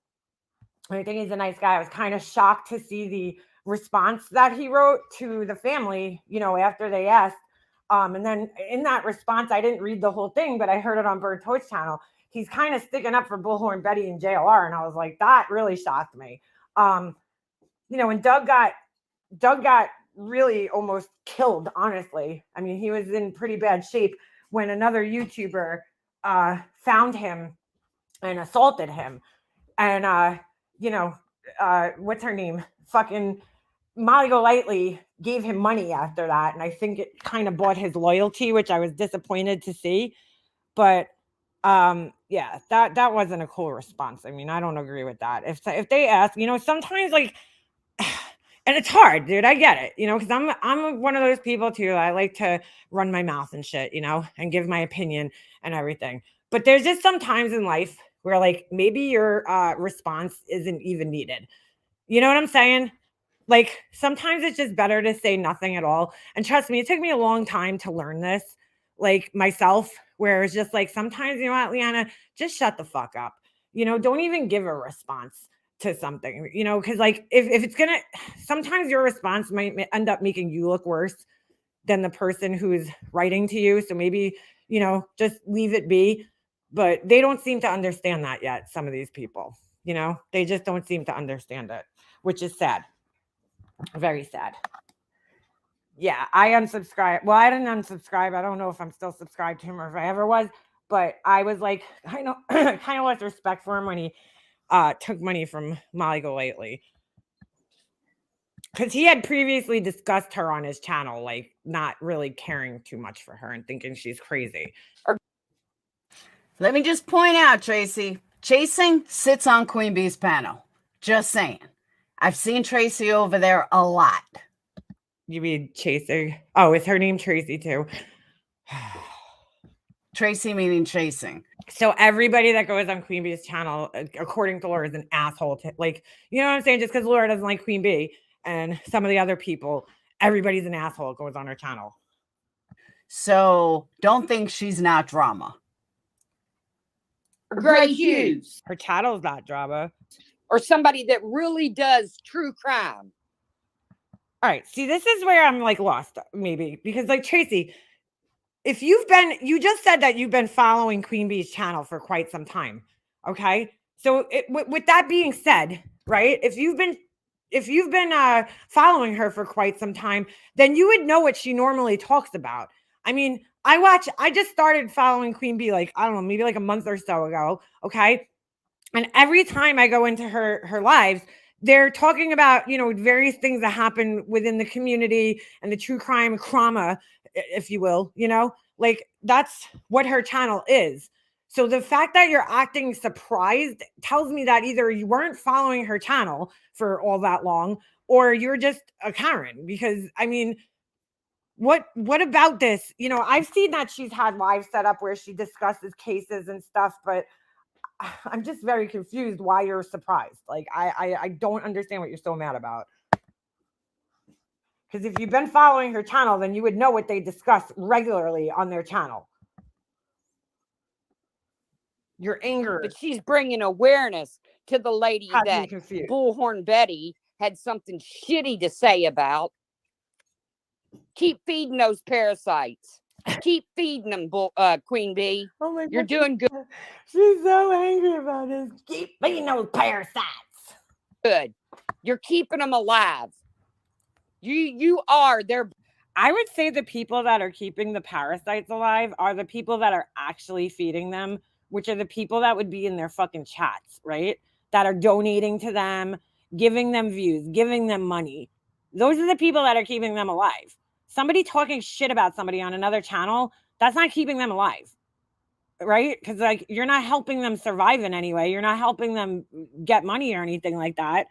I think he's a nice guy. I was kind of shocked to see the response that he wrote to the family, after they asked. And then in that response, I didn't read the whole thing, but I heard it on Burnt Toast channel. He's kind of sticking up for Bullhorn Betty and JLR. And I was like, that really shocked me. And Doug got really almost killed, honestly. I mean, he was in pretty bad shape when another YouTuber found him and assaulted him. And, what's her name? Fucking Molly Golightly gave him money after that. And I think it kind of bought his loyalty, which I was disappointed to see. But yeah, that wasn't a cool response. I mean, I don't agree with that. If they ask, sometimes like, and it's hard, dude. I get it, because I'm one of those people too. I like to run my mouth and shit, and give my opinion and everything. But there's just some times in life where like maybe your response isn't even needed. You know what I'm saying? Like sometimes it's just better to say nothing at all. And trust me, it took me a long time to learn this, like myself, where it's just like sometimes, you know what, Leanna, just shut the fuck up. Don't even give a response to something, because like if it's gonna, sometimes your response might end up making you look worse than the person who's writing to you. So maybe, just leave it be. But they don't seem to understand that yet. Some of these people, they just don't seem to understand it, which is sad. Very sad. Yeah, I unsubscribed. Well, I didn't unsubscribe. I don't know if I'm still subscribed to him or if I ever was, but I was like, kind of lost respect for him when he took money from Molly Golightly. Because he had previously discussed her on his channel, like not really caring too much for her and thinking she's crazy. So Let me just point out, Tracy, Chasing sits on Queen Bee's panel. Just saying. I've seen Tracy over there a lot. You mean Chasing? Oh, is her name Tracy too? Tracy meaning Chasing. So everybody that goes on Queen Bee's channel, according to Laura, is an asshole. Like, you know what I'm saying? Just because Laura doesn't like Queen Bee and some of the other people, everybody's an asshole goes on her channel. So don't think she's not drama. Gray Hughes, Her channel's not drama. or somebody that really does true crime. All right. See, this is where I'm like lost, maybe, because like Tracy, if you just said that you've been following Queen Bee's channel for quite some time. Okay. So with that being said, right, if you've been following her for quite some time, then you would know what she normally talks about. I mean, I just started following Queen Bee, like, I don't know, maybe like a month or so ago. Okay. And every time I go into her lives, they're talking about, various things that happen within the community and the true crime trauma, if you will, like that's what her channel is. So the fact that you're acting surprised tells me that either you weren't following her channel for all that long, or you're just a Karen, because I mean, what about this? I've seen that she's had live set up where she discusses cases and stuff, but I'm just very confused why you're surprised. Like, I don't understand what you're so mad about. Because if you've been following her channel, then you would know what they discuss regularly on their channel. Your anger. But she's bringing awareness to the lady has me that confused. Bullhorn Betty had something shitty to say about. Keep feeding those parasites. Keep feeding them, Queen Bee. Oh my God. You're doing good. She's so angry about this. Keep feeding those parasites. Good. You're keeping them alive. You are their. I would say the people that are keeping the parasites alive are the people that are actually feeding them, which are the people that would be in their fucking chats, right? That are donating to them, giving them views, giving them money. Those are the people that are keeping them alive. Somebody talking shit about somebody on another channel, that's not keeping them alive, right? Because like you're not helping them survive in any way. You're not helping them get money or anything like that.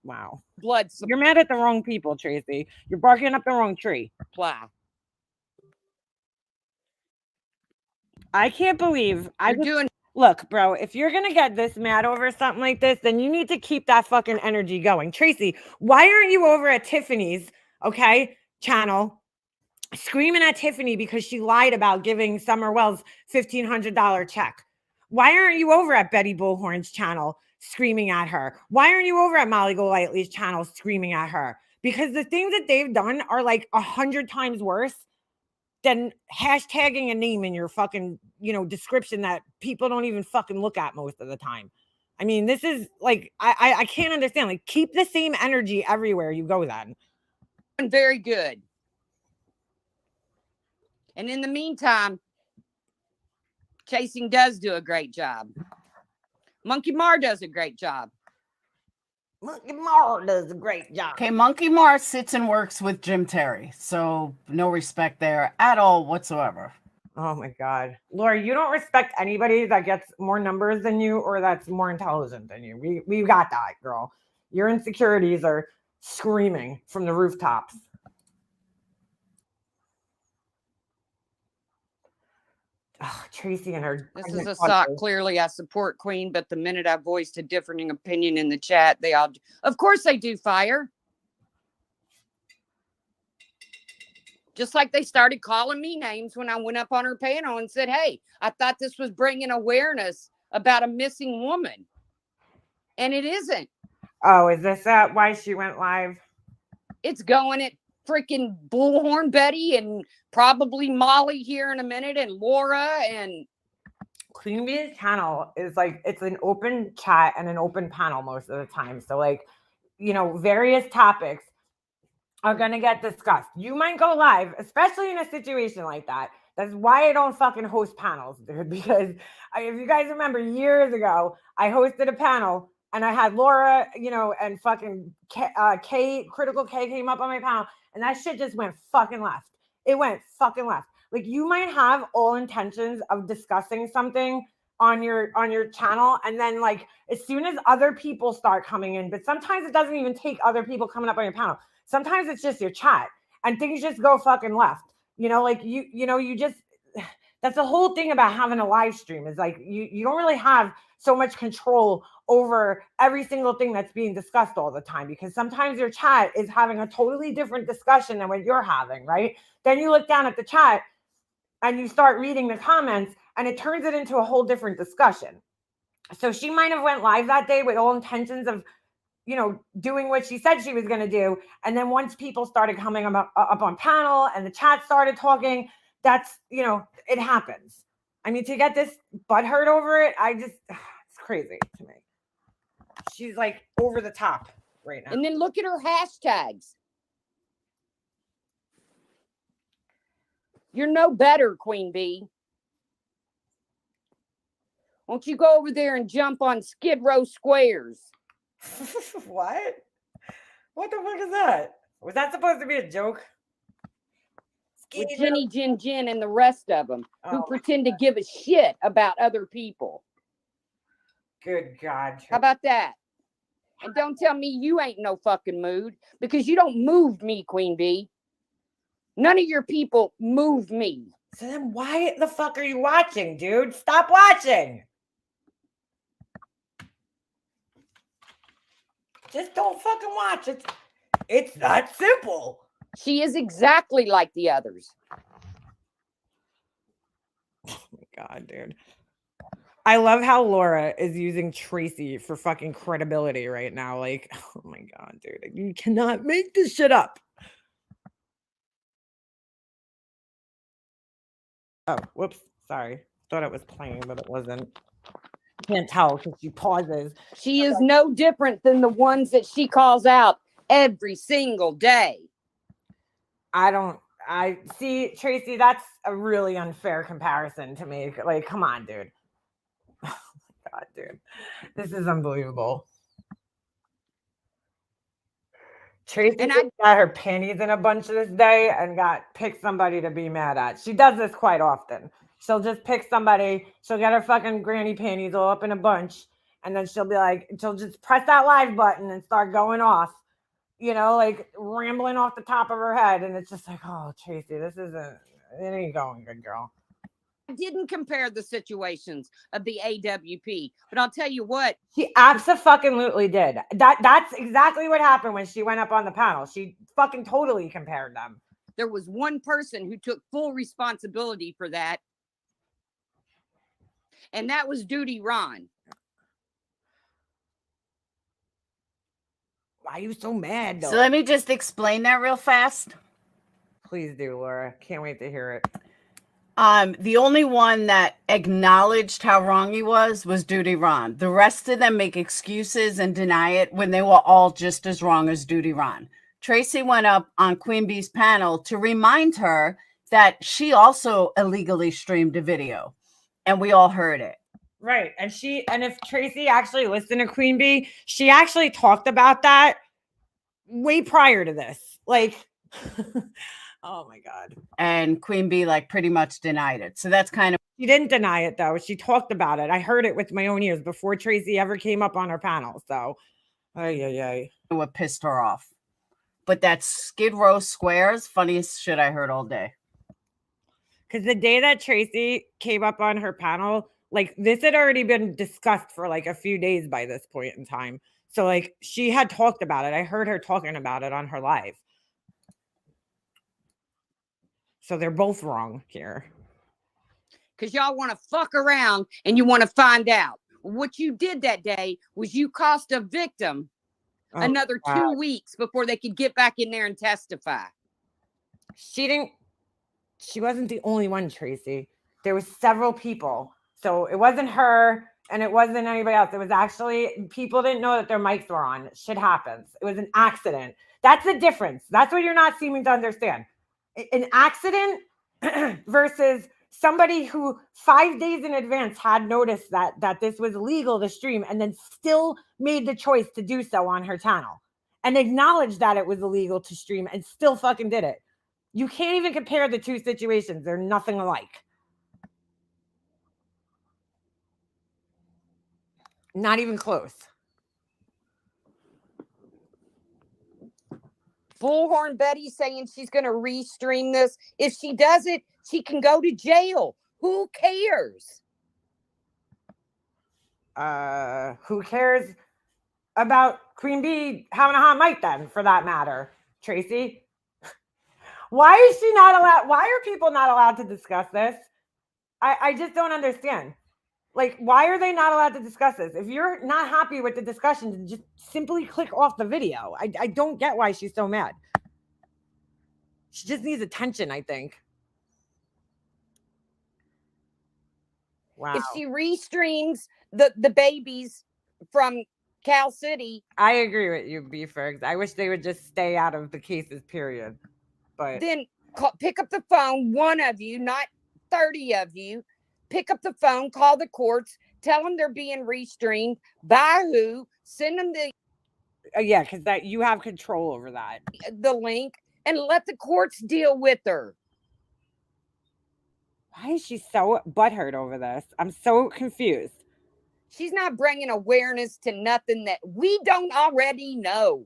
Wow. Blood You're mad at the wrong people, Tracy. You're barking up the wrong tree. supply. I can't believe Look, bro, if you're going to get this mad over something like this, then you need to keep that fucking energy going. Tracy, why aren't you over at Tiffany's, channel, screaming at Tiffany because she lied about giving Summer Wells $1,500 check? Why aren't you over at Betty Bullhorn's channel screaming at her? Why aren't you over at Molly Golightly's channel screaming at her? Because the things that they've done are like 100 times worse than hashtagging a name in your fucking, description that people don't even fucking look at most of the time. I mean, this is like, I can't understand. Like, keep the same energy everywhere you go then. Very good. And in the meantime, Chasing does do a great job. Monkey Mar does a great job. Monkey Mar does a great job. Okay, Monkey Mar sits and works with Jim Terry, so no respect there at all whatsoever. Oh my God. Laura, you don't respect anybody that gets more numbers than you or that's more intelligent than you. We got that, girl. Your insecurities are screaming from the rooftops. Oh, Tracy and her. This is a sock. Clearly, I support Queen, but the minute I voiced a differing opinion in the chat, they all, of course, they do fire. Just like they started calling me names when I went up on her panel and said, hey, I thought this was bringing awareness about a missing woman. And it isn't. Oh, is this why she went live? It's going at freaking Bullhorn Betty and probably Molly here in a minute and Laura and Queen Bee's channel is like, it's an open chat and an open panel most of the time. So like, various topics are going to get discussed. You might go live, especially in a situation like that. That's why I don't fucking host panels, dude, because if you guys remember years ago, I hosted a panel and I had Laura, and fucking Critical K came up on my panel and that shit just went fucking left. It went fucking left. Like you might have all intentions of discussing something on your channel, and then like as soon as other people start coming in, but sometimes it doesn't even take other people coming up on your panel. Sometimes it's just your chat and things just go fucking left. Like you just that's the whole thing about having a live stream is like you don't really have so much control over every single thing that's being discussed all the time, because sometimes your chat is having a totally different discussion than what you're having, right? Then you look down at the chat and you start reading the comments and it turns it into a whole different discussion. So she might have went live that day with all intentions of, doing what she said she was going to do. And then once people started coming up on panel and the chat started talking, that's, it happens. I mean, to get this butthurt over it, it's crazy to me. She's like over the top right now. And then look at her hashtags. You're no better, Queen Bee. Won't you go over there and jump on Skid Row Squares? What? What the fuck is that? Was that supposed to be a joke? With Jenny, Jen, and the rest of them who pretend to give a shit about other people. Good God. How about that? And don't tell me you ain't no fucking mood, because you don't move me, Queen Bee. None of your people move me. So then why the fuck are you watching, dude? Stop watching. Just don't fucking watch. It's that simple. She is exactly like the others. Oh my God, dude. I love how Laura is using Tracy for fucking credibility right now. Like, oh my God, dude. You cannot make this shit up. Oh, whoops. Sorry. Thought it was playing, but it wasn't. Can't tell because she pauses. She is no different than the ones that she calls out every single day. I see, Tracy, that's a really unfair comparison to me. Like, come on, dude. Oh my God, dude. This is unbelievable. Tracy got her panties in a bunch this day and picked somebody to be mad at. She does this quite often. She'll just pick somebody. She'll get her fucking granny panties all up in a bunch. And then she'll just press that live button and start going off, like rambling off the top of her head. And it's just like, oh, Tracy, it ain't going good, girl. I didn't compare the situations of the AWP, but I'll tell you what. She abso-fucking-lutely did. That's exactly what happened when she went up on the panel. She fucking totally compared them. There was one person who took full responsibility for that. And that was Duty Ron. Why are you so mad, though? So let me just explain that real fast. Please do, Laura. Can't wait to hear it. The only one that acknowledged how wrong he was Duty Ron. The rest of them make excuses and deny it when they were all just as wrong as Duty Ron. Tracy went up on Queen Bee's panel to remind her that she also illegally streamed a video, and we all heard it. Right. And if Tracy actually listened to Queen Bee, she actually talked about that way prior to this. Like, oh my God. And Queen Bee pretty much denied it. So that's kind of. She didn't deny it though. She talked about it. I heard it with my own ears before Tracy ever came up on her panel. So, what pissed her off. But that Skid Row Squares, funniest shit I heard all day. Because the day that Tracy came up on her panel, this had already been discussed for a few days by this point in time. So she had talked about it. I heard her talking about it on her live. So they're both wrong here. Because y'all want to fuck around and you want to find out. What you did that day was you cost a victim another 2 weeks before they could get back in there and testify. She wasn't the only one, Tracy. There was several people. So it wasn't her and it wasn't anybody else. It was actually people didn't know that their mics were on. Shit happens. It was an accident. That's the difference. That's what you're not seeming to understand. An accident versus somebody who 5 days in advance had noticed that this was illegal to stream and then still made the choice to do so on her channel and acknowledged that it was illegal to stream and still fucking did it. You can't even compare the two situations. They're nothing alike. Not even close. Bullhorn Betty saying she's going to restream this. If she does it, she can go to jail. Who cares? Who cares about Queen Bee having a hot mic then, for that matter, Tracy? Why is she not allowed? Why are people not allowed to discuss this? I just don't understand. Like, why are they not allowed to discuss this? If you're not happy with the discussion, just simply click off the video. I don't get why she's so mad. She just needs attention, I think. Wow. If she restreams the babies from Cal City, I agree with you, B-Fergs. I wish they would just stay out of the cases, period. But then pick up the phone, one of you, not 30 of you. Pick up the phone, call the courts, tell them they're being restreamed. By who? Send them yeah, because that you have control over that. The link and let the courts deal with her. Why is she so butthurt over this? I'm so confused. She's not bringing awareness to nothing that we don't already know.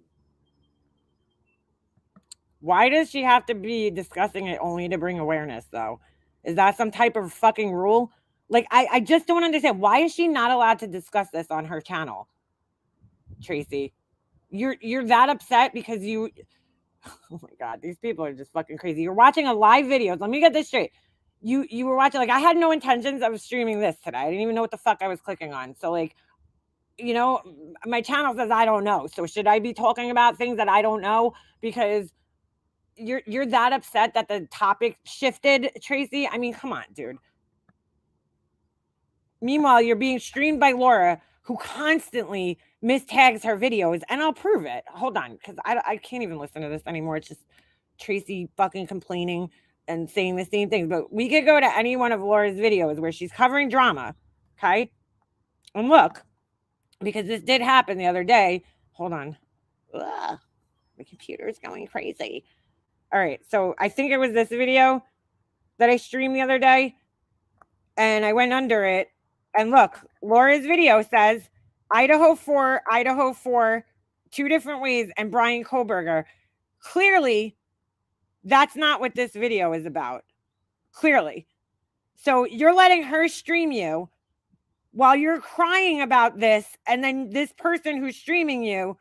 Why does she have to be discussing it only to bring awareness, though? Is that some type of fucking rule? Like, I just don't understand. Why is she not allowed to discuss this on her channel, Tracy? You're that upset because you... Oh, my God. These people are just fucking crazy. You're watching a live video. Let me get this straight. You were watching... Like, I had no intentions of streaming this today. I didn't even know what the fuck I was clicking on. So, like, you know, my channel says I don't know. So, should I be talking about things that I don't know? Because... You're that upset that the topic shifted, Tracy? I mean, come on, dude. Meanwhile, you're being streamed by Laura, who constantly mistags her videos, and I'll prove it. Hold on, because I can't even listen to this anymore. It's just Tracy fucking complaining and saying the same things. But we could go to any one of Laura's videos where she's covering drama, okay? And look, because this did happen the other day. Hold on. Ugh, my computer is going crazy. All right, so I think it was this video that I streamed the other day, and I went under it, and look, Laura's video says Idaho 4, 2 different ways, and Brian Kohlberger. Clearly, that's not what this video is about. Clearly. So you're letting her stream you while you're crying about this, and then this person who's streaming you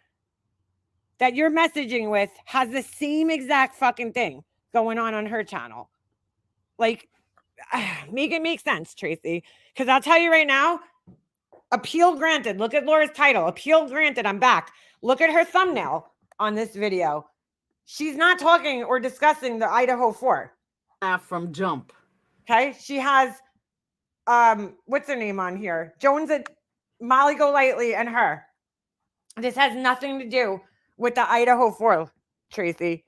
that you're messaging with has the same exact fucking thing going on her channel. Like, make it make sense, Tracy. Because I'll tell you right now, appeal granted. Look at Laura's title. Appeal granted. I'm back. Look at her thumbnail on this video. She's not talking or discussing the Idaho 4. From Jump. Okay. She has, what's her name on here? Jones at Molly Golightly and her. This has nothing to do with the Idaho 4, Tracy.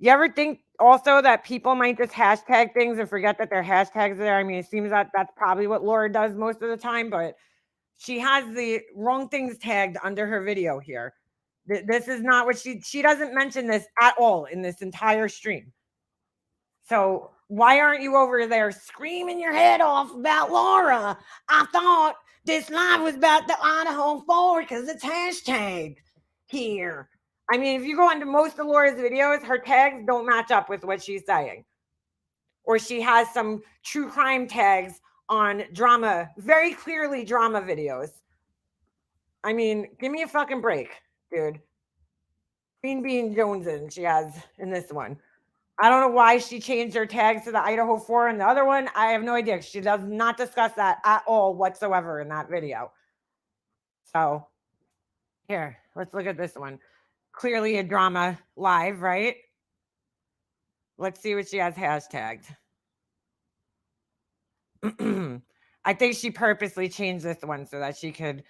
You ever think also that people might just hashtag things and forget that their hashtags there? I mean, it seems that that's probably what Laura does most of the time, but she has the wrong things tagged under her video here. This is not what she doesn't mention this at all in this entire stream. So why aren't you over there screaming your head off about Laura? I thought this live was about the Idaho 4 because it's hashtag here. I mean, if you go into most of Laura's videos, her tags don't match up with what she's saying. Or she has some true crime tags on drama, very clearly drama videos. I mean, give me a fucking break, dude. Queen Bean Joneson she has in this one. I don't know why she changed her tags to the Idaho 4 and the other one. I have no idea. She does not discuss that at all whatsoever in that video. So here, let's look at this one. Clearly a drama live, right? Let's see what she has hashtagged. I think she purposely changed this one so that she could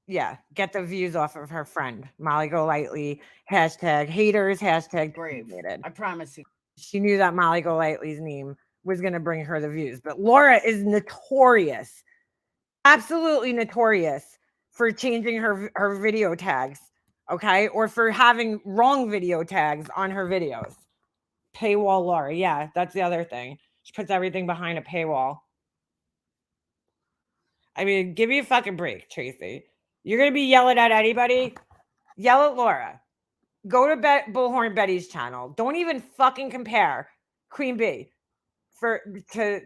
yeah, get the views off of her friend Molly Golightly. Hashtag haters, hashtag Brave. I promise you. She knew that Molly Golightly's name was going to bring her the views, but Laura is notorious, absolutely notorious for changing her video tags. okay? Or for having wrong video tags on her videos. Paywall Laura. Yeah, that's the other thing. She puts everything behind a paywall. I mean, give me a fucking break, Tracy. You're going to be yelling at anybody? Yell at Laura. Go to Bullhorn Betty's channel. Don't even fucking compare Queen Bee to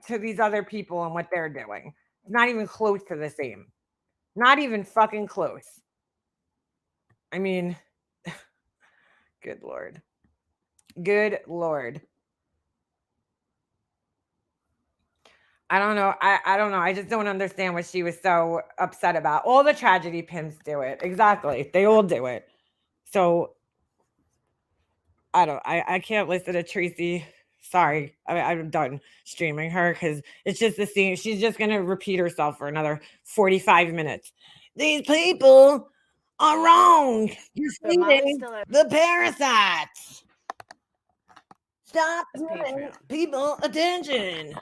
these other people and what they're doing. Not even close to the same. Not even fucking close. I mean, good Lord. Good Lord. I don't know. I don't know. I just don't understand what she was so upset about. All the tragedy pimps do it. Exactly. They all do it. So I can't listen to Tracy. Sorry. I'm done streaming her because it's just the same. She's just going to repeat herself for another 45 minutes. These people are wrong. You're feeding the parasites. Stop giving people attention.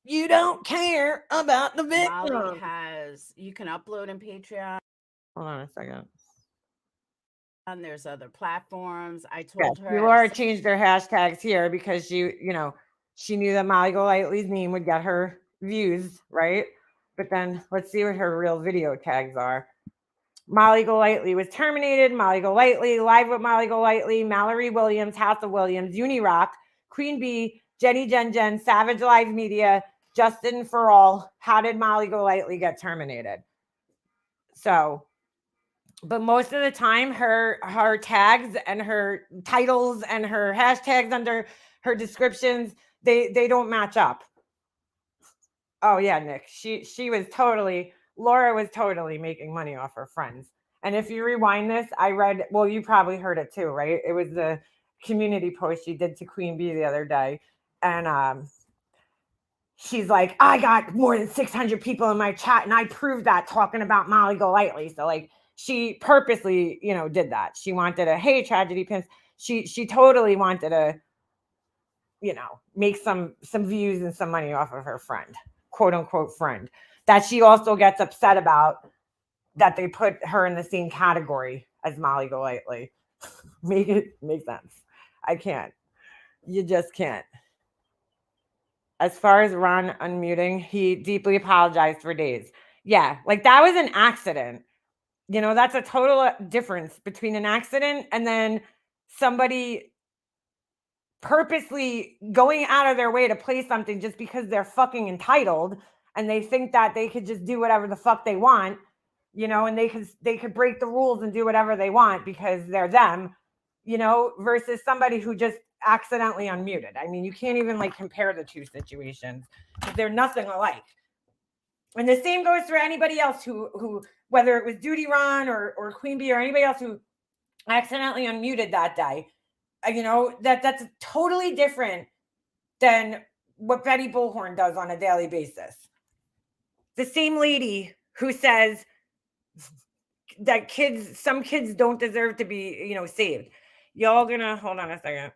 You don't care about the victim. Molly you can upload in Patreon. Hold on a second. And there's other platforms. I told her. Laura changed their hashtags here because she knew that Molly Golightly's name would get her views, right? But then let's see what her real video tags are. Molly Golightly was terminated. Molly Golightly, Live with Molly Golightly, Mallory Williams, House of Williams, Unirock, Queen Bee, Jenny Jen, Savage Live Media, Justin for All. How did Molly Golightly get terminated? So, but most of the time, her tags and her titles and her hashtags under her descriptions, they don't match up. Oh yeah, Nick. Laura was totally making money off her friends. And if you rewind this, you probably heard it too, right? It was the community post she did to Queen Bee the other day. And she's like, I got more than 600 people in my chat, and I proved that talking about Molly Golightly. So like she purposely, did that. She wanted to, hey, tragedy pimps. She totally wanted to, make some views and some money off of her friend, quote unquote friend, that she also gets upset about that they put her in the same category as Molly Golightly. Make sense. I can't. You just can't. As far as Ron unmuting, he deeply apologized for days. Yeah, like that was an accident. That's a total difference between an accident and then somebody purposely going out of their way to play something just because they're fucking entitled and they think that they could just do whatever the fuck they want, and they could break the rules and do whatever they want because they're them, versus somebody who just accidentally unmuted. I mean, you can't even compare the two situations because they're nothing alike. And the same goes for anybody else who whether it was Duty Ron or Queen Bee or anybody else who accidentally unmuted that day. That's totally different than what Betty Bullhorn does on a daily basis. The same lady who says that some kids don't deserve to be, saved. Y'all gonna, hold on a second.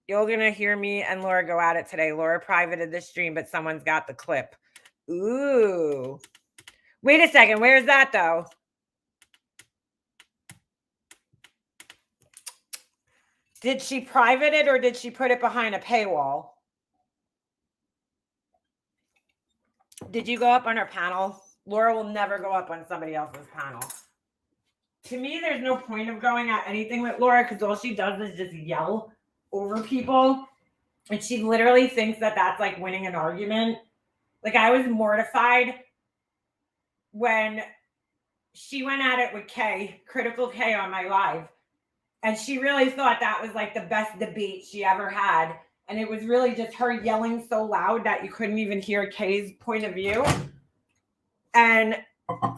Y'all gonna hear me and Laura go at it today. Laura privated the stream, but someone's got the clip. Ooh. Wait a second. Where's that though? Did she private it or did she put it behind a paywall? Did you go up on her panel? Laura will never go up on somebody else's panel. To me, there's no point of going at anything with Laura because all she does is just yell over people. And she literally thinks that that's like winning an argument. Like I was mortified when she went at it with Kay, Critical K on my live. And she really thought that was like the best debate she ever had. And it was really just her yelling so loud that you couldn't even hear Kay's point of view. And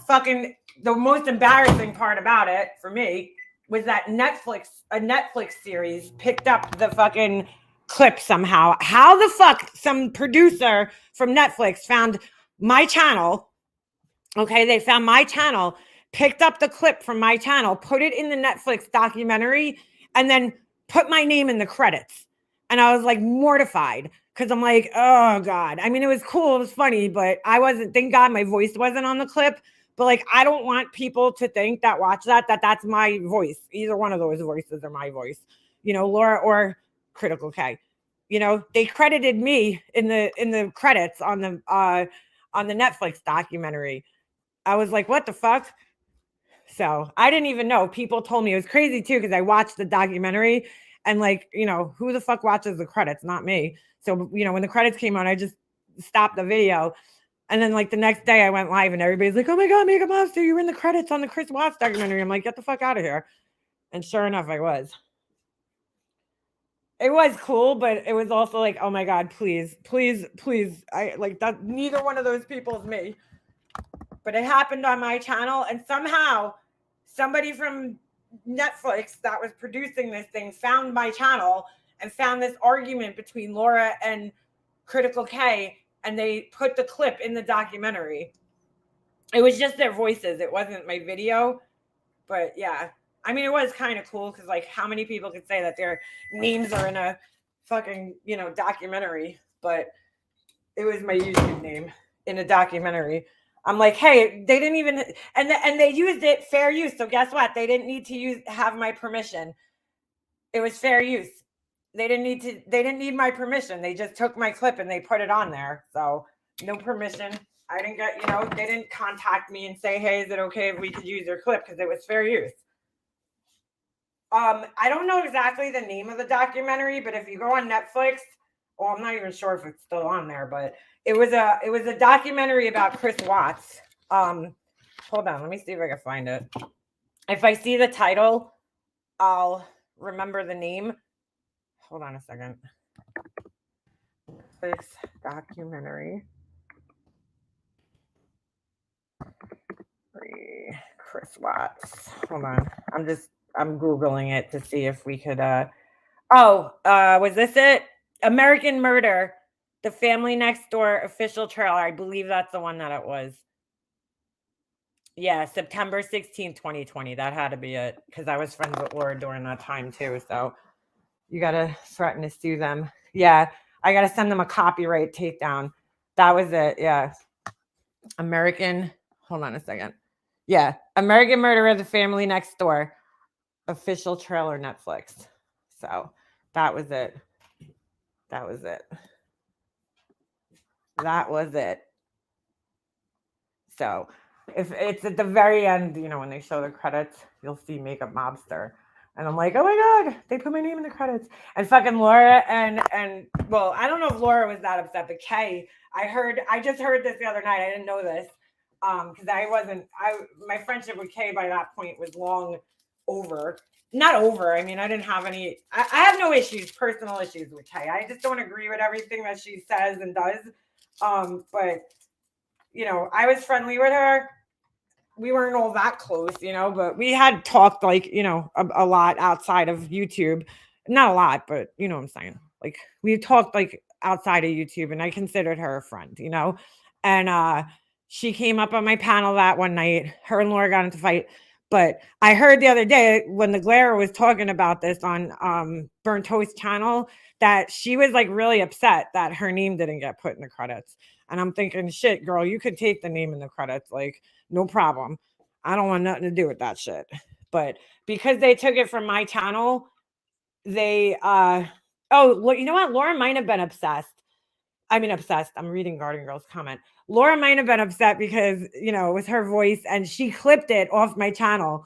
fucking the most embarrassing part about it for me was that a Netflix series picked up the fucking clip somehow. How the fuck some producer from Netflix found my channel? Okay, they found my channel, picked up the clip from my channel, put it in the Netflix documentary, and then put my name in the credits. And I was like mortified because I'm like, oh God. I mean, it was cool. It was funny, but thank God my voice wasn't on the clip. But like, I don't want people to think that watch that's my voice. Either one of those voices are my voice. You know, Laura or Critical K. You know, they credited me in the credits on the Netflix documentary. I was like, what the fuck? So I didn't even know. People told me. It was crazy too, because I watched the documentary and like, you know, who the fuck watches the credits? Not me. So, you know, when the credits came on, I just stopped the video. And then like the next day I went live and everybody's like, oh my God, Makeup Monster, you were in the credits on the Chris Watts documentary. I'm like, get the fuck out of here. And sure enough, I was. It was cool, but it was also like, oh my God, please, please, please. I like that. Neither one of those people is me. But it happened on my channel. And somehow somebody from Netflix that was producing this thing found my channel and found this argument between Laura and Critical K. And they put the clip in the documentary. It was just their voices. It wasn't my video. But yeah. I mean, it was kind of cool because, like, how many people could say that their names are in a fucking, you know, documentary? But it was my YouTube name in a documentary. I'm like, hey, they didn't even, and they used it fair use. So guess what? They didn't need to have my permission. It was fair use. They didn't need my permission. They just took my clip and they put it on there. So no permission. I didn't get, you know, they didn't contact me and say, hey, is it okay if we could use your clip? Because it was fair use. I don't know exactly the name of the documentary, but if you go on Netflix, well, I'm not even sure if it's still on there, but it was a documentary about Chris Watts. Hold on, let me see if I can find it. If I see the title, I'll remember the name. Hold on a second. Netflix documentary. Chris Watts. Hold on. I'm Googling it to see if we could was this it? American Murder, The Family Next Door official trailer. I believe that's the one that it was. Yeah, September 16th, 2020. That had to be it. Because I was friends with Laura during that time too. So you gotta threaten to sue them. Yeah, I gotta send them a copyright takedown. That was it. Yeah. Hold on a second. Yeah, American Murder of the Family Next Door. Official trailer, Netflix. So that was it. That was it. So if it's at the very end, you know, when they show the credits, you'll see Makeup Mobster. And I'm like, oh my God, they put my name in the credits. And fucking Laura and well, I don't know if Laura was that upset, but Kay, I just heard this the other night. I didn't know this. Because my friendship with Kay by that point was long over. Not over. I mean, I didn't have any, I have no issues, personal issues with Kay. I just don't agree with everything that she says and does. But you know, I was friendly with her. We weren't all that close, you know, but we had talked like, you know, a lot outside of YouTube. Not a lot, but you know what I'm saying? Like we talked like outside of YouTube and I considered her a friend, you know? And she came up on my panel that one night. Her and Laura got into a fight. But I heard the other day when the Glare was talking about this on Burnt Toast channel that she was like really upset that her name didn't get put in the credits. And I'm thinking, shit, girl, you could take the name in the credits. Like, no problem. I don't want nothing to do with that shit. But because they took it from my channel, they well, you know what? Laura might have been obsessed. I mean, obsessed. I'm reading Garden Girl's comment. Laura might have been upset because, you know, it was her voice and she clipped it off my channel.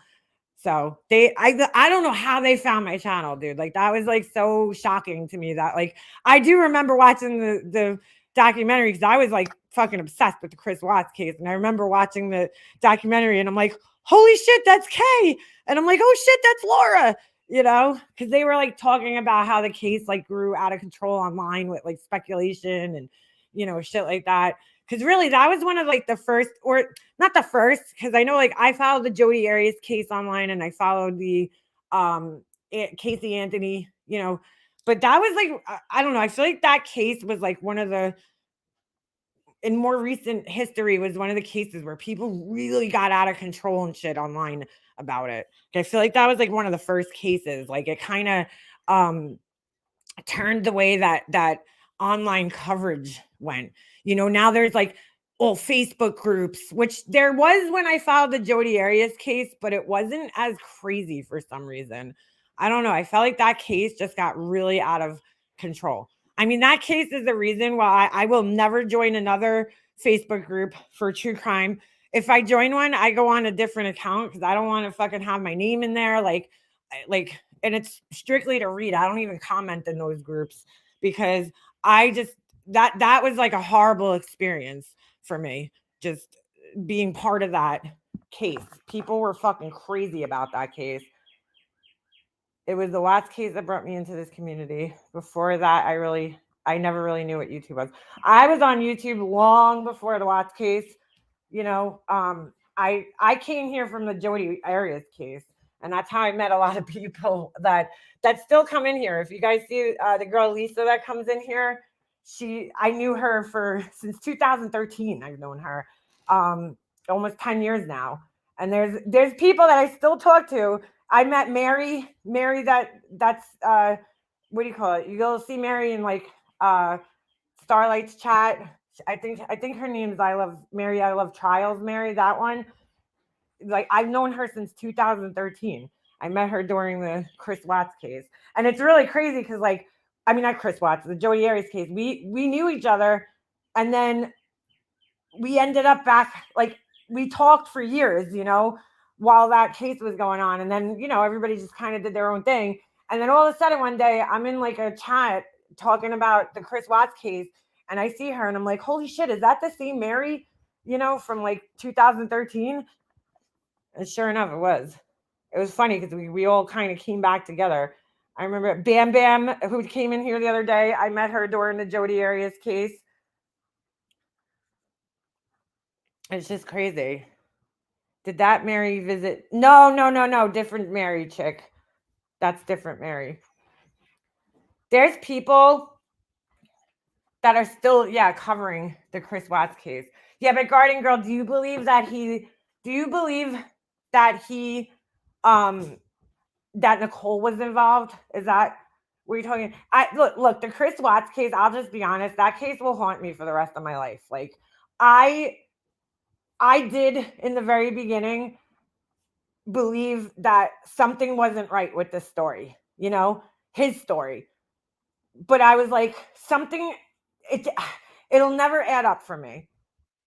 So I don't know how they found my channel, dude. Like that was like so shocking to me that like, I do remember watching the documentary because I was like fucking obsessed with the Chris Watts case. And I remember watching the documentary and I'm like, holy shit, that's Kay. And I'm like, oh shit, that's Laura. You know, because they were like talking about how the case like grew out of control online with like speculation and, you know, shit like that. Because really, that was one of like the first, or not the first, because I know like I followed the Jodi Arias case online and I followed the Casey Anthony, you know, but that was like, I don't know. I feel like that case was like one of the, in more recent history, was one of the cases where people really got out of control and shit online about it. I feel like that was like one of the first cases. Like it kind of turned the way that online coverage went. You know, now there's like Facebook groups, which there was when I filed the Jodi Arias case, but it wasn't as crazy for some reason. I don't know. I felt like that case just got really out of control. I mean, that case is the reason why I will never join another Facebook group for true crime. If I join one, I go on a different account because I don't want to fucking have my name in there. And it's strictly to read. I don't even comment in those groups because I just, that was like a horrible experience for me, just being part of that case. People were fucking crazy about that case. It was the Watts case that brought me into this community. Before that, I never really knew what YouTube was. I was on YouTube long before the Watts case. You know, I came here from the Jodi Arias case, and that's how I met a lot of people that still come in here. If you guys see the girl Lisa that comes in here, I knew her since 2013. I've known her almost 10 years now. And there's people that I still talk to. I met Mary that's what do you call it? You'll see Mary in like Starlight's chat. I think her name's I Love Trials Mary, that one. Like I've known her since 2013. I met her during the Chris Watts case. And it's really crazy because not Chris Watts, the Jodi Arias case. We knew each other, and then we ended up back, we talked for years, while that case was going on. And then, everybody just kind of did their own thing. And then all of a sudden one day I'm in like a chat talking about the Chris Watts case, and I see her and I'm like, holy shit, is that the same Mary, from like 2013? And sure enough, it was. It was funny because we all kind of came back together. I remember Bam Bam, who came in here the other day. I met her during the Jodi Arias case. It's just crazy. Did that Mary visit? No. Different Mary chick. That's different Mary. There's people that are still, covering the Chris Watts case. Yeah, but Garden Girl, do you believe that that Nicole was involved? Is that what you're talking? Look, the Chris Watts case, I'll just be honest, that case will haunt me for the rest of my life. Like I did in the very beginning believe that something wasn't right with this story, his story. But I was like, it'll never add up for me.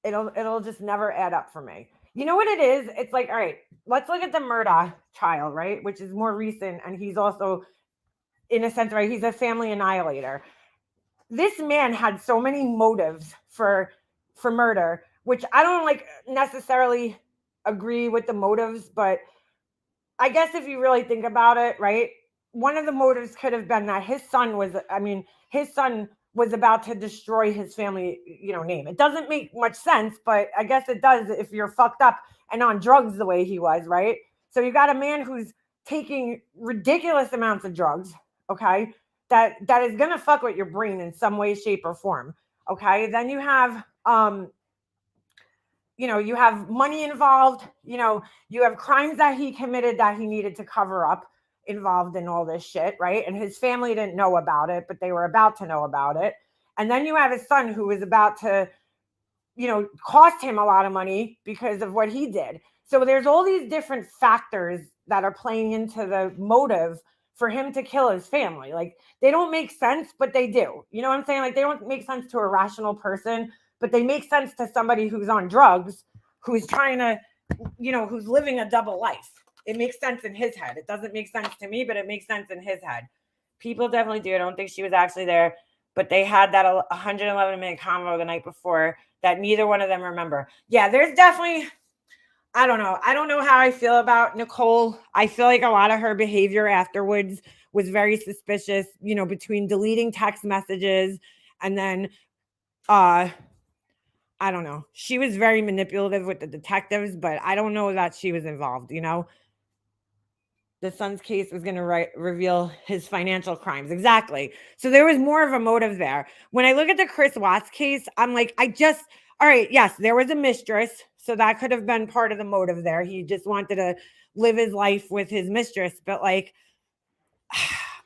It'll just never add up for me. You know what it is? It's like, all right, let's look at the Murdaugh trial, right? Which is more recent. And he's also, in a sense, right, he's a family annihilator. This man had so many motives for murder, which I don't necessarily agree with the motives, but I guess if you really think about it, right, one of the motives could have been that his son was about to destroy his family, name. It doesn't make much sense, but I guess it does if you're fucked up and on drugs the way he was, right? So you got a man who's taking ridiculous amounts of drugs, okay, that is going to fuck with your brain in some way, shape, or form, okay? Then you have, you have money involved, you have crimes that he committed that he needed to cover up involved in all this shit, right? And his family didn't know about it, but they were about to know about it. And then you have his son who was about to, cost him a lot of money because of what he did. So there's all these different factors that are playing into the motive for him to kill his family. Like they don't make sense, but they do. You know what I'm saying? Like they don't make sense to a rational person, but they make sense to somebody who's on drugs, who's trying to, who's living a double life. It makes sense in his head. It doesn't make sense to me, but it makes sense in his head. People definitely do. I don't think she was actually there, but they had that 111-minute convo the night before that neither one of them remember. Yeah, there's definitely, I don't know. I don't know how I feel about Nicole. I feel like a lot of her behavior afterwards was very suspicious, between deleting text messages and then, I don't know. She was very manipulative with the detectives, but I don't know that she was involved, The son's case was going to reveal his financial crimes. Exactly. So there was more of a motive there. When I look at the Chris Watts case, I'm like, all right, yes, there was a mistress. So that could have been part of the motive there. He just wanted to live his life with his mistress. But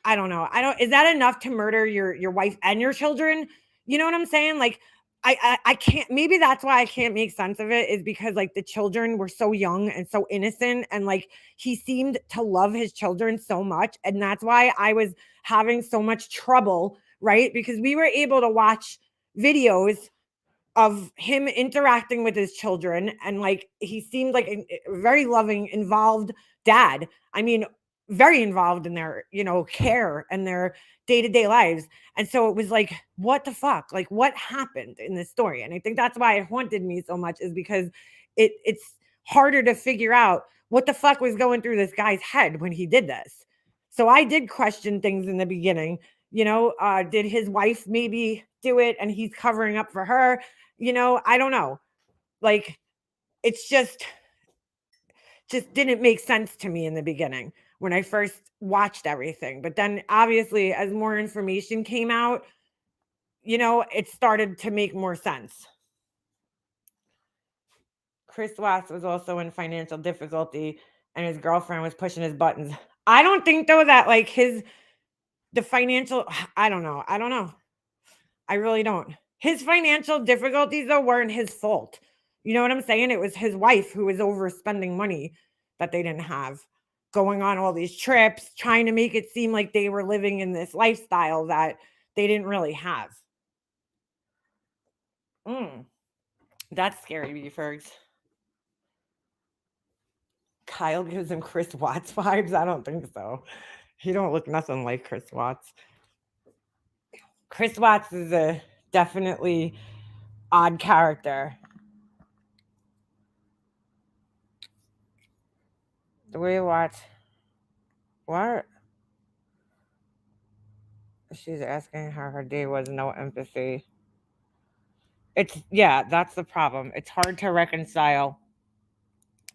I don't know. Is that enough to murder your wife and your children? You know what I'm saying? Like, I can't, maybe that's why I can't make sense of it, is because like the children were so young and so innocent, and like he seemed to love his children so much, and that's why I was having so much trouble, right? Because we were able to watch videos of him interacting with his children, and like he seemed like a very loving, involved dad. I mean, very involved in their, care and their day-to-day lives. And so it was like, what the fuck? Like, what happened in this story? And I think that's why it haunted me so much, is because it's harder to figure out what the fuck was going through this guy's head when he did this. So I did question things in the beginning. Did his wife maybe do it and he's covering up for her? I don't know. Like, it's just didn't make sense to me in the beginning when I first watched everything. But then obviously as more information came out, it started to make more sense. Chris Watts was also in financial difficulty and his girlfriend was pushing his buttons. I don't think though that like the financial, I don't know. I really don't. His financial difficulties though weren't his fault. You know what I'm saying? It was his wife who was overspending money that they didn't have, going on all these trips, trying to make it seem like they were living in this lifestyle that they didn't really have. That's scary, B-Fergs. Kyle gives him Chris Watts vibes. I don't think so. He don't look nothing like Chris Watts. Chris Watts is a definitely odd character. The way you watch. What? She's asking how her day was. No empathy. That's the problem. It's hard to reconcile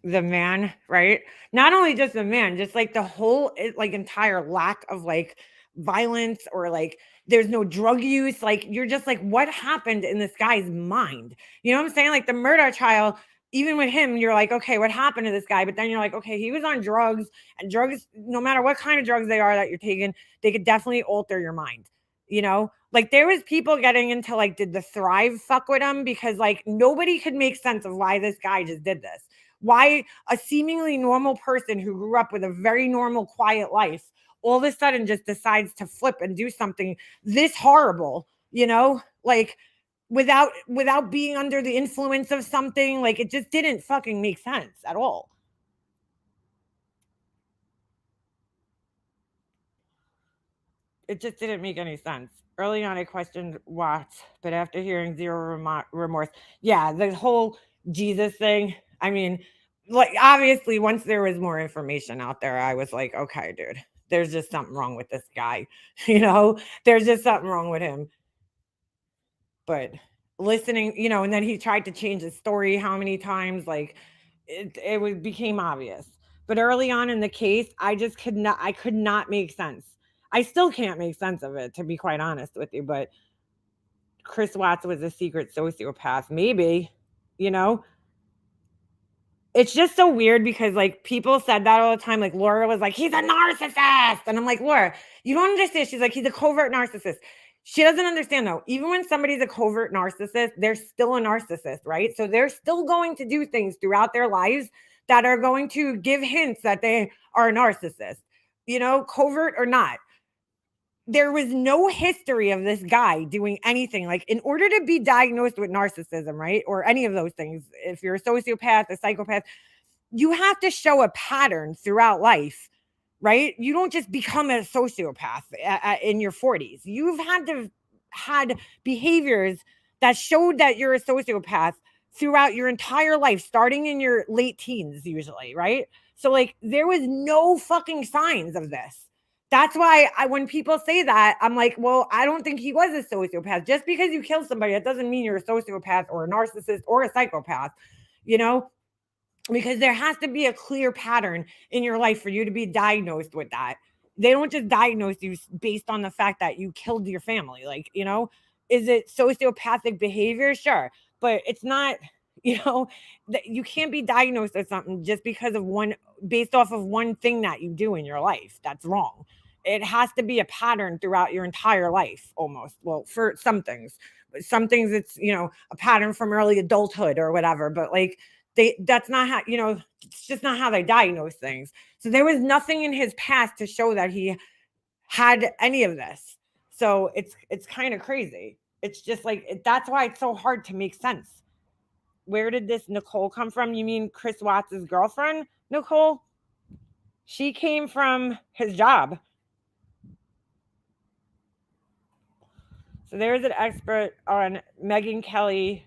the man, right? Not only just the man, just like the whole like entire lack of like violence, or like there's no drug use. Like you're just like, what happened in this guy's mind? You know what I'm saying? Like the murder trial, even with him, you're like, okay, what happened to this guy? But then you're like, okay, he was on drugs, and drugs, no matter what kind of drugs they are that you're taking, they could definitely alter your mind. Like there was people getting into like, did the Thrive fuck with him? Because like nobody could make sense of why this guy just did this. Why a seemingly normal person who grew up with a very normal, quiet life all of a sudden just decides to flip and do something this horrible, like without being under the influence of something. Like it just didn't fucking make sense at all. It just didn't make any sense. Early on, I questioned Watts, but after hearing zero remorse, yeah, the whole Jesus thing. I mean, like obviously, once there was more information out there, I was like, okay, dude, there's just something wrong with this guy. There's just something wrong with him. But listening, and then he tried to change his story how many times, like it became obvious. But early on in the case, I could not make sense. I still can't make sense of it, to be quite honest with you. But Chris Watts was a secret sociopath. Maybe, it's just so weird because like people said that all the time. Like Laura was like, he's a narcissist. And I'm like, Laura, you don't understand. She's like, he's a covert narcissist. She doesn't understand though. Even when somebody's a covert narcissist, they're still a narcissist, right? So they're still going to do things throughout their lives that are going to give hints that they are a narcissist, covert or not. There was no history of this guy doing anything. Like in order to be diagnosed with narcissism, right? Or any of those things, if you're a sociopath, a psychopath, you have to show a pattern throughout life, right? You don't just become a sociopath in your 40s. You've had behaviors that showed that you're a sociopath throughout your entire life, starting in your late teens, usually, right? So like there was no fucking signs of this. That's why when people say that, I'm like, well, I don't think he was a sociopath. Just because you kill somebody, that doesn't mean you're a sociopath or a narcissist or a psychopath, because there has to be a clear pattern in your life for you to be diagnosed with that. They don't just diagnose you based on the fact that you killed your family. Like, is it sociopathic behavior? Sure. But it's not, you can't be diagnosed with something just because of based off of one thing that you do in your life. That's wrong. it has to be a pattern throughout your entire life almost. Well, for some things it's, a pattern from early adulthood or whatever, but like that's not how, it's just not how they diagnose things. So there was nothing in his past to show that he had any of this. So it's kind of crazy. It's just like, that's why it's so hard to make sense. Where did this Nicole come from? You mean Chris Watts' girlfriend, Nicole? She came from his job. So there's an expert on the Megyn Kelly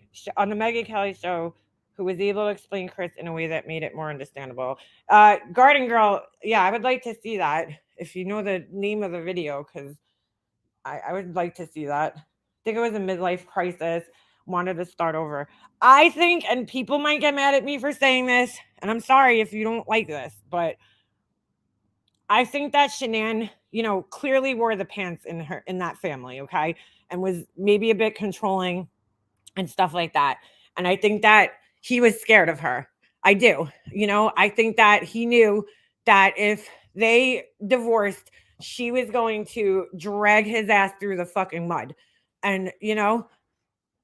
show who was able to explain Chris in a way that made it more understandable. Garden Girl, yeah, I would like to see that if you know the name of the video, because I would like to see that. I think it was a midlife crisis, wanted to start over. I think, and people might get mad at me for saying this, and I'm sorry if you don't like this, but I think that Shanann, clearly wore the pants in that family, okay? And was maybe a bit controlling and stuff like that. And I think that he was scared of her. I do. I think that he knew that if they divorced, she was going to drag his ass through the fucking mud. And,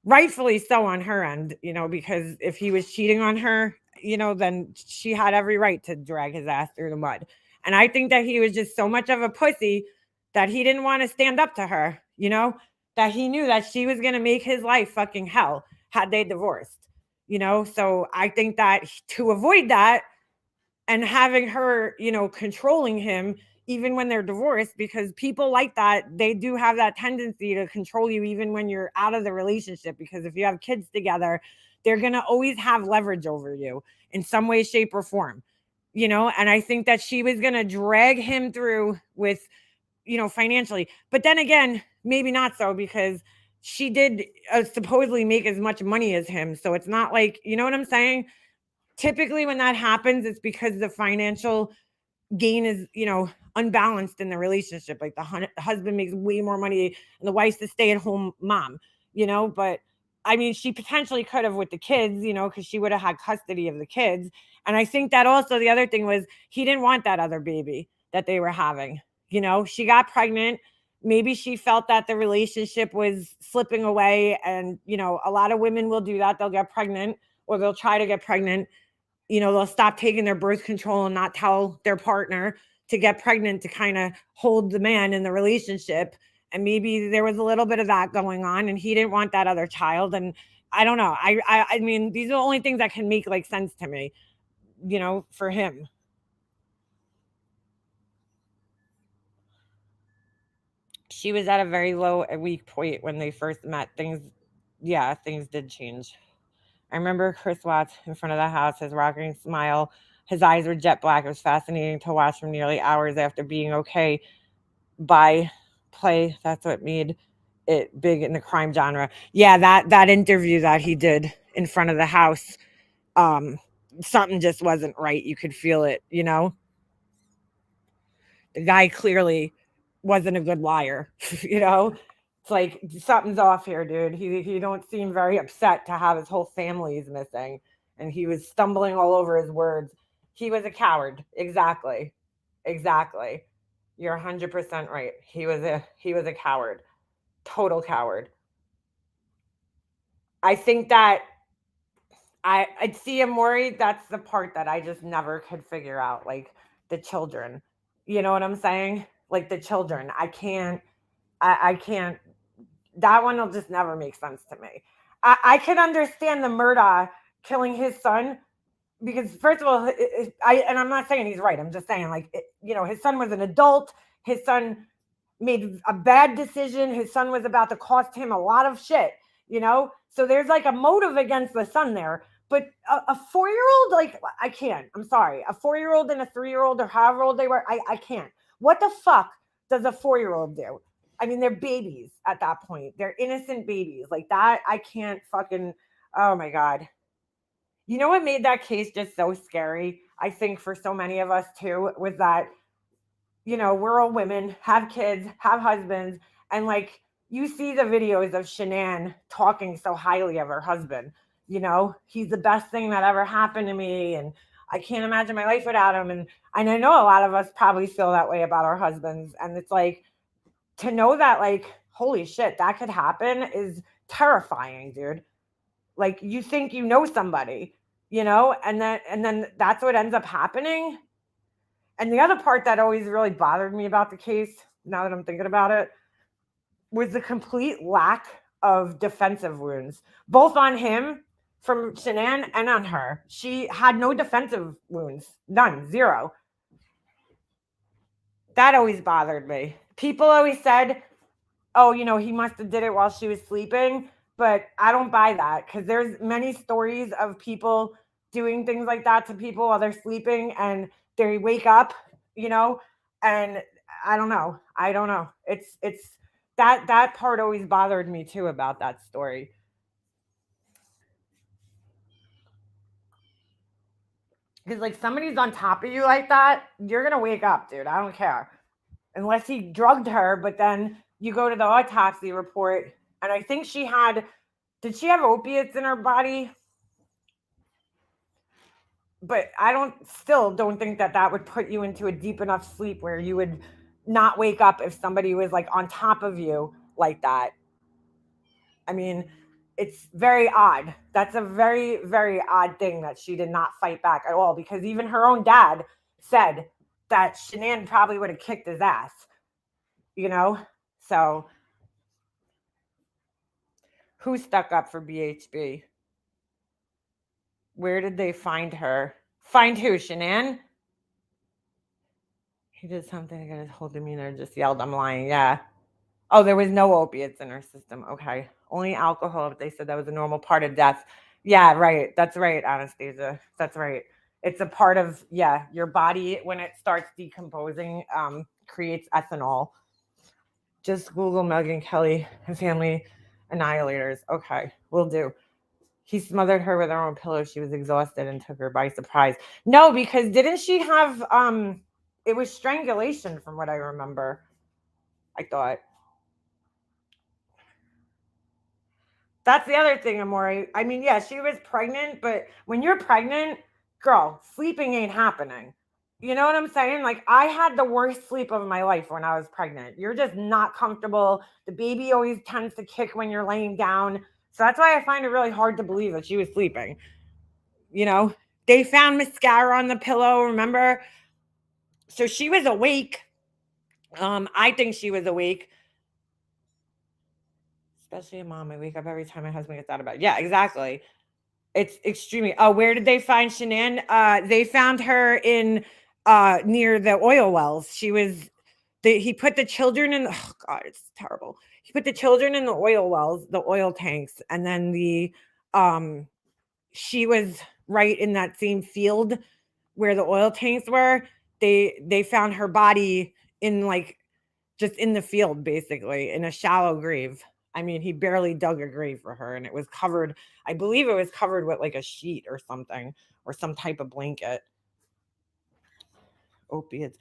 rightfully so on her end, because if he was cheating on her, then she had every right to drag his ass through the mud. And I think that he was just so much of a pussy that he didn't want to stand up to her, that he knew that she was going to make his life fucking hell had they divorced, So I think that to avoid that and having her, controlling him, even when they're divorced, because people like that, they do have that tendency to control you even when you're out of the relationship, because if you have kids together, they're going to always have leverage over you in some way, shape, or form, and I think that she was going to drag him through with, financially. But then again, maybe not so, because she did supposedly make as much money as him. So it's not like, you know what I'm saying? Typically when that happens, it's because the financial gain is, unbalanced in the relationship. Like the husband makes way more money and the wife's the stay-at-home mom, but I mean, she potentially could have with the kids, because she would have had custody of the kids. And I think that also the other thing was he didn't want that other baby that they were having. She got pregnant. Maybe she felt that the relationship was slipping away. And, a lot of women will do that. They'll get pregnant, or they'll try to get pregnant. They'll stop taking their birth control and not tell their partner to get pregnant to kind of hold the man in the relationship. And maybe there was a little bit of that going on, and he didn't want that other child. And I don't know. I mean, these are the only things that can make like sense to me, for him. She was at a very low, weak point when they first met. Things did change. I remember Chris Watts in front of the house, his rocking smile. His eyes were jet black. It was fascinating to watch from nearly hours after being okay by play. That's what made it big in the crime genre. Yeah, that interview that he did in front of the house, something just wasn't right. You could feel it, The guy clearly wasn't a good liar, It's like something's off here, dude. He don't seem very upset to have his whole family is missing, and he was stumbling all over his words. He was a coward. Exactly. You're 100% right. He was a coward. Total coward. I think that I'd see him worried. That's the part that I just never could figure out. Like the children. You know what I'm saying? Like the children. I can't. That one will just never make sense to me. I could understand the Murdaugh killing his son, because first of all, and I'm not saying he's right. I'm just saying, like, his son was an adult. His son made a bad decision. His son was about to cost him a lot of shit, So there's like a motive against the son there. But a 4-year-old, like, I can't. I'm sorry. A 4-year-old and a 3-year-old, or however old they were, I can't. What the fuck does a 4-year-old do? I mean, they're babies at that point. They're innocent babies. Like that, I can't fucking, oh my God. You know what made that case just so scary? I think for so many of us too, was that, we're all women, have kids, have husbands. And like, you see the videos of Shanann talking so highly of her husband, he's the best thing that ever happened to me. And I can't imagine my life without him. And I know a lot of us probably feel that way about our husbands. And it's like, to know that, like, holy shit, that could happen is terrifying, dude. Like, you think you know somebody, you know, and then that's what ends up happening. And the other part that always really bothered me about the case, now that I'm thinking about it, was the complete lack of defensive wounds, both on him from Shanann and on her. She had no defensive wounds, none, zero. That always bothered me. People always said, oh, you know, he must have did it while she was sleeping, but I don't buy that, because there's many stories of people doing things like that to people while they're sleeping and they wake up, you know, and I don't know. It's that part always bothered me too about that story. Because, like, somebody's on top of you like that, you're going to wake up, dude. I don't care. Unless he drugged her, but then you go to the autopsy report, and I think did she have opiates in her body? But I still don't think that would put you into a deep enough sleep where you would not wake up if somebody was, like, on top of you like that. I mean, it's very odd. That's a very, very odd thing that she did not fight back at all, because even her own dad said that Shanann probably would have kicked his ass, you know? So who stuck up for BHB? Where did they find her? Find who, Shanann? He did something to get his whole demeanor, just yelled, I'm lying. Yeah. Oh, there was no opiates in her system. Okay. Only alcohol, but they said that was a normal part of death. Yeah, right. That's right, Anastasia. That's right. It's a part of, your body, when it starts decomposing, creates ethanol. Just Google Megyn Kelly and family annihilators. Okay, will do. He smothered her with her own pillow. She was exhausted and took her by surprise. No, because didn't she have, it was strangulation from what I remember. I thought. That's the other thing, Amore. I mean, yeah, she was pregnant, but when you're pregnant, girl, sleeping ain't happening. You know what I'm saying? Like, I had the worst sleep of my life when I was pregnant. You're just not comfortable. The baby always tends to kick when you're laying down. So that's why I find it really hard to believe that she was sleeping. You know, they found mascara on the pillow, remember? So she was awake. I think she was awake. Especially a mom. I wake up every time my husband gets out of bed. Yeah, exactly. It's extremely. Oh, where did they find Shanann? They found her in near the oil wells. He put the children in. Oh God, it's terrible. He put the children in the oil wells, the oil tanks, and then she was right in that same field where the oil tanks were. They found her body in, like, just in the field, basically, in a shallow grave. I mean, he barely dug a grave for her, and it was covered, I believe it was covered with, like, a sheet or something, or some type of blanket. Opiates.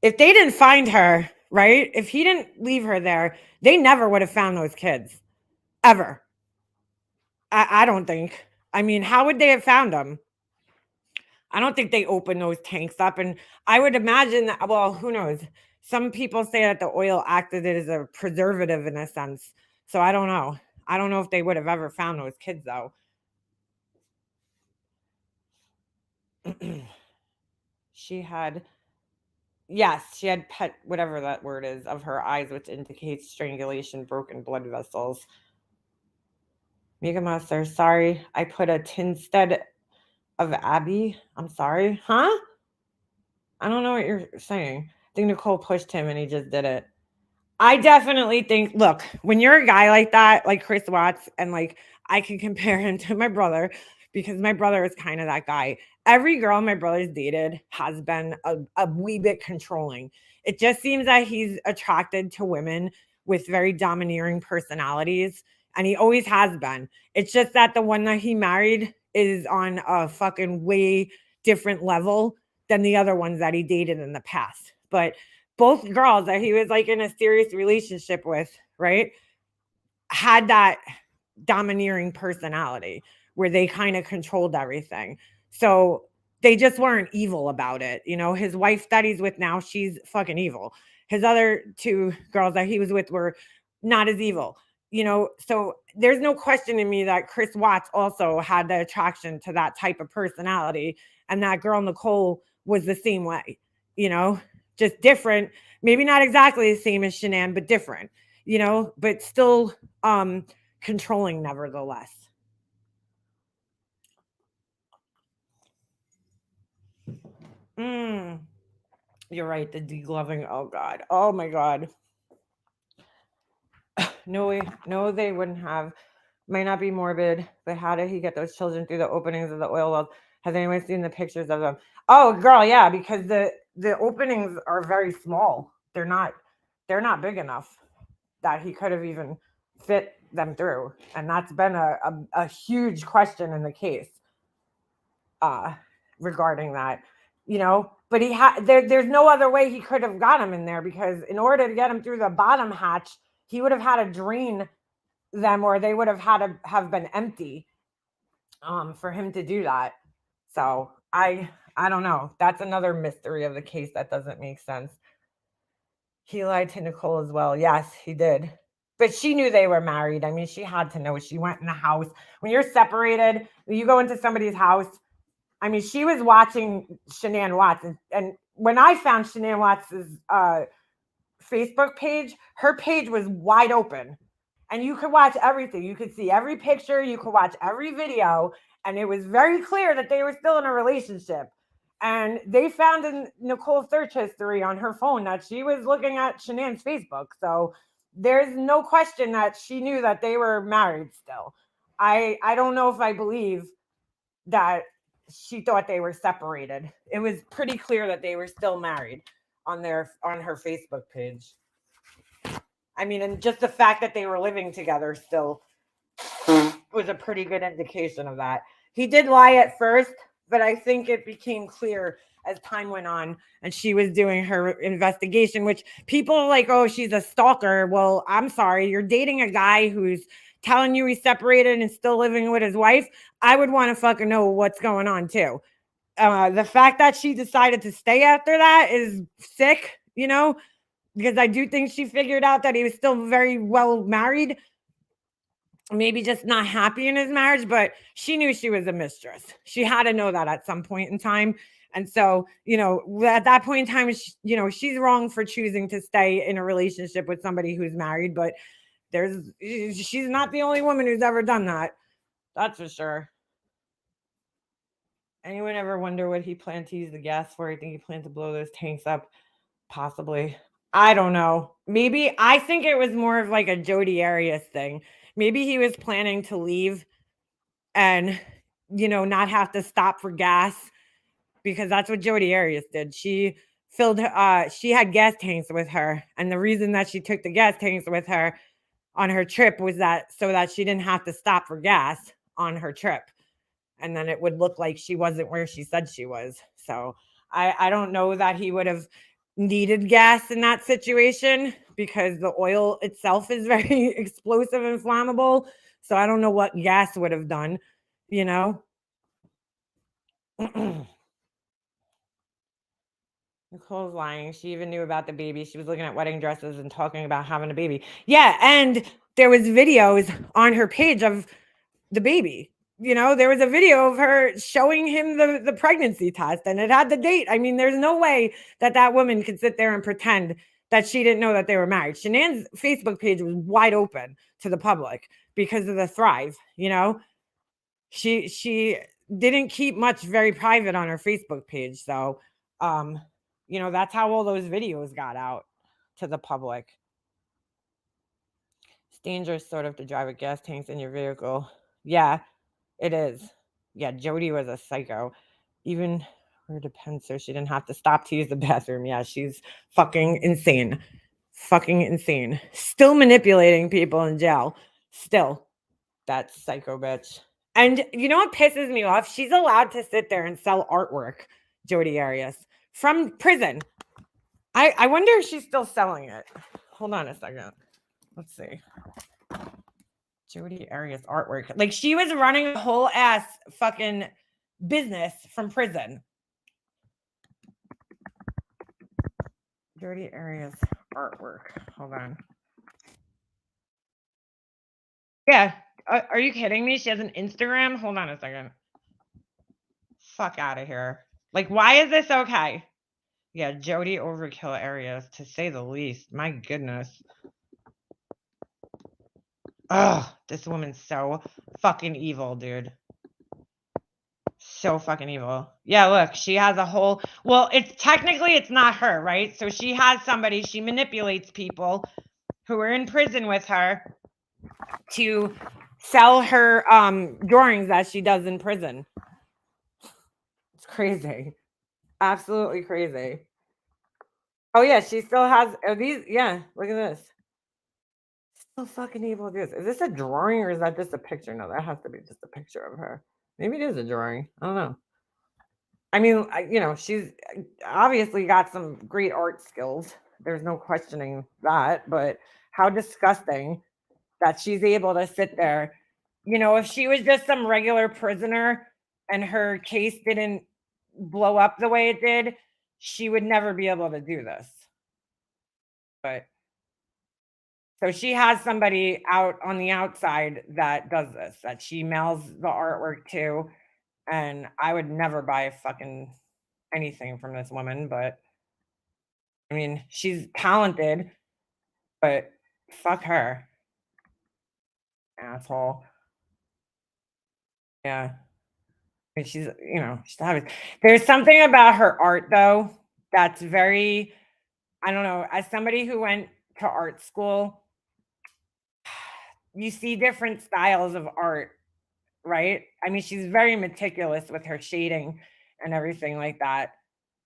If they didn't find her, right? If he didn't leave her there, they never would have found those kids. Ever. I don't think. I mean, how would they have found them? I don't think they opened those tanks up. And I would imagine that, well, who knows? Some people say that the oil acted as a preservative in a sense. So I don't know. I don't know if they would have ever found those kids, though. She had pet, whatever that word is, of her eyes, which indicates strangulation, broken blood vessels. Mega Master, sorry, I put a tinstead of Abby. I'm sorry. Huh? I don't know what you're saying. I think Nicole pushed him and he just did it. I definitely think, look, when you're a guy like that, like Chris Watts, and, like, I can compare him to my brother because my brother is kind of that guy. Every girl my brother's dated has been a wee bit controlling. It just seems that he's attracted to women with very domineering personalities, and he always has been. It's just that the one that he married is on a fucking way different level than the other ones that he dated in the past. But both girls that he was, like, in a serious relationship with, right, had that domineering personality where they kind of controlled everything. So they just weren't evil about it. You know, his wife that he's with now, she's fucking evil. His other two girls that he was with were not as evil. You know, so there's no question in me that Chris Watts also had the attraction to that type of personality. And that girl, Nicole, was the same way, you know, just different. Maybe not exactly the same as Shanann, but different, you know, but still controlling nevertheless. You're right. The degloving. Oh God. Oh my God. No way. No, they wouldn't have. Might not be morbid, but how did he get those children through the openings of the oil wells? Has anyone seen the pictures of them? Oh, girl, yeah, because the openings are very small. They're not big enough that he could have even fit them through, and that's been a huge question in the case regarding that. You know, but he had there's no other way he could have got him in there, because in order to get him through the bottom hatch, he would have had to drain them, or they would have had to have been empty for him to do that. So I don't know. That's another mystery of the case that doesn't make sense. He lied to Nicole as well. Yes, he did. But she knew they were married. I mean, she had to know. She went in the house. When you're separated, you go into somebody's house. I mean, she was watching Shanann Watts. And when I found Shanann Watts' Facebook page, her page was wide open. And you could watch everything. You could see every picture. You could watch every video. And it was very clear that they were still in a relationship. And they found in Nicole's search history on her phone that she was looking at Shanann's Facebook. So there's no question that she knew that they were married still. I don't know if I believe that she thought they were separated. It was pretty clear that they were still married on her Facebook page. I mean, and just the fact that they were living together still was a pretty good indication of that. He did lie at first, but I think it became clear as time went on and she was doing her investigation, which people are like, oh, she's a stalker. Well, I'm sorry. You're dating a guy who's telling you he's separated and still living with his wife. I would want to fucking know what's going on too. The fact that she decided to stay after that is sick, you know, because I do think she figured out that he was still very well married. Maybe just not happy in his marriage, but she knew she was a mistress. She had to know that at some point in time. And so, you know, at that point in time, you know, she's wrong for choosing to stay in a relationship with somebody who's married, but she's not the only woman who's ever done that. That's for sure. Anyone ever wonder what he planned to use the gas for? I think he planned to blow those tanks up. Possibly. I don't know. Maybe I think it was more of like a Jodi Arias thing. Maybe he was planning to leave and, you know, not have to stop for gas, because that's what Jodi Arias did. She she had gas tanks with her. And the reason that she took the gas tanks with her on her trip was that so that she didn't have to stop for gas on her trip. And then it would look like she wasn't where she said she was. So I don't know that he would have needed gas in that situation, because the oil itself is very explosive and flammable. So I don't know what gas would have done, you know. Nicole's lying. She even knew about the baby. She was looking at wedding dresses and talking about having a baby. Yeah, and there was videos on her page of the baby. You know, there was a video of her showing him the pregnancy test, and it had the date. I mean, there's no way that woman could sit there and pretend that she didn't know that they were married. Shanann's Facebook page was wide open to the public because of the Thrive, you know. She didn't keep much very private on her Facebook page. So, you know, that's how all those videos got out to the public. It's dangerous sort of to drive with gas tanks in your vehicle. Yeah. It is. Yeah, Jodi was a psycho. Even her depends, so she didn't have to stop to use the bathroom. Yeah, she's fucking insane. Fucking insane. Still manipulating people in jail. Still. That psycho bitch. And you know what pisses me off? She's allowed to sit there and sell artwork, Jodi Arias, from prison. I wonder if she's still selling it. Hold on a second. Let's see. Jodi Arias artwork. Like, she was running a whole ass fucking business from prison. Jodi Arias artwork. Hold on. Yeah. Are you kidding me? She has an Instagram? Hold on a second. Fuck out of here. Like, why is this okay? Yeah, Jodi Overkill Arias, to say the least. My goodness. Ugh, this woman's so fucking evil, dude. So fucking evil. Yeah, look, she has a whole, well, it's not her, right? So she has somebody, she manipulates people who are in prison with her to sell her drawings that she does in prison. It's crazy. Absolutely crazy. Oh yeah, she still has these. Yeah, look at this. Still fucking evil. Is this a drawing or is that just a picture? No, that has to be just a picture of her. Maybe it is a drawing. I don't know. I mean, she's obviously got some great art skills. There's no questioning that. But how disgusting that she's able to sit there. If she was just some regular prisoner and her case didn't blow up the way it did, she would never be able to do this. But so she has somebody out on the outside that does this, that she mails the artwork to. And I would never buy fucking anything from this woman, but I mean, she's talented, but fuck her. Asshole. Yeah. And she's there's something about her art though that's very, I don't know, as somebody who went to art school, you see different styles of art, right? I mean, she's very meticulous with her shading and everything like that,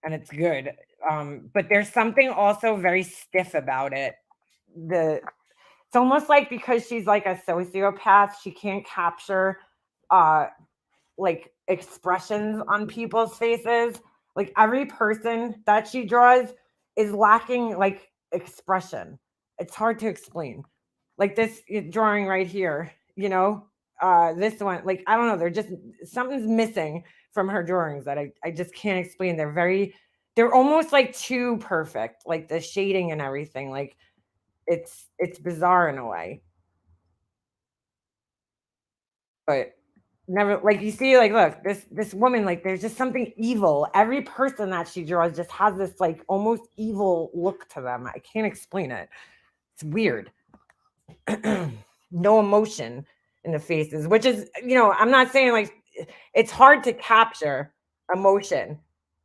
and it's good. But there's something also very stiff about it. It's almost like because she's like a sociopath, she can't capture like expressions on people's faces. Like every person that she draws is lacking like expression. It's hard to explain. Like this drawing right here, this one, like I don't know, they're just, something's missing from her drawings that I just can't explain. They're almost like too perfect, like the shading and everything. Like it's bizarre in a way. But never, like, you see, like, look, this woman, like, there's just something evil. Every person that she draws just has this like almost evil look to them. I can't explain it. It's weird. No emotion in the faces, which is, I'm not saying like it's hard to capture emotion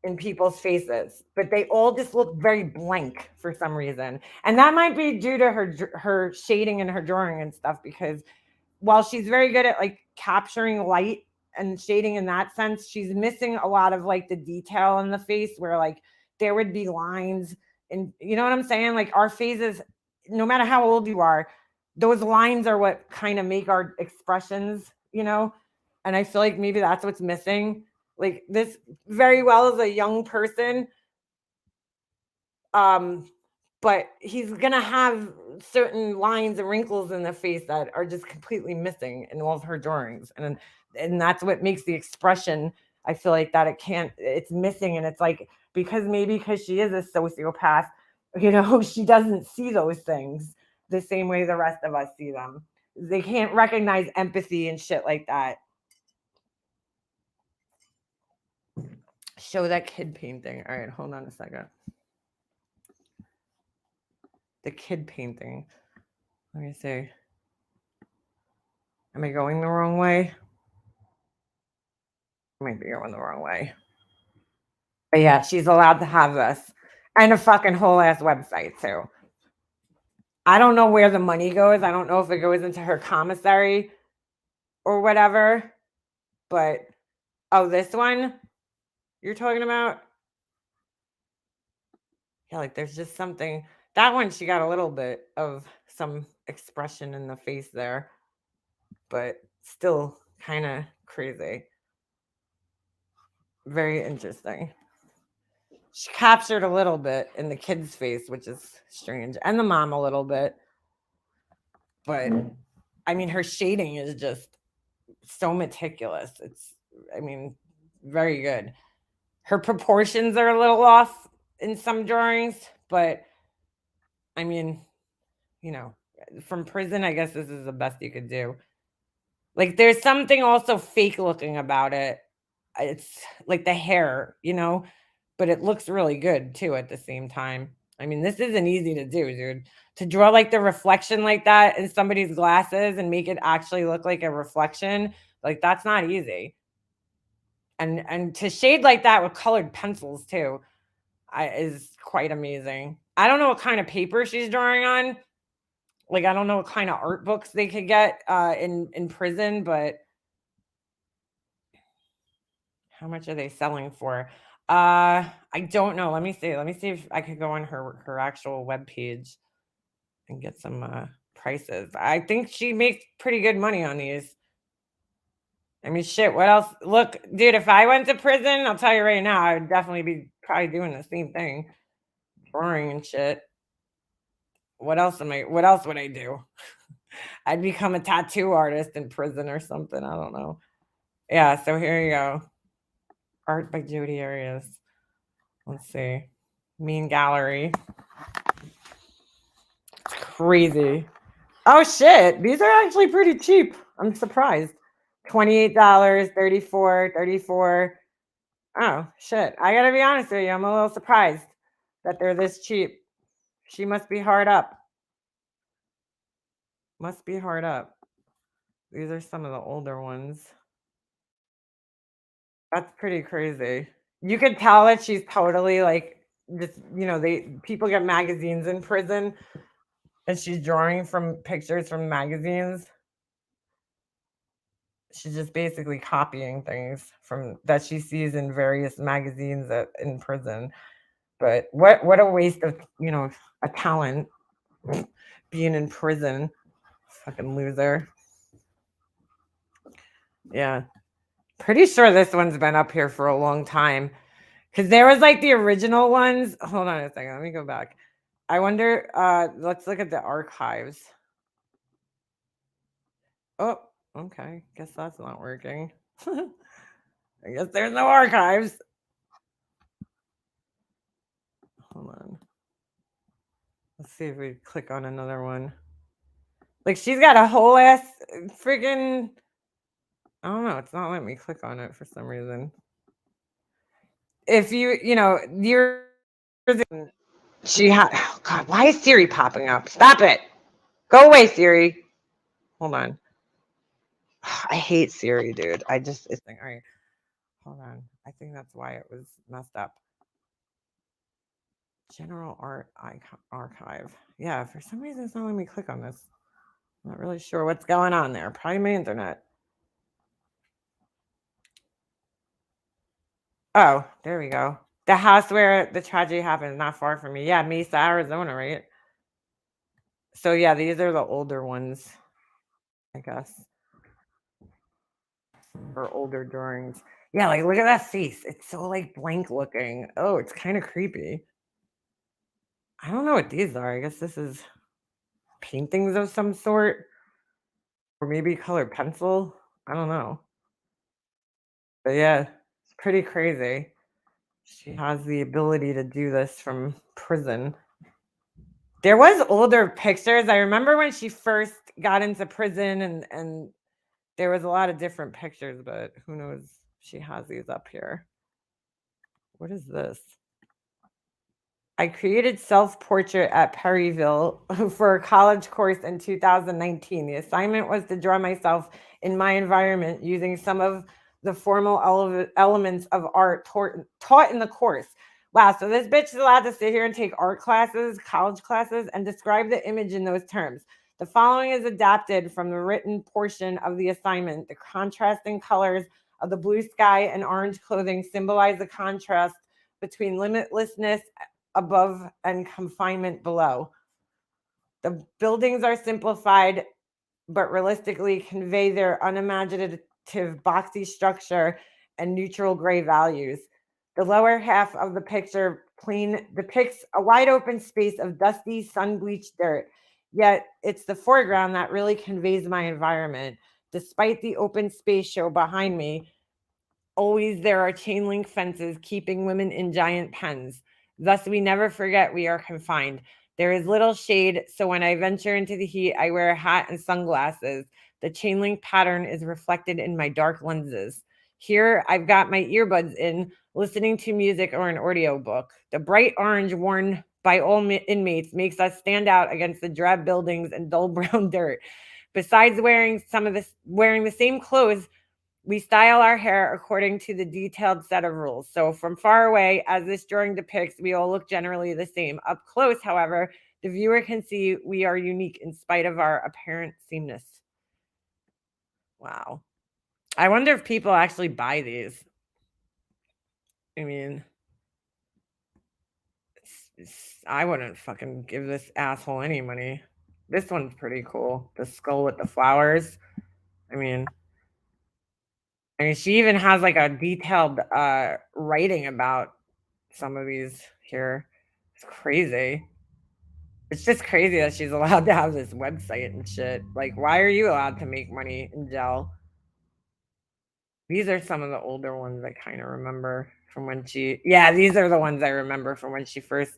in people's faces, but they all just look very blank for some reason. And that might be due to her shading and her drawing and stuff, because while she's very good at like capturing light and shading in that sense, she's missing a lot of like the detail in the face where like there would be lines, and you know what I'm saying? Like our faces, no matter how old you are, those lines are what kind of make our expressions, and I feel like maybe that's what's missing. Like this very well is a young person, but he's gonna have certain lines and wrinkles in the face that are just completely missing in all of her drawings, and that's what makes the expression, I feel like, that it's missing. And it's like, because she is a sociopath, she doesn't see those things the same way the rest of us see them. They can't recognize empathy and shit like that. Show that kid painting. All right, hold on a second. The kid painting. Let me see. Am I going the wrong way? I might be going the wrong way. But yeah, she's allowed to have this. And a fucking whole ass website too. I don't know where the money goes. I don't know if it goes into her commissary or whatever. But, oh, this one you're talking about? Yeah, like there's just something. That one, she got a little bit of some expression in the face there, but still kind of crazy. Very interesting. She captured a little bit in the kid's face, which is strange, and the mom a little bit. But I mean, her shading is just so meticulous. It's, I mean, very good. Her proportions are a little off in some drawings, but I mean, you know, from prison, I guess this is the best you could do. Like, there's something also fake looking about it. It's like the hair, but it looks really good too at the same time. I mean, this isn't easy to do, dude. To draw like the reflection like that in somebody's glasses and make it actually look like a reflection, like that's not easy. And to shade like that with colored pencils too, is quite amazing. I don't know what kind of paper she's drawing on. Like, I don't know what kind of art books they could get in prison, but how much are they selling for? I don't know. Let me see. Let me see if I could go on her actual webpage and get some prices. I think she makes pretty good money on these. I mean, shit, what else? Look, dude, if I went to prison, I'll tell you right now, I would definitely be probably doing the same thing. Drawing and shit. What else would I do? I'd become a tattoo artist in prison or something. I don't know. Yeah, so here you go. Art by Jodi Arias. Let's see. Mean Gallery. It's crazy. Oh shit. These are actually pretty cheap. I'm surprised. $28, $34, $34. Oh shit. I gotta be honest with you. I'm a little surprised that they're this cheap. She must be hard up. Must be hard up. These are some of the older ones. That's pretty crazy. You could tell that she's totally like just, people get magazines in prison and she's drawing from pictures from magazines. She's just basically copying things from that she sees in various magazines in prison. But what a waste of, a talent being in prison. Fucking loser. Yeah. Pretty sure this one's been up here for a long time. Because there was like the original ones. Hold on a second. Let me go back. I wonder, let's look at the archives. Oh, okay. Guess that's not working. I guess there's no archives. Hold on. Let's see if we click on another one. Like, she's got a whole ass freaking, I don't know. It's not letting me click on it for some reason. If you're, she had, oh God, why is Siri popping up? Stop it. Go away, Siri. Hold on. I hate Siri, dude. It's like, all right. Hold on. I think that's why it was messed up. General Art Archive. Yeah, for some reason it's not letting me click on this. I'm not really sure what's going on there. Probably my internet. Oh, there we go. The house where the tragedy happened is not far from me. Yeah, Mesa, Arizona, right? So yeah, these are the older ones, I guess. Or older drawings. Yeah, like look at that face. It's so like blank looking. Oh, it's kind of creepy. I don't know what these are. I guess this is paintings of some sort. Or maybe colored pencil. I don't know. But yeah, it's pretty crazy. She has the ability to do this from prison. There was older pictures. I remember when she first got into prison and there was a lot of different pictures, but who knows? She has these up here. What is this? I created self-portrait at Perryville for a college course in 2019. The assignment was to draw myself in my environment using some of the formal elements of art taught in the course. Wow, so this bitch is allowed to sit here and take art classes, college classes, and describe the image in those terms. The following is adapted from the written portion of the assignment. The contrasting colors of the blue sky and orange clothing symbolize the contrast between limitlessness above and confinement below. The buildings are simplified, but realistically convey their unimaginative boxy structure and neutral gray values. The lower half of the picture plane depicts a wide open space of dusty, sun-bleached dirt. Yet it's the foreground that really conveys my environment. Despite the open space show behind me, always there are chain link fences keeping women in giant pens. Thus, we never forget we are confined. There is little shade, so when I venture into the heat, I wear a hat and sunglasses. The chain link pattern is reflected in my dark lenses. Here, I've got my earbuds in, listening to music or an audiobook. The bright orange worn by all inmates makes us stand out against the drab buildings and dull brown dirt. Besides wearing the same clothes, we style our hair according to the detailed set of rules. So from far away, as this drawing depicts, we all look generally the same. Up close, however, the viewer can see we are unique in spite of our apparent sameness. Wow. I wonder if people actually buy these. I mean, I wouldn't fucking give this asshole any money. This one's pretty cool. The skull with the flowers. I mean, she even has like a detailed writing about some of these here. It's crazy. It's just crazy that she's allowed to have this website and shit. Like, why are you allowed to make money in jail? These are some of the older ones I kind of remember from when these are the ones I remember from when she first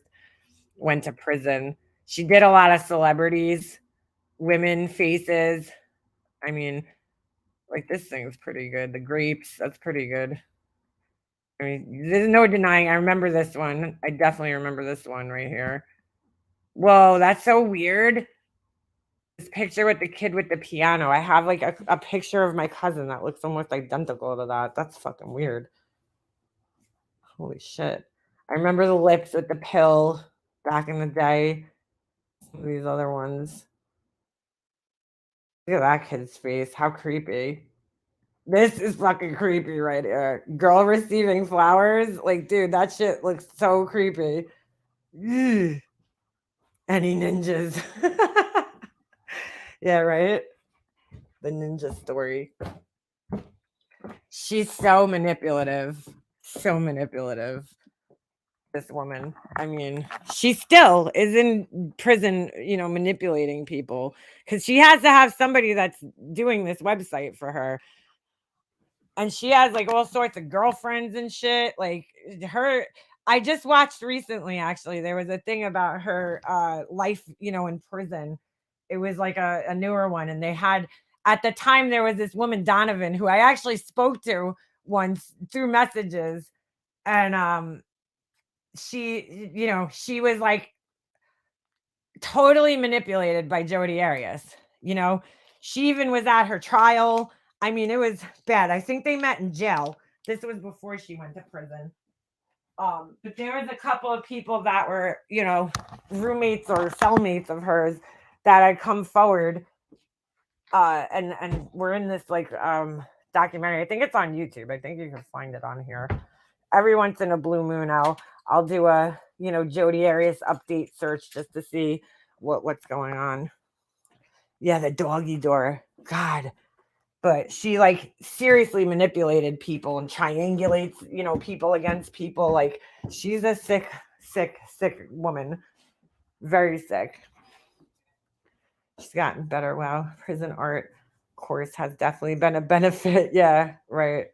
went to prison. She did a lot of celebrities, women faces. I mean, like this thing's pretty good. The grapes, that's pretty good. I mean, there's no denying. I remember this one. I definitely remember this one right here. Whoa, that's so weird. This picture with the kid with the piano. I have like a picture of my cousin that looks almost identical to that. That's fucking weird. Holy shit. I remember the lips with the pill back in the day. Some of these other ones. Look at that kid's face. How creepy. This is fucking creepy right here. Girl receiving flowers. Like, dude, that shit looks so creepy. Ugh. Any ninjas? Yeah, right? The ninja story. She's so manipulative. So manipulative. This woman. I mean, she still is in prison, manipulating people because she has to have somebody that's doing this website for her. And she has like all sorts of girlfriends and shit. Like her, I just watched recently, actually, there was a thing about her life, in prison. It was like a newer one. And they had, at the time, there was this woman, Donovan, who I actually spoke to once through messages. And she was like totally manipulated by Jodi Arias. She even was at her trial. I mean, it was bad. I think they met in jail. This was before she went to prison. But there was a couple of people that were, roommates or cellmates of hers that had come forward. And we're in this like documentary. I think it's on YouTube. I think you can find it on here. Every once in a blue moon, I'll do a Jodi Arias update search just to see what's going on. Yeah, the doggy door. God. But she like seriously manipulated people and triangulates, people against people. Like she's a sick woman. Very sick. She's gotten better. Wow. Prison art course has definitely been a benefit. Yeah, right.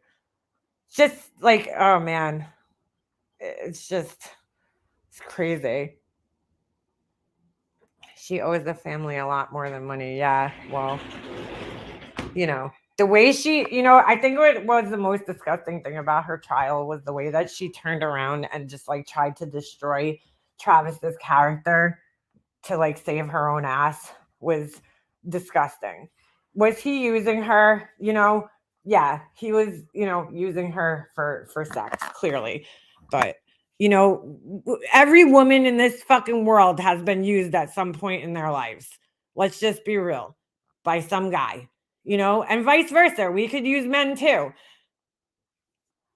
Just like, oh man. It's crazy. She owes the family a lot more than money. Yeah. Well, the way she, I think what was the most disgusting thing about her trial was the way that she turned around and just like tried to destroy Travis's character to like save her own ass was disgusting. Was he using her? Yeah, he was, using her for sex, clearly. But, every woman in this fucking world has been used at some point in their lives. Let's just be real. By some guy. And vice versa. We could use men too.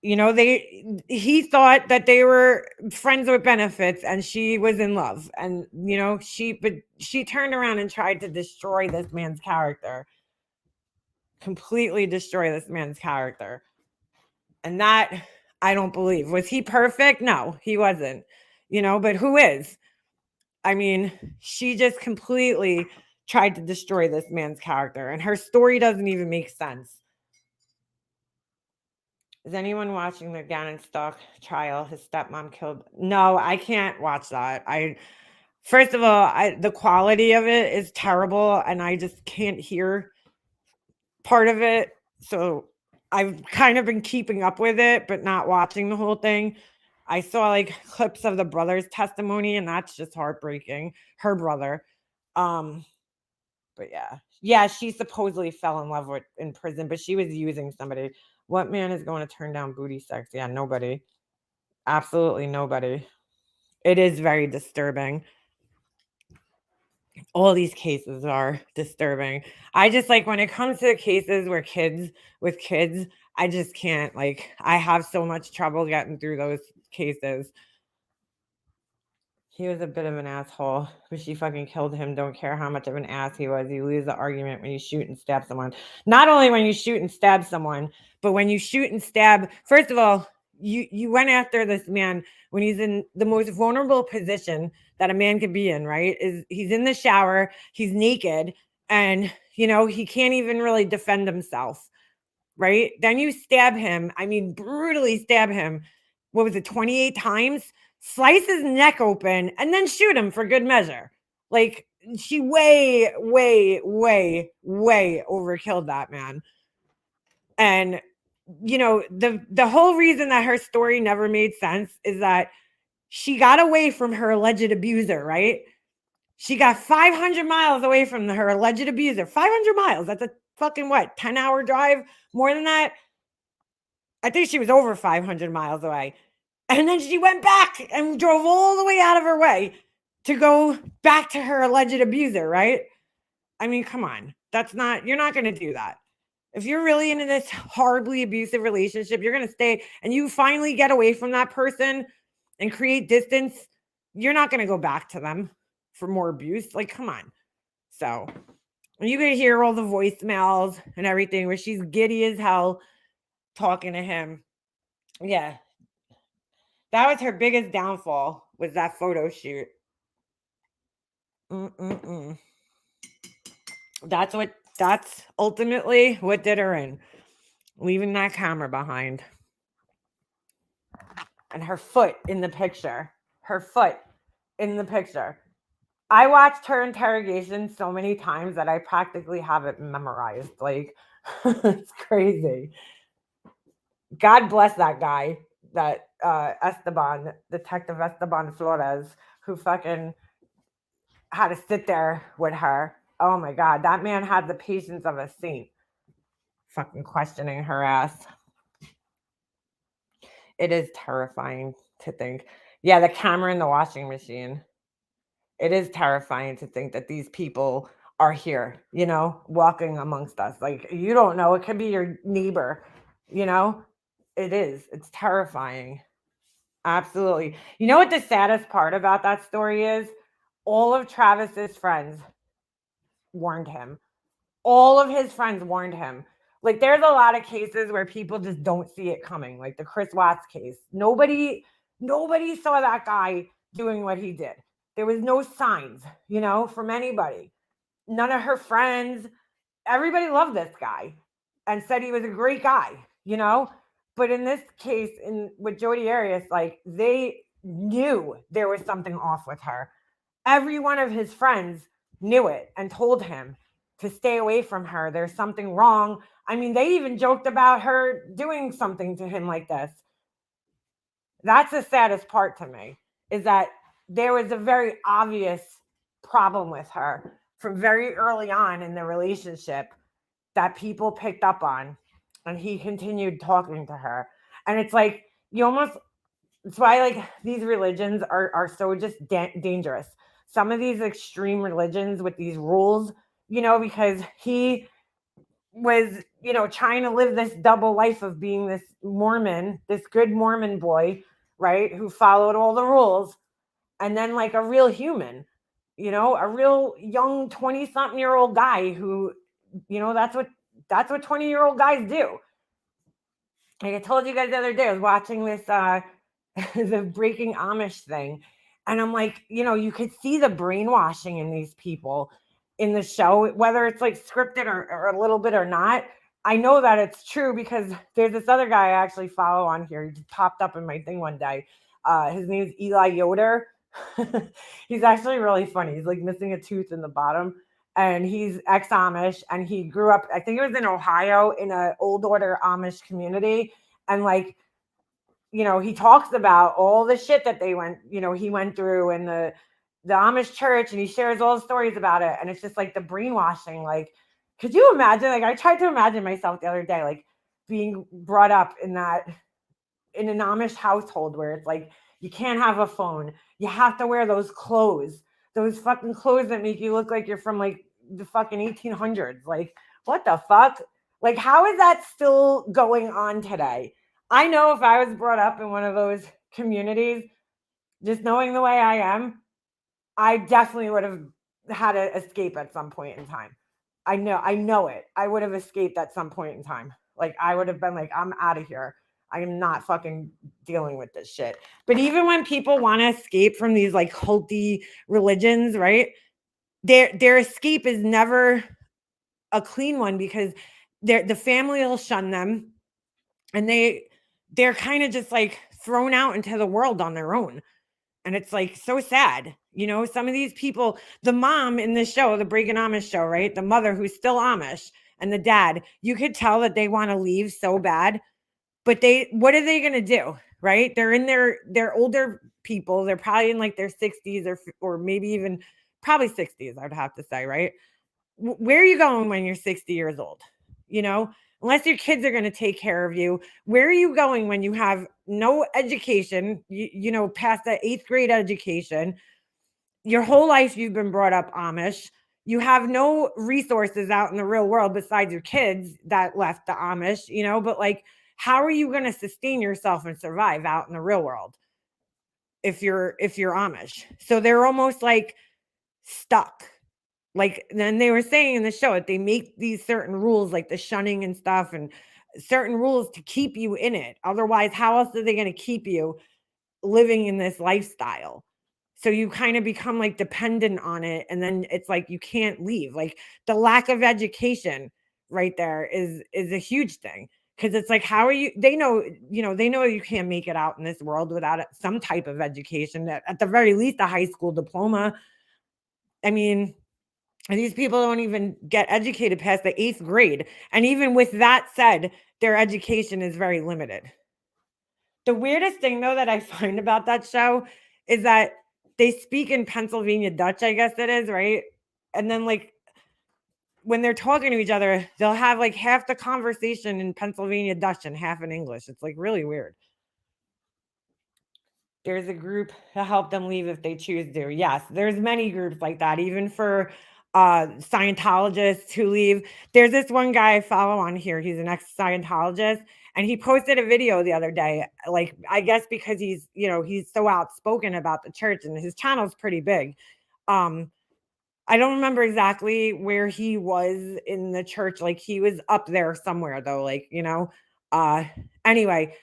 He thought that they were friends with benefits and she was in love. And, she turned around and tried to destroy this man's character. Completely destroy this man's character. And that, I don't believe. Was he perfect? No, he wasn't. But who is? I mean, she just completely tried to destroy this man's character and her story doesn't even make sense. Is anyone watching the Gannon Stock trial? His stepmom killed. No, I can't watch that. First of all, the quality of it is terrible, and I just can't hear part of it. So I've kind of been keeping up with it, but not watching the whole thing. I saw like clips of the brother's testimony, and that's just heartbreaking. Her brother. But yeah, she supposedly fell in love with in prison, but she was using somebody. What man is going to turn down booty sex? Yeah, nobody. Absolutely nobody. It is very disturbing. All these cases are disturbing. I just like when it comes to the cases where with kids, I just can't, like, I have so much trouble getting through those cases. He was a bit of an asshole, but she fucking killed him. Don't care how much of an ass he was. You lose the argument when you shoot and stab someone. Not only when you shoot and stab someone, but when you shoot and stab, first of all, you went after this man when he's in the most vulnerable position that a man could be in, right? Is he's in the shower, he's naked, and he can't even really defend himself, right? Then you stab him. I mean, brutally stab him. What was it, 28 times? Slice his neck open and then shoot him for good measure. Like, she way overkilled that man. And the whole reason that her story never made sense is that she got away from her alleged abuser, right? She got 500 miles away from her alleged abuser. 500 miles. That's a fucking 10-hour drive? More than that? I think she was over 500 miles away. And then she went back and drove all the way out of her way to go back to her alleged abuser, right? I mean, come on. You're not going to do that. If you're really into this horribly abusive relationship, you're going to stay and you finally get away from that person and create distance. You're not going to go back to them for more abuse. Like, come on. So you can hear all the voicemails and everything where she's giddy as hell talking to him. Yeah. That was her biggest downfall, was that photo shoot. That's ultimately what did her in. Leaving that camera behind. And her foot in the picture. I watched her interrogation so many times that I practically have it memorized. Like, it's crazy. God bless that guy, that Detective Esteban Flores, who fucking had to sit there with her. Oh my God, that man had the patience of a saint. Fucking questioning her ass. It is terrifying to think. Yeah, the camera in the washing machine. It is terrifying to think that these people are here, walking amongst us. Like, you don't know. It could be your neighbor, It is. It's terrifying. Absolutely. You know what the saddest part about that story is? All of Travis's friends warned him. All of his friends warned him. Like, there's a lot of cases where people just don't see it coming. Like the Chris Watts case. Nobody saw that guy doing what he did. There was no signs, from anybody. None of her friends. Everybody loved this guy and said he was a great guy, But in this case, with Jodi Arias, like, they knew there was something off with her. Every one of his friends knew it and told him to stay away from her. There's something wrong. I mean, they even joked about her doing something to him like this. That's the saddest part to me, is that there was a very obvious problem with her from very early on in the relationship that people picked up on, and he continued talking to her. And it's like, it's why, like, these religions are so just dangerous. Some of these extreme religions with these rules, because he was, trying to live this double life of being this Mormon, this good Mormon boy, right, who followed all the rules, and then like a real human, a real young 20-something-year-old guy who, that's what 20-year-old guys do. Like I told you guys the other day, I was watching this the Breaking Amish thing, and I'm like, you could see the brainwashing in these people in the show, whether it's like scripted or a little bit or not. I know that it's true because there's this other guy I actually follow on here. He just popped up in my thing one day. His name is Eli Yoder. He's actually really funny. He's like missing a tooth in the bottom, and he's ex-Amish, and he grew up, I think it was in Ohio, in an old order Amish community. And like, he talks about all the shit that he went through in the Amish church, and he shares all the stories about it. And it's just like the brainwashing. Like, could you imagine? Like, I tried to imagine myself the other day, like being brought up in an Amish household where it's like, you can't have a phone. You have to wear those fucking clothes that make you look like you're from like the fucking 1800s. Like, what the fuck? Like, how is that still going on today? I know if I was brought up in one of those communities, just knowing the way I am, I definitely would have had to escape at some point in time. I know it. I would have escaped at some point in time. Like, I would have been like, I'm out of here. I am not fucking dealing with this shit. But even when people want to escape from these like culty religions, right? Their escape is never a clean one because the family will shun them, and they're kind of just like thrown out into the world on their own. And it's like so sad. Some of these people, the mom in this show, the Breaking Amish show, right? The mother who's still Amish, and the dad, you could tell that they want to leave so bad. But what are they going to do? Right? They're in they're older people. They're probably in like their 60s or maybe even probably 60s, I'd have to say, right? Where are you going when you're 60 years old? Unless your kids are going to take care of you, where are you going when you have no education, past that 8th grade education? Your whole life you've been brought up Amish. You have no resources out in the real world besides your kids that left the Amish, but like, how are you going to sustain yourself and survive out in the real world if you're Amish? So they're almost like stuck. Like, then they were saying in the show that they make these certain rules, like the shunning and stuff, and certain rules to keep you in it. Otherwise, how else are they going to keep you living in this lifestyle? So you kind of become like dependent on it. And then it's like, you can't leave. Like, the lack of education right there is a huge thing. Cause it's like, how are you, they know you can't make it out in this world without some type of education, at the very least, a high school diploma. I mean, these people don't even get educated past the 8th grade. And even with that said, their education is very limited. The weirdest thing, though, that I find about that show is that they speak in Pennsylvania Dutch, I guess it is, right? And then, like, when they're talking to each other, they'll have like half the conversation in Pennsylvania Dutch and half in English. It's like really weird. There's a group to help them leave if they choose to. Yes, there's many groups like that, even for Scientologists who leave. There's this one guy I follow on here. He's an ex-Scientologist, and he posted a video the other day. Like, I guess because he's so outspoken about the church, and his channel's pretty big. I don't remember exactly where he was in the church. Like, he was up there somewhere though. Like, anyway,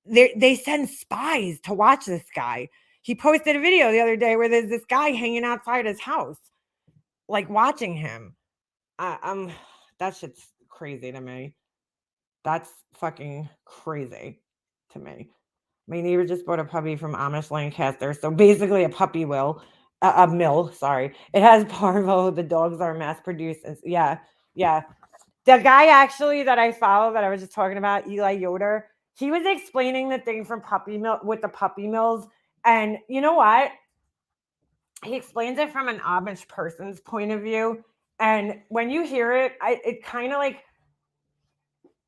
they send spies to watch this guy. He posted a video the other day where there's this guy hanging outside his house, like watching him. That shit's crazy to me. That's fucking crazy to me. My neighbor just bought a puppy from Amish Lancaster. So basically a puppy a mill, sorry. It has parvo. The dogs are mass produced. Yeah. The guy actually that I follow that I was just talking about, Eli Yoder, he was explaining the thing from puppy mill with the puppy mills. And you know what? He explains it from an Amish person's point of view. And when you hear it, it kind of like,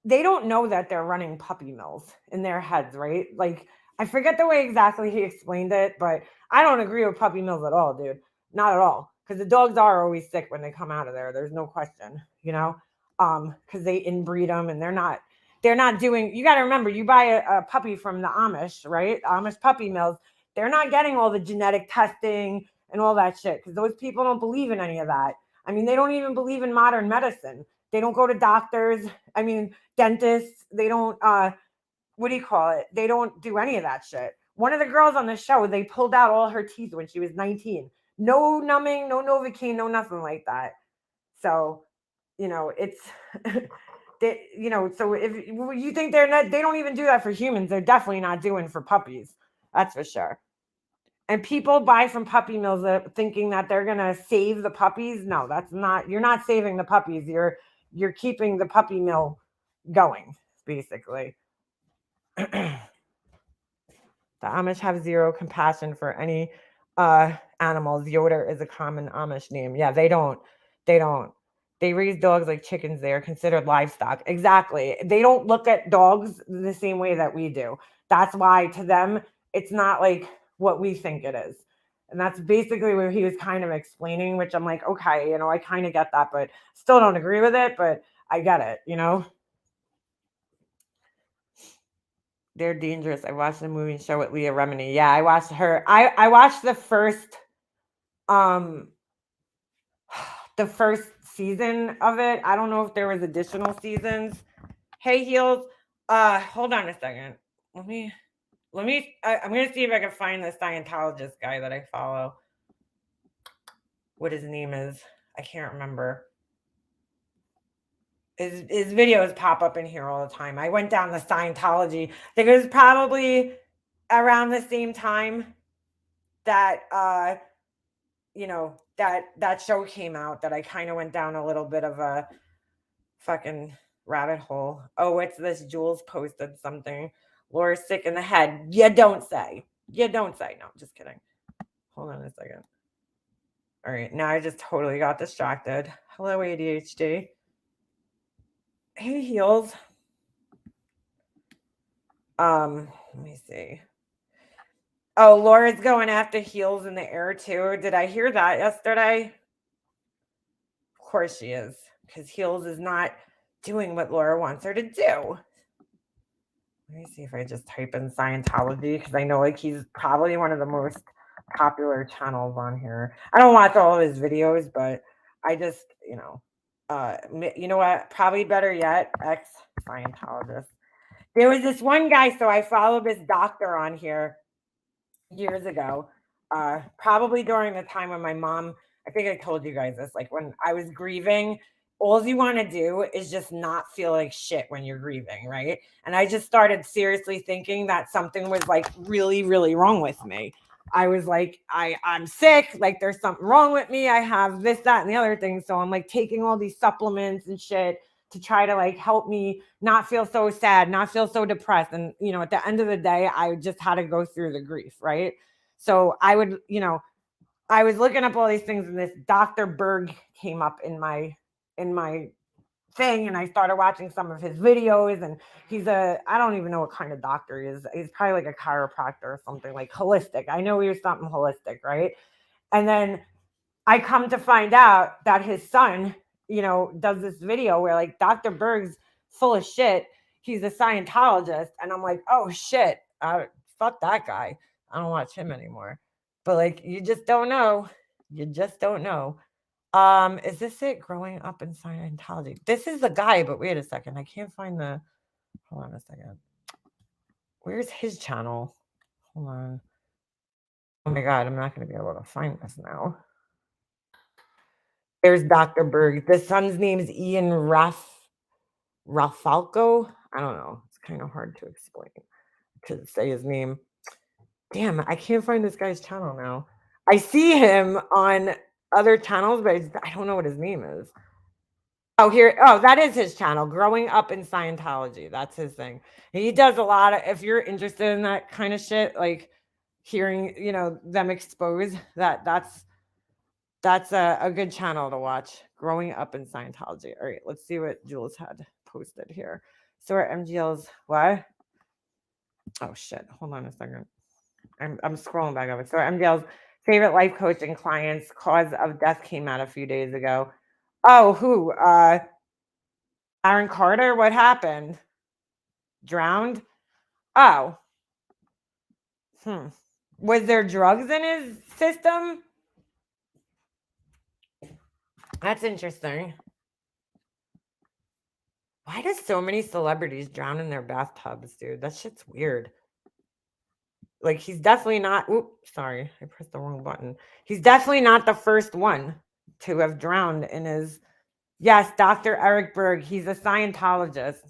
they don't know that they're running puppy mills in their heads, right? Like, I forget the way exactly he explained it, but I don't agree with puppy mills at all, dude. Not at all. Because the dogs are always sick when they come out of there. There's no question, because they inbreed them, and they're not doing, you got to remember, you buy a puppy from the Amish, right? Amish puppy mills, they're not getting all the genetic testing and all that shit, because those people don't believe in any of that. I mean, they don't even believe in modern medicine. They don't go to doctors. I mean, dentists. They don't, they don't do any of that shit. One of the girls on the show, they pulled out all her teeth when she was 19. No numbing, no Novocaine, no nothing like that. So, it's they, so if you think they're not, they don't even do that for humans. They're definitely not doing for puppies. That's for sure. And people buy from puppy mills thinking that they're gonna save the puppies. No, that's not. You're not saving the puppies. You're keeping the puppy mill going, basically. The Amish have zero compassion for any animals. Yoder is a common Amish name. Yeah, they don't. They raise dogs like chickens. They are considered livestock. Exactly. They don't look at dogs the same way that we do. That's why to them, it's not like what we think it is. And that's basically what he was kind of explaining, which I'm like, okay, I kind of get that, but still don't agree with it, but I get it, They're dangerous. I watched the movie show with Leah Remini. Yeah, I watched her. I watched the first season of it. I don't know if there was additional seasons. Hey Heels, hold on a second. I'm gonna see if I can find the Scientologist guy that I follow. What his name is, I can't remember. His videos pop up in here all the time. I went down the Scientology. I think it was probably around the same time that that show came out that I kind of went down a little bit of a fucking rabbit hole. Oh, it's this. Jules posted something. Laura's sick in the head. You don't say. No, just kidding. Hold on a second. All right, now I just totally got distracted. Hello, ADHD. Hey, Heels. Let me see. Oh, Laura's going after Heels in the air too. Did I hear that yesterday? Of course she is, because Heels is not doing what Laura wants her to do. Let me see if I just type in Scientology, because I know he's probably one of the most popular channels on here. I don't watch all of his videos, but I just, you know what? Probably better yet, ex-Scientologist. There was this one guy, so I followed this doctor on here years ago, probably during the time when my mom, I think I told you guys this, when I was grieving, all you want to do is just not feel like shit when you're grieving, right? And I just started seriously thinking that something was really, really wrong with me. I was like, I'm sick, there's something wrong with me. I have this, that, and the other thing. So I'm taking all these supplements and shit to try to help me not feel so sad, not feel so depressed. And, at the end of the day, I just had to go through the grief, right? So I would, I was looking up all these things, and this Dr. Berg came up in my thing, and I started watching some of his videos, and he's I don't even know what kind of doctor he is. He's probably a chiropractor or something, holistic. I know he was something holistic, right? And then I come to find out that his son, does this video where Dr. Berg's full of shit. He's a Scientologist. And I'm like, oh shit, fuck that guy. I don't watch him anymore. But you just don't know. You just don't know. Is this it? Growing up in Scientology. This is the guy, but wait a second. I can't find hold on a second. Where's his channel? Hold on. Oh my God, I'm not going to be able to find this now. There's Dr. Berg. The son's name is Ian Rafalco. I don't know. It's kind of hard to explain, to say his name. Damn, I can't find this guy's channel now. I see him on other channels, but I don't know what his name is. Oh, here. Oh, that is his channel. Growing Up in Scientology. That's his thing. He does a lot of, if you're interested in that kind of shit, hearing, them exposed, that's a good channel to watch. Growing Up in Scientology. All right, let's see what Jules had posted here. So our MGL's what? Oh shit. Hold on a second. I'm scrolling back over. So our MGL's favorite life coaching clients cause of death came out a few days ago. Oh, who? Aaron Carter? What happened? Drowned? Oh. Was there drugs in his system? That's interesting. Why do so many celebrities drown in their bathtubs, dude? That shit's weird. He's definitely not. Oops, sorry. I pressed the wrong button. He's definitely not the first one to have drowned in his Yes, Dr. Eric Berg. He's a Scientologist.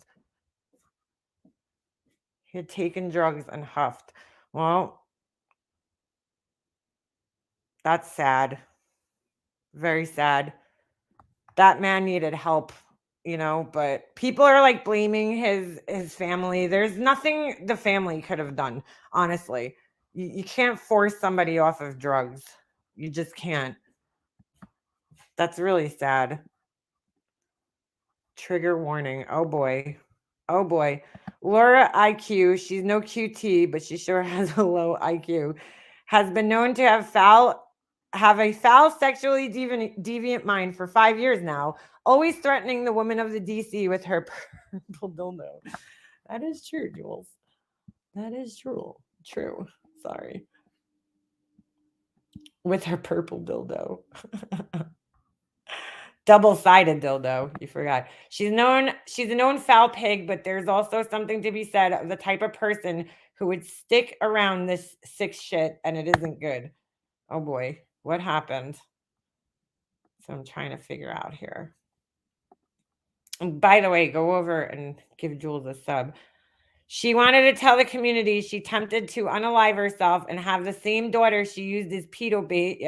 He had taken drugs and huffed. Well, that's sad. Very sad. That man needed help, but people are like blaming his family. There's nothing the family could have done, honestly. You can't force somebody off of drugs. You just can't. That's really sad. Trigger warning. Oh boy. Oh boy. Laura IQ, she's no QT, but she sure has a low IQ, has been known to have a foul sexually deviant mind for 5 years now, always threatening the women of the DC with her purple dildo. That is true, Jules. That is true. True. Sorry. With her purple dildo. Double-sided dildo. You forgot. She's a known foul pig, but there's also something to be said of the type of person who would stick around this sick shit, and it isn't good. Oh boy. What happened? So I'm trying to figure out here. And by the way, go over and give Jules a sub. She wanted to tell the community she attempted to unalive herself and have the same daughter she used as pedo bait,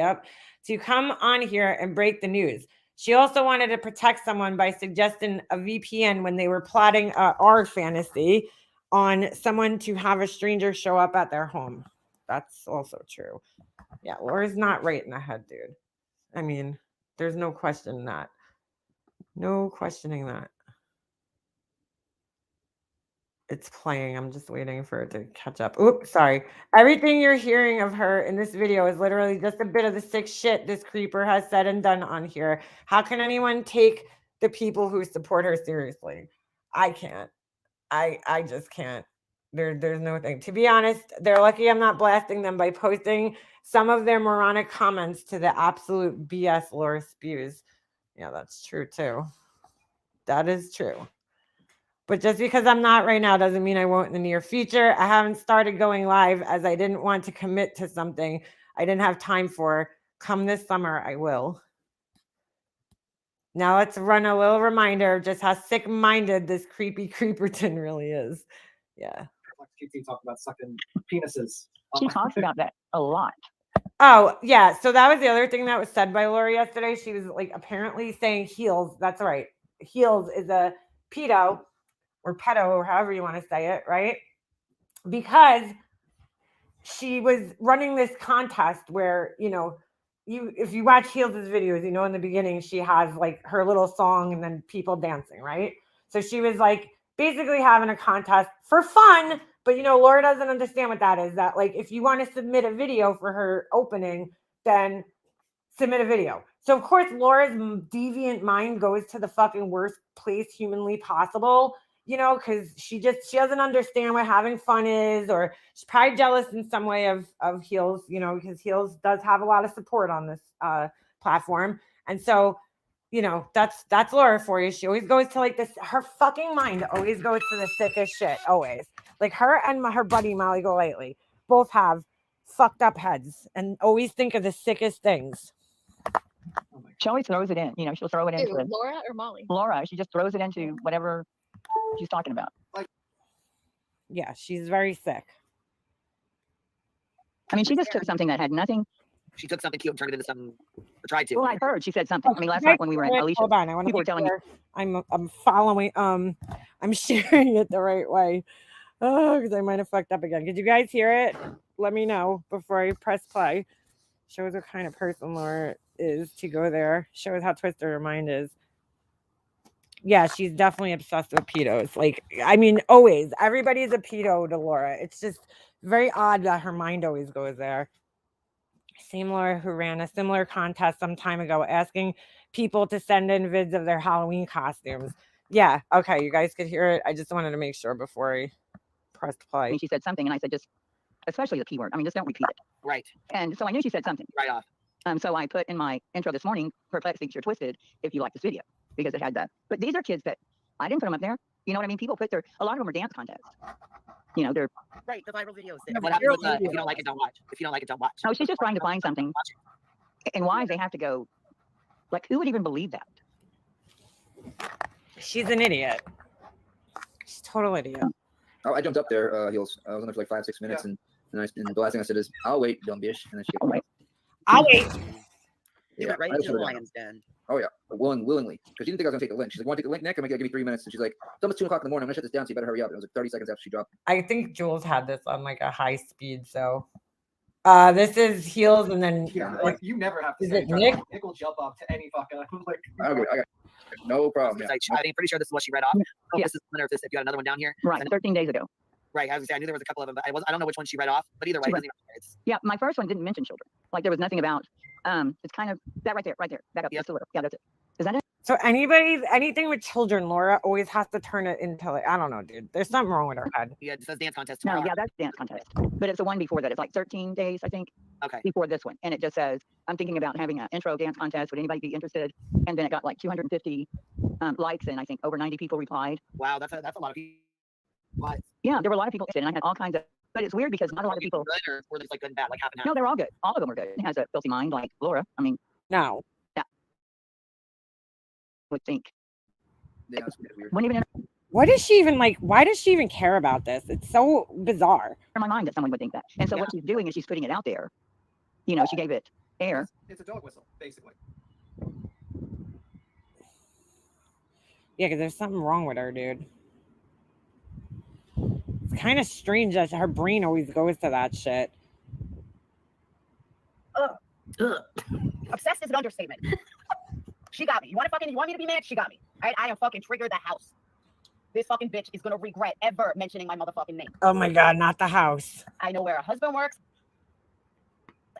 to come on here and break the news. She also wanted to protect someone by suggesting a VPN when they were plotting our fantasy on someone to have a stranger show up at their home. That's also true. Yeah, Laura's not right in the head, dude. I mean, there's no questioning that. No questioning that. It's playing. I'm just waiting for it to catch up. Oops, sorry. Everything you're hearing of her in this video is literally just a bit of the sick shit this creeper has said and done on here. How can anyone take the people who support her seriously? I can't. I just can't. There's no thing. To be honest, they're lucky I'm not blasting them by posting some of their moronic comments to the absolute BS Laura spews. Yeah, that's true too. That is true. But just because I'm not right now doesn't mean I won't in the near future. I haven't started going live as I didn't want to commit to something I didn't have time for. Come this summer, I will. Now let's run a little reminder of just how sick-minded this creepy creeperton really is. Yeah. QT talked about sucking penises. She talks about that a lot. Oh, yeah. So that was the other thing that was said by Laura yesterday. She was like apparently saying Heels. That's right. Heels is a pedo or pedo or however you want to say it, right? Because she was running this contest where, if you watch Heels' videos, in the beginning, she has like her little song and then people dancing, right? So she was like basically having a contest for fun. But, Laura doesn't understand what that is. That like, if you want to submit a video for her opening, then submit a video. So, of course, Laura's deviant mind goes to the fucking worst place humanly possible, because she doesn't understand what having fun is, or she's probably jealous in some way of Heels, because Heels does have a lot of support on this platform. And so, that's Laura for you. She always goes to like this, her fucking mind always goes to the sickest shit, always. Like her and her buddy Molly Golightly both have fucked up heads and always think of the sickest things. She always throws it in. She'll throw it into it. Laura or Molly? Laura. She just throws it into whatever she's talking about. Yeah, she's very sick. I mean, she just took something that had nothing. She took something cute and turned it into something. Or tried to. Well, I heard she said something. I mean, last night when we were at Alicia, hold on, I want to people were telling me. I'm following. I'm sharing it the right way. Oh, because I might have fucked up again. Did you guys hear it? Let me know before I press play. Shows what kind of person Laura is to go there. Shows how twisted her mind is. Yeah, she's definitely obsessed with pedos. Like, I mean, always. Everybody's a pedo to Laura. It's just very odd that her mind always goes there. Same Laura who ran a similar contest some time ago asking people to send in vids of their Halloween costumes. Yeah, okay, you guys could hear it. I just wanted to make sure before I pressed play. I mean, she said something, and I said, just, especially the keyword. I mean, just don't repeat it. Right. And so I knew she said something. Right off. So I put in my intro this morning, perplexed, you're twisted, if you like this video, because it had that. But these are kids that I didn't put them up there. You know what I mean? People put a lot of them are dance contests. They're right. The viral videos. What happens with if you don't like it, don't watch. If you don't like it, don't watch. No, she's just trying to find something. And why they have to go, like, who would even believe that? She's an idiot. She's a total idiot. I jumped up there, Heels. I was on there for like 5-6 minutes, and the last thing I said is, "I'll wait, dumb bitch." And then she I'll wait. I'll wait. You Yeah, went right I into shut the her down. lion's den. Oh yeah, willingly, because she didn't think I was gonna take the link. She's like, "Want to take the link, Nick? I'm gonna give you 3 minutes." And she's like, "It's almost 2 o'clock in the morning. I'm gonna shut this down, so you better hurry up." And it was like 30 seconds after she dropped. I think Jules had this on like a high speed. So this is Heels, and then Yeah, like you never have to Is say it Nick? Nick? Nick will jump up to any fucking like. I got no problem. It's Yeah. like, I'm pretty sure this is what she read off. I don't know Yeah. if this is one or if you got another one down here. Right, And- 13 days ago. Right. I was gonna say I knew there was a couple of them, but I don't know which one she read off. But either way, it doesn't even matter. It's Yeah, my first one didn't mention children. Like there was nothing about. It's kind of that right there. Back up Yep. just a little. Yeah, that's it. Is that it? so anything with children, Laura always has to turn it into like I don't know, dude. There's something wrong with her head. yeah, it says dance contest No, tomorrow. yeah, that's dance contest. But it's the one before that. It's like 13 days, I think, Okay. before this one. And it just says, I'm thinking about having an intro dance contest. Would anybody be interested? And then it got like 250 likes, and I think over 90 people replied. Wow, that's a lot of people. What? Yeah, there were a lot of people interested, and I had all kinds of. But it's weird because not a lot of people. Good or were they like good and bad, like half and half? No, they're all good. All of them are good. It has a filthy mind, like Laura. I mean, No. would think. Yeah, it's weird. Wouldn't even What does she even like? Why does she even care about this? It's so bizarre. enter my mind that someone would think that. And so what she's doing is she's putting it out there. You know, she gave it air. It's a dog whistle, basically. Yeah, because there's something wrong with her, dude. It's kind of strange that her brain always goes to that shit. Obsessed is an understatement. She got me. You want me to be mad? She got me. I am fucking triggered the house. This fucking bitch is gonna regret ever mentioning my motherfucking name. Oh my god, not the house. I know where her husband works.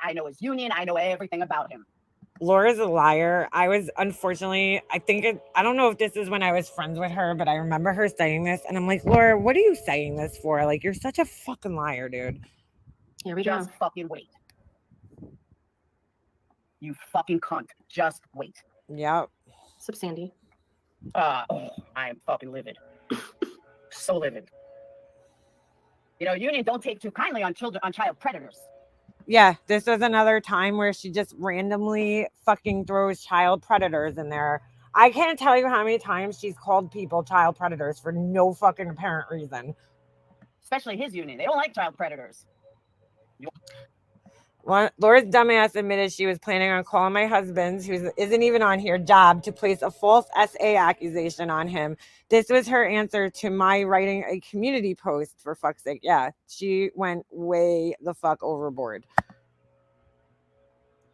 I know his union. I know everything about him. Laura's a liar. I was unfortunately, I don't know if this is when I was friends with her, but I remember her saying this, and I'm like, Laura, what are you saying this for? Like, you're such a fucking liar, dude. Here we just fucking wait. You fucking cunt. Just wait. Yep. Sup, Sandy? I am fucking livid. So livid. You know, union don't take too kindly on child predators. Yeah, this was another time where she just randomly fucking throws child predators in there. I can't tell you how many times she's called people child predators for no fucking apparent reason. Especially his union. They don't like child predators. Laura's dumbass admitted she was planning on calling my husband's, who isn't even on here, job to place a false SA accusation on him. This was her answer to my writing a community post, for fuck's sake. Yeah, she went way the fuck overboard.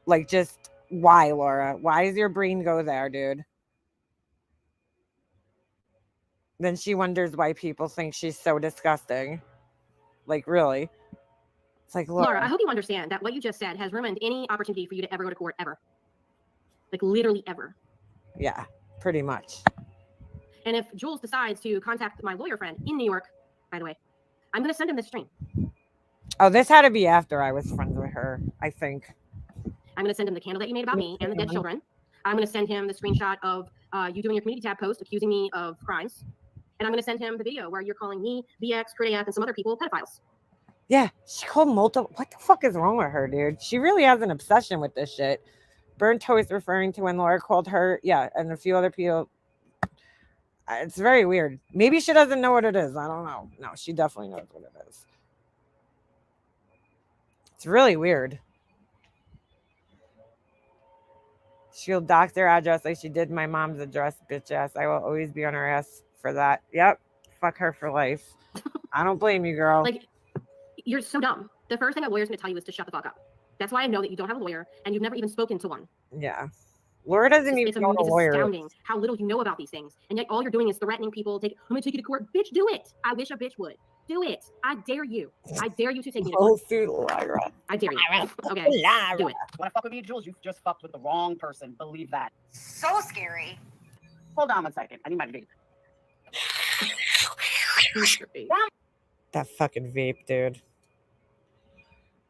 Like, just why, Laura? Why does your brain go there, dude? Then she wonders why people think she's so disgusting. Like, really? It's like, Laura, I hope you understand that what you just said has ruined any opportunity for you to ever go to court ever. Like literally ever. Yeah, pretty much. And if Jules decides to contact my lawyer friend in New York, by the way, I'm going to send him this stream. Oh, this had to be after I was friends with her, I think. I'm going to send him the candle that you made about me and the dead children. I'm going to send him the screenshot of you doing your community tab post accusing me of crimes. And I'm going to send him the video where you're calling me, BX, Kridayak, and some other people pedophiles. Yeah, she called multiple. What the fuck is wrong with her, dude? She really has an obsession with this shit. Burnt toast referring to when Laura called her, yeah, and a few other people. It's very weird. Maybe she doesn't know what it is. I don't know. No, she definitely knows what it is. It's really weird. She'll dox their address like she did my mom's address, bitch ass. I will always be on her ass for that. Yep. Fuck her for life. I don't blame you, girl. Like, you're so dumb. The first thing a lawyer's going to tell you is to shut the fuck up. That's why I know that you don't have a lawyer and you've never even spoken to one. Yeah. Laura doesn't even know a lawyer. It's astounding how little you know about these things. And yet all you're doing is threatening people. I'm going to take you to court. Bitch, do it. I wish a bitch would. Do it. I dare you. I dare you to take me to court. Lyra. I dare you. Okay. Lyra. Do it. Wanna fuck with me, Jules? You've just fucked with the wrong person. Believe that. So scary. Hold on 1 second. I need my vape. That fucking vape, dude.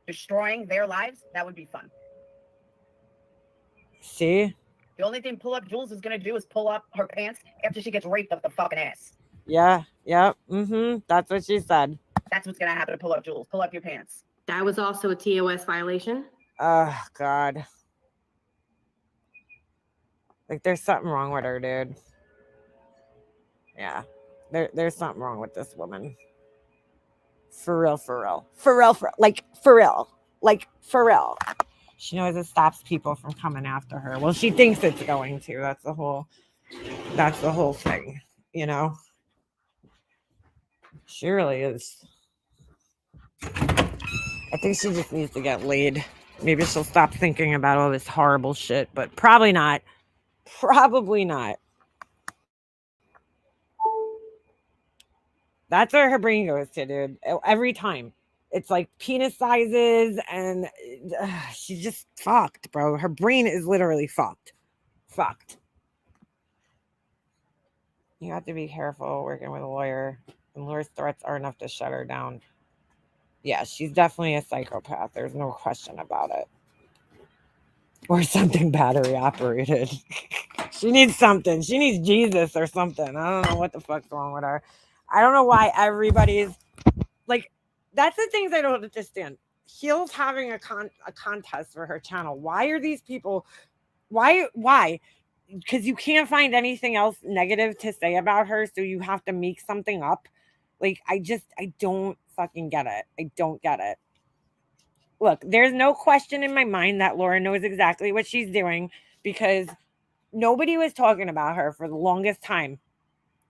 Destroying their lives, that would be fun. See? The only thing Pull Up Jules is gonna do is pull up her pants after she gets raped up the fucking ass. Yeah. Yep. Mm-hmm. That's what she said. That's what's gonna happen to Pull Up Jules. Pull up your pants. That was also a TOS violation. Oh, God. Like, there's something wrong with her, dude. Yeah. There's something wrong with this woman. For real, for real. For real, for like for real. Like for real. She knows it stops people from coming after her. Well, she thinks it's going to. That's the whole thing, you know. She really is. I think she just needs to get laid. Maybe she'll stop thinking about all this horrible shit, but probably not. Probably not. That's where her brain goes to, dude. Every time. It's like penis sizes and she's just fucked, bro. Her brain is literally fucked. Fucked. You have to be careful working with a lawyer. And lawyer's threats are enough to shut her down. Yeah, she's definitely a psychopath. There's no question about it. Or something battery operated. She needs something. She needs Jesus or something. I don't know what the fuck's wrong with her. I don't know why everybody's like, that's the things I don't understand. Heel's having a contest for her channel. Why are these people? Why? Because you can't find anything else negative to say about her, so you have to make something up. Like, I don't fucking get it. I don't get it. Look, there's no question in my mind that Laura knows exactly what she's doing because nobody was talking about her for the longest time.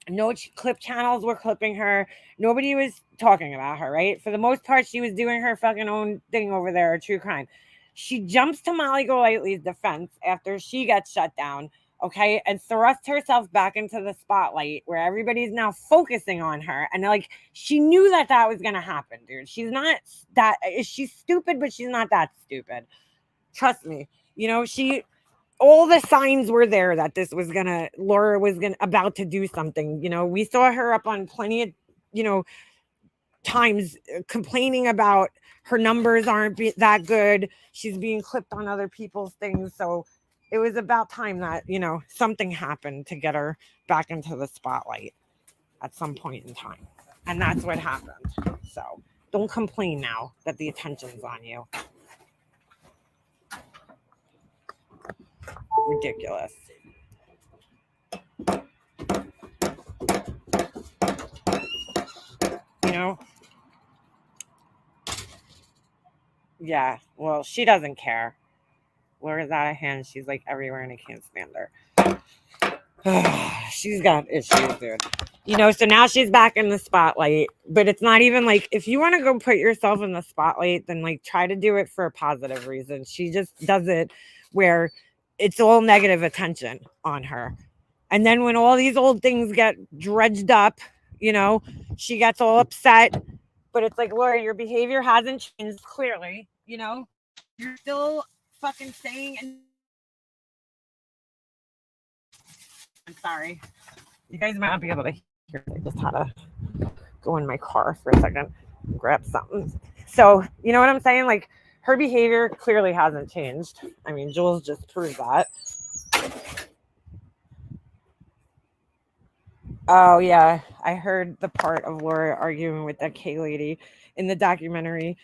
No clip channels were clipping her. Nobody was talking about her, right? For the most part, she was doing her fucking own thing over there, true crime. She jumps to Molly Golightly's defense after she gets shut down, okay, and thrusts herself back into the spotlight where everybody's now focusing on her. And like, she knew that was going to happen, dude. She's stupid, but she's not that stupid. Trust me. You know, all the signs were there that Laura was about to do something. You know, we saw her up on plenty of, times complaining about her numbers aren't that good. She's being clipped on other people's things. So it was about time that, something happened to get her back into the spotlight at some point in time. And that's what happened. So don't complain now that the attention's on you. Ridiculous. Yeah, well, she doesn't care. Laura's out of hand. She's like everywhere and I can't stand her. She's got issues, dude. So now she's back in the spotlight, but it's not even like, if you want to go put yourself in the spotlight, then like try to do it for a positive reason. She just does it where it's all negative attention on her. And then when all these old things get dredged up, she gets all upset. But it's like, Laura, your behavior hasn't changed clearly. You're still fucking saying. I'm sorry. You guys might not be able to hear. I just had to go in my car for a second and grab something. So, you know what I'm saying? Like, her behavior clearly hasn't changed. I mean, Jules just proved that. Oh, yeah. I heard the part of Laura arguing with that K lady in the documentary.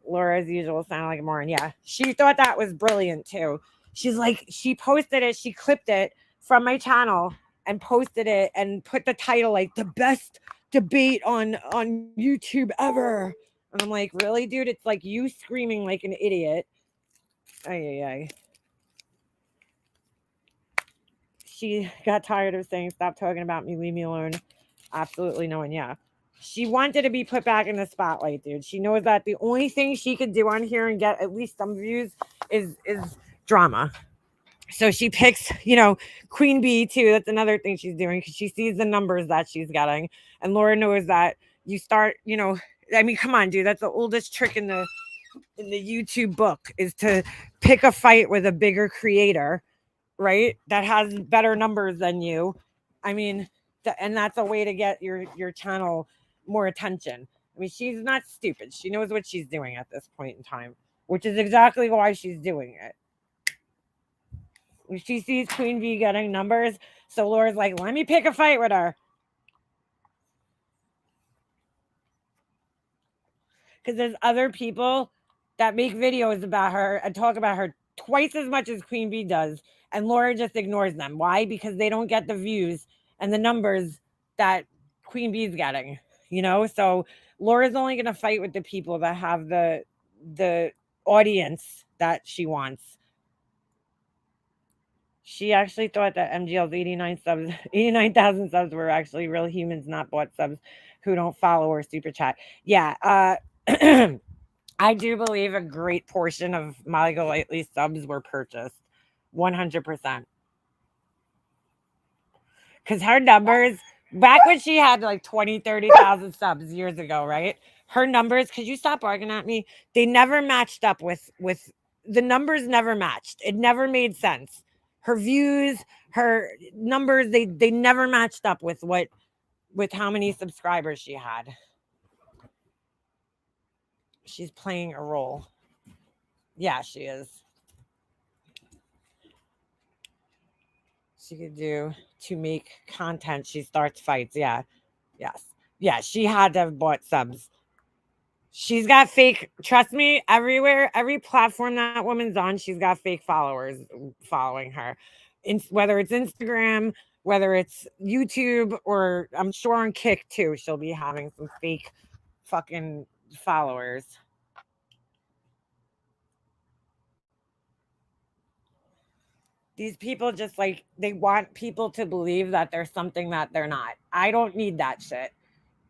Laura, as usual, sounded like a moron. Yeah. She thought that was brilliant, too. She's like, she posted it. She clipped it from my channel and posted it and put the title like the best debate on YouTube ever. And I'm like, really, dude? It's like you screaming like an idiot. Ay. She got tired of saying, stop talking about me, leave me alone. Absolutely no one. Yeah. She wanted to be put back in the spotlight, dude. She knows that the only thing she could do on here and get at least some views is drama. So she picks, Queen Bee too. That's another thing she's doing because she sees the numbers that she's getting. And Laura knows that you start, I mean, come on, dude. That's the oldest trick in the YouTube book is to pick a fight with a bigger creator, right? That has better numbers than you. I mean, and that's a way to get your channel more attention. I mean, she's not stupid. She knows what she's doing at this point in time, which is exactly why she's doing it. She sees Queen Bee getting numbers, so Laura's like, let me pick a fight with her. Because there's other people that make videos about her and talk about her twice as much as Queen Bee does, and Laura just ignores them. Why? Because they don't get the views and the numbers that Queen Bee's getting, you know? So Laura's only going to fight with the people that have the audience that she wants. She actually thought that MGL's 89,000 subs were actually real humans, not bought subs who don't follow or super chat. Yeah, I do believe a great portion of Molly Golightly's subs were purchased. 100%. Because her numbers, back when she had like 20, 30,000 subs years ago, right? Her numbers, could you stop barking at me? They never matched up with the numbers never matched. It never made sense. Her views, her numbers, they never matched up with how many subscribers she had. She's playing a role. Yeah, she is. She could do to make content. She starts fights. Yeah. Yes. Yeah. She had to have bought subs. She's got fake, trust me, everywhere, every platform that woman's on, she's got fake followers following her. Whether it's Instagram, whether it's YouTube, or I'm sure on Kick too, she'll be having some fake fucking followers. These people just like, they want people to believe that there's something that they're not. I don't need that shit.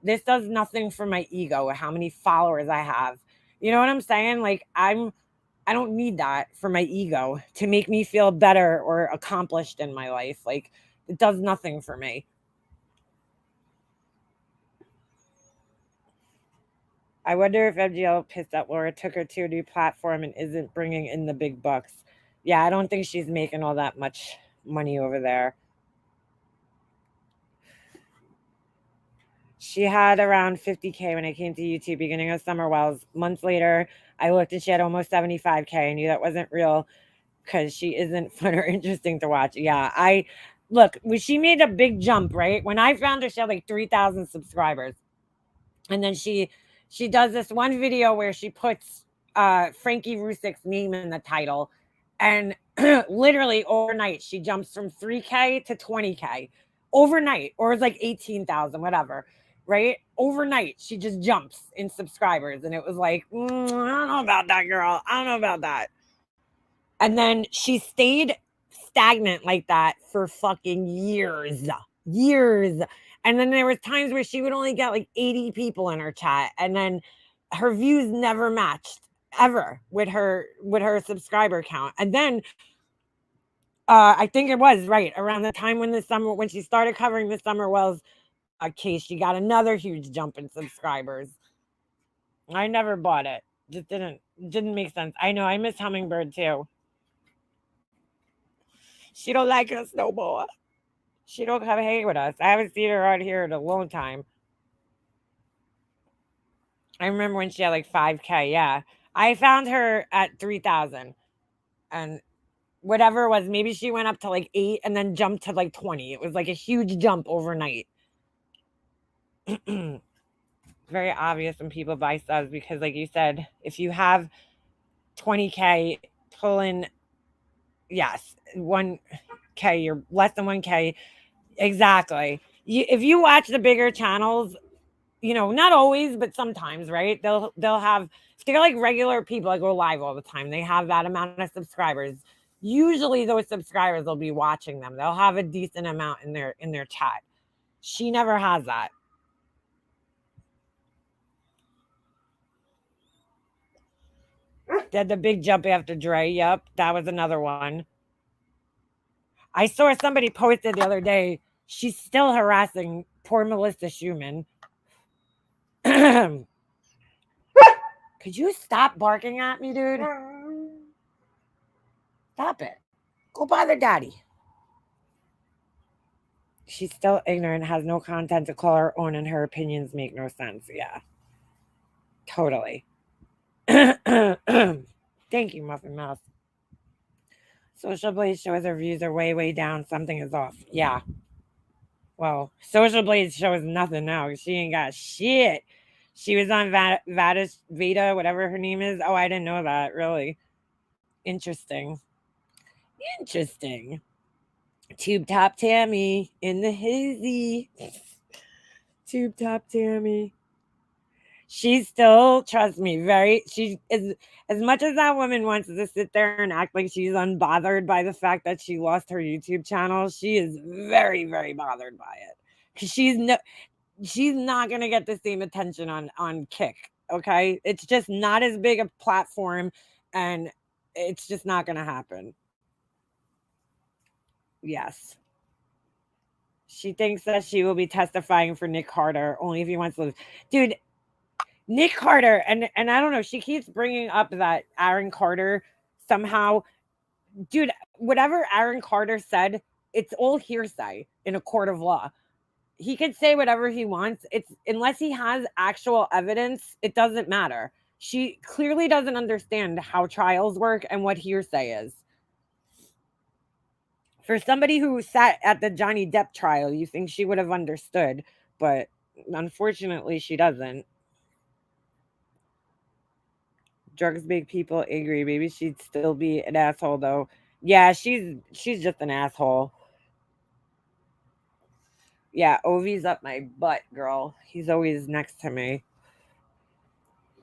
This does nothing for my ego, how many followers I have. You know what I'm saying? Like, I don't need that for my ego to make me feel better or accomplished in my life. Like, it does nothing for me. I wonder if MGL pissed that Laura took her to a new platform and isn't bringing in the big bucks. Yeah, I don't think she's making all that much money over there. She had around 50K when I came to YouTube beginning of Summer Wells. Months later, I looked and she had almost 75K. I knew that wasn't real because she isn't fun or interesting to watch. Yeah, look, she made a big jump, right? When I found her, she had like 3,000 subscribers. And then she does this one video where she puts Frankie Rusick's name in the title. And literally overnight, she jumps from 3K to 20K. Overnight, or it's like 18,000, whatever. Right? Overnight, she just jumps in subscribers. And it was like, I don't know about that, girl. I don't know about that. And then she stayed stagnant like that for fucking years. And then there was times where she would only get like 80 people in her chat. And then her views never matched ever with her subscriber count. And then I think it was right around the time when she started covering the Summer Wells case, she got another huge jump in subscribers. I never bought it. Just didn't make sense. I know, I miss Hummingbird too. She don't like us no more. She don't come hang with us. I haven't seen her out here in a long time. I remember when she had like 5K. Yeah, I found her at 3,000, and whatever it was, maybe she went up to like 8 and then jumped to like 20. It was like a huge jump overnight. Very obvious when people buy subs because, like you said, if you have 20K, pull in, yes, 1K, you're less than 1K. Exactly. If you watch the bigger channels, you know, not always, but sometimes, right? They'll have, if they're like regular people that go live all the time, they have that amount of subscribers. Usually those subscribers will be watching them. They'll have a decent amount in their chat. She never has that. Did the big jump after Dre. Yep, that was another one. I saw somebody posted the other day, she's still harassing poor Melissa Schumann. Could you stop barking at me, dude? Stop it. Go bother daddy. She's still ignorant, has no content to call her own, and her opinions make no sense. Yeah. Totally. Thank you, Muffin Mouse. Social Blade shows her views are way, way down. Something is off. Yeah. Well, Social Blade shows nothing now. She ain't got shit. She was on Veda, whatever her name is. Oh, I didn't know that. Really. Interesting. Tube Top Tammy in the hizzy. YouTube tap, Tammy. She's still, trust me, she is, as much as that woman wants to sit there and act like she's unbothered by the fact that she lost her YouTube channel, she is very, very bothered by it. Because she's not gonna get the same attention on Kick. Okay. It's just not as big a platform, and it's just not gonna happen. Yes. She thinks that she will be testifying for Nick Carter only if he wants to live. Dude, Nick Carter, and I don't know, she keeps bringing up that Aaron Carter somehow. Dude, whatever Aaron Carter said, it's all hearsay in a court of law. He could say whatever he wants. It's unless he has actual evidence, it doesn't matter. She clearly doesn't understand how trials work and what hearsay is. For somebody who sat at the Johnny Depp trial, you think she would have understood, but unfortunately she doesn't. Drugs make people angry. Maybe she'd still be an asshole though. Yeah, she's just an asshole. Yeah, Ovi's up my butt, girl. He's always next to me.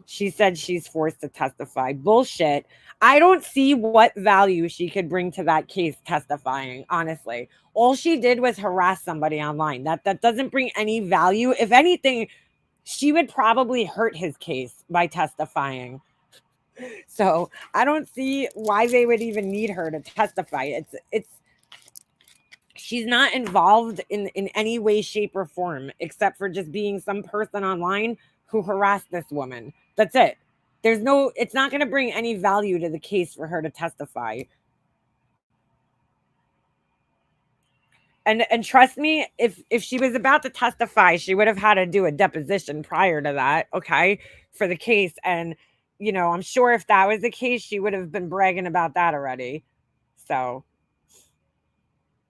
She said she's forced to testify. Bullshit. I don't see what value she could bring to that case testifying, honestly. All she did was harass somebody online. That doesn't bring any value. If anything, she would probably hurt his case by testifying. So I don't see why they would even need her to testify. She's not involved in any way, shape, or form, except for just being some person online who harassed this woman. That's it. It's not going to bring any value to the case for her to testify. And trust me, if she was about to testify, she would have had to do a deposition prior to that, okay, for the case. And, you know, I'm sure if that was the case, she would have been bragging about that already. So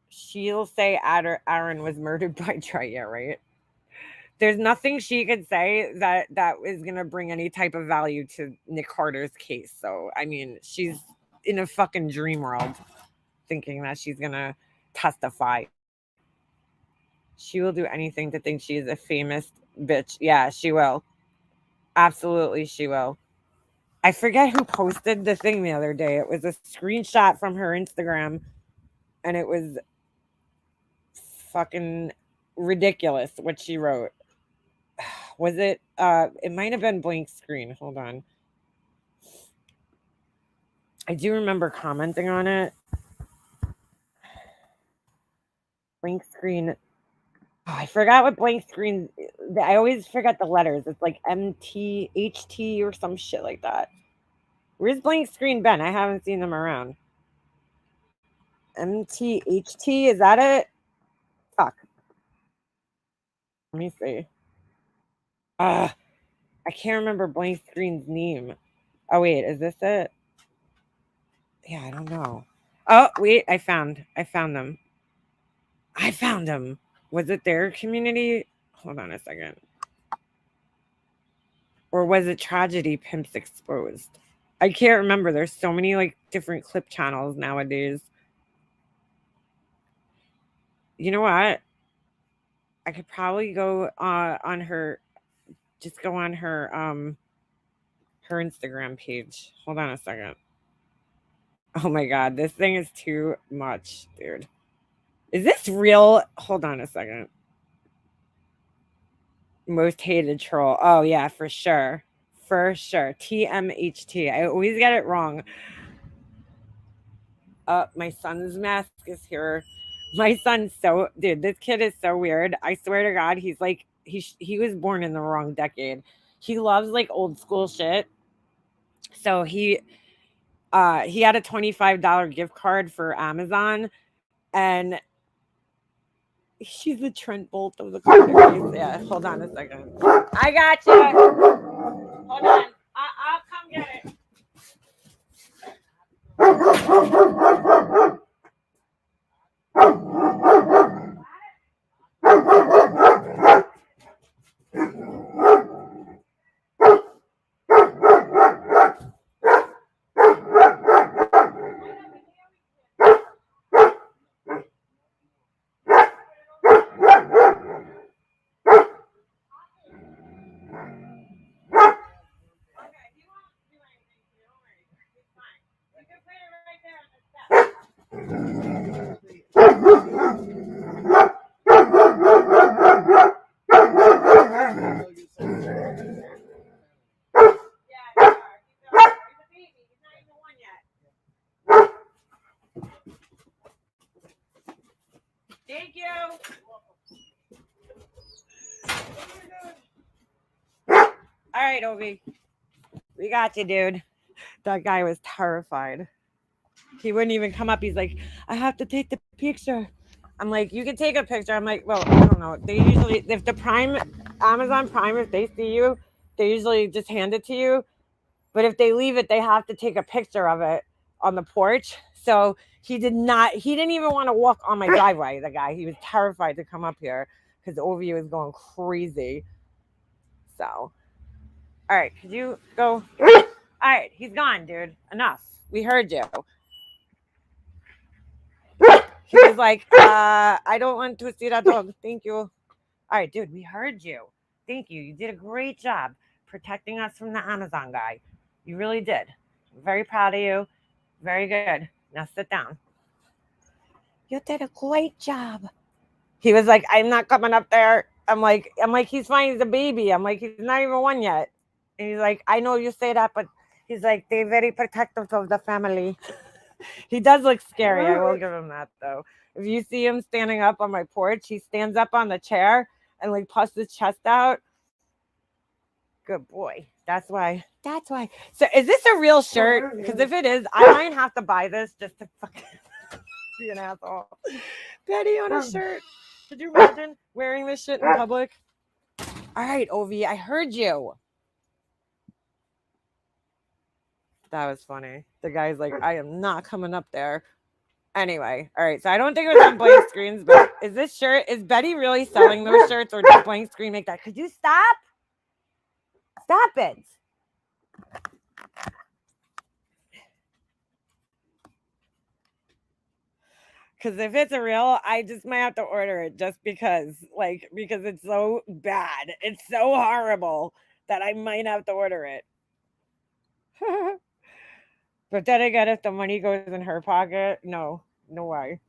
she'll say Aaron was murdered by Trey, yeah, right? There's nothing she could say that is going to bring any type of value to Nick Carter's case. So, I mean, she's in a fucking dream world thinking that she's going to testify. She will do anything to think she is a famous bitch. Yeah, she will. Absolutely, she will. I forget who posted the thing the other day. It was a screenshot from her Instagram, and it was fucking ridiculous what she wrote. Was it? It might have been blank screen. Hold on. I do remember commenting on it. Blank screen. Oh, I forgot what blank screen. I always forget the letters. It's like MTHT or some shit like that. Where's blank screen Ben? I haven't seen them around. MTHT, is that it? Fuck. Let me see. I can't remember blank screen's name. Oh wait, is this it? Yeah, I don't know. Oh wait, I found them. I found them. Was it their community? Hold on a second. Or was it Tragedy Pimps Exposed? I can't remember. There's so many like different clip channels nowadays. You know what? I could probably go on her, just go on her her Instagram page. Hold on a second. Oh my god, this thing is too much, dude. Is this real? Hold on a second. Most hated troll. Oh yeah, for sure. For sure. TMHT. I always get it wrong. My son's mask is here. My son's so, dude, this kid is so weird. I swear to God, he's like, he was born in the wrong decade. He loves like old school shit. So he had a $25 gift card for Amazon, and she's the Trent Bolt of the country. Yeah, hold on a second. I got you. Hold on. I'll come get it. right, Obi. We got you, dude. That guy was terrified. He wouldn't even come up. He's like, I have to take the picture. I'm like, you can take a picture. I'm like, well, I don't know. They usually, if the Amazon Prime, if they see you, they usually just hand it to you. But if they leave it, they have to take a picture of it on the porch. So he didn't even want to walk on my driveway, the guy. He was terrified to come up here because Ovi was going crazy. So, all right, could you go? All right, he's gone, dude. Enough. We heard you. He was like, I don't want to see that dog. Thank you. All right, dude, we heard you. Thank you. You did a great job protecting us from the Amazon guy. You really did. I'm very proud of you. Very good. Now sit down. You did a great job. He was like, I'm not coming up there. I'm like, he's fine. He's a baby. I'm like, he's not even one yet. And he's like, I know you say that, but he's like, they're very protective of the family. He does look scary. I will give him that, though. If you see him standing up on my porch, he stands up on the chair and like puffs his chest out. Good boy. That's why. So is this a real shirt? Because if it is, I might have to buy this just to fucking be an asshole. Betty on a shirt. Could you imagine wearing this shit in public? All right, Ovi, I heard you. That was funny. The guy's like, I am not coming up there. Anyway, all right. So I don't think it was on blank screens, but is Betty really selling those shirts, or did blank screen make that? Could you stop? Stop it. Because if it's a real, I just might have to order it just because it's so bad. It's so horrible that I might have to order it. But then again, if the money goes in her pocket, no way.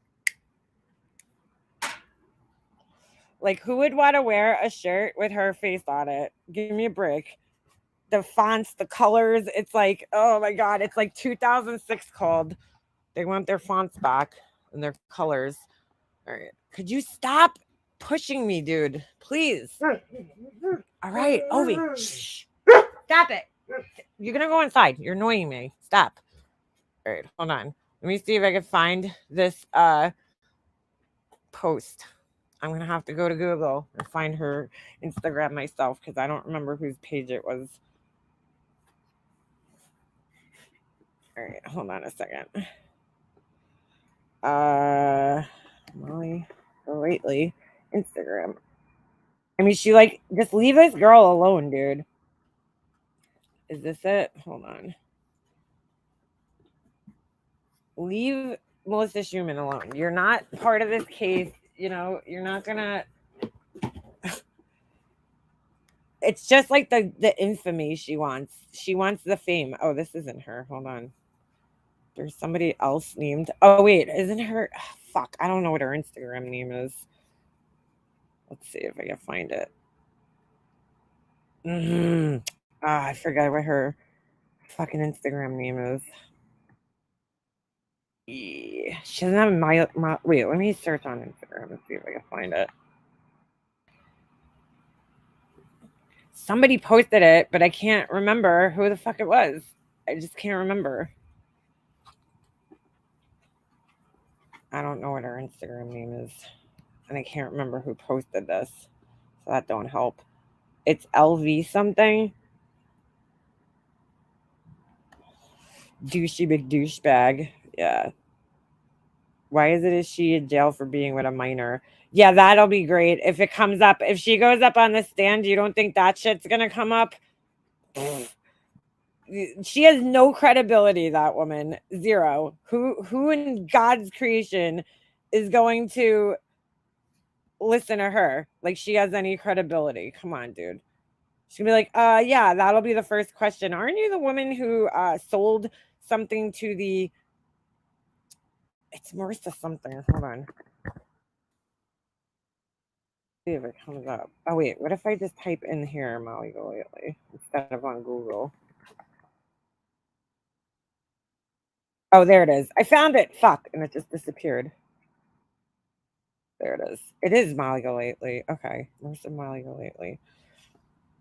Like, who would want to wear a shirt with her face on it? Give me a break. The fonts, the colors, it's like, oh my God, it's like 2006 called. They want their fonts back and their colors. All right. Could you stop pushing me, dude? Please. All right, Ovi. Shh. Stop it. You're going to go inside. You're annoying me. Stop. All right, hold on. Let me see if I can find this post. I'm going to have to go to Google and find her Instagram myself because I don't remember whose page it was. All right, hold on a second. Molly Lately Instagram. I mean, she like, just leave this girl alone, dude. Is this it? Hold on. Leave Melissa Schumann alone. You're not part of this case. You know, you're not gonna. It's just like the infamy she wants. She wants the fame. Oh, this isn't her. Hold on. There's somebody else named. Oh, wait. Isn't her? Fuck. I don't know what her Instagram name is. Let's see if I can find it. I forgot what her fucking Instagram name is. Yeah. She doesn't have my wait, let me search on Instagram and see if I can find it. Somebody posted it, but I can't remember who the fuck it was. I just can't remember. I don't know what her Instagram name is. And I can't remember who posted this. So that don't help. It's LV something. Douchey big douchebag. Yeah. Why is she in jail for being with a minor? Yeah, that'll be great. If it comes up, if she goes up on the stand, you don't think that shit's gonna come up? She has no credibility, that woman. Zero. Who in God's creation is going to listen to her like she has any credibility? Come on, dude. She'll be like, yeah, that'll be the first question. Aren't you the woman who sold something to the... It's Marissa something. Hold on. See if it comes up. Oh, wait. What if I just type in here Molly Golightly instead of on Google? Oh, there it is. I found it. Fuck. And it just disappeared. There it is. It is Molly Golightly. Okay. Marissa Molly Golightly.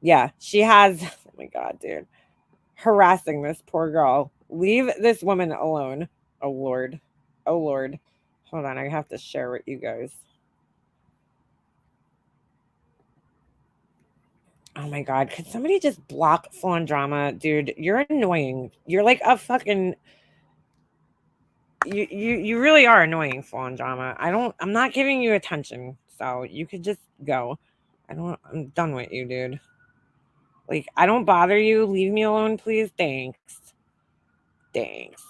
Yeah, she has. Oh my God, dude. Harassing this poor girl. Leave this woman alone. Oh, Lord. Oh, Lord. Hold on. I have to share with you guys. Oh my God. Could somebody just block Full On Drama? Dude, you're annoying. You're like a fucking... You really are annoying, Full On Drama. I'm not giving you attention. So you could just go. I'm done with you, dude. Like, I don't bother you. Leave me alone, please. Thanks. Thanks.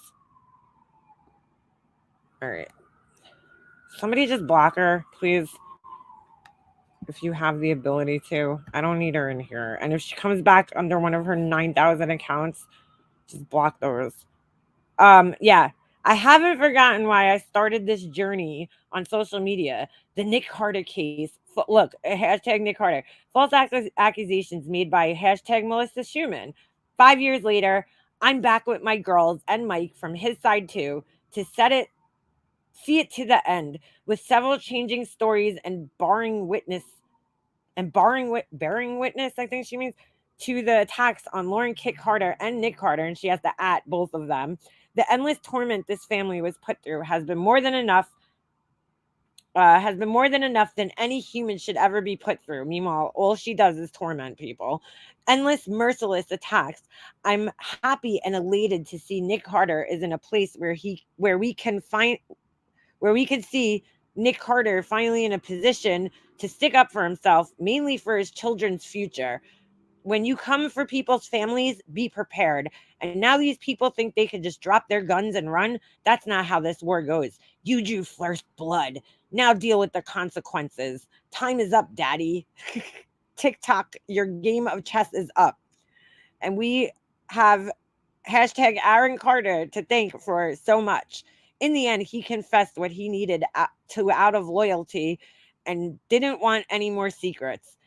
All right. Somebody just block her, please. If you have the ability to. I don't need her in here. And if she comes back under one of her 9,000 accounts, just block those. Yeah. I haven't forgotten why I started this journey on social media. The Nick Carter case. Look, hashtag Nick Carter. False accusations made by hashtag Melissa Schumann. 5 years later, I'm back with my girls and Mike from his side too to see it to the end with several changing stories and bearing witness, I think she means, to the attacks on Lauren Kit Carter and Nick Carter, and she has to at both of them. The endless torment this family was put through has been more than enough than any human should ever be put through. Meanwhile, all she does is torment people. Endless, merciless attacks. I'm happy and elated to see Nick Carter is in a place where we can see Nick Carter finally in a position to stick up for himself, mainly for his children's future. When you come for people's families, be prepared. And now these people think they could just drop their guns and run. That's not how this war goes. You drew first blood. Now deal with the consequences. Time is up, daddy. TikTok, your game of chess is up. And we have hashtag Aaron Carter to thank for so much. In the end, he confessed what he needed to out of loyalty and didn't want any more secrets.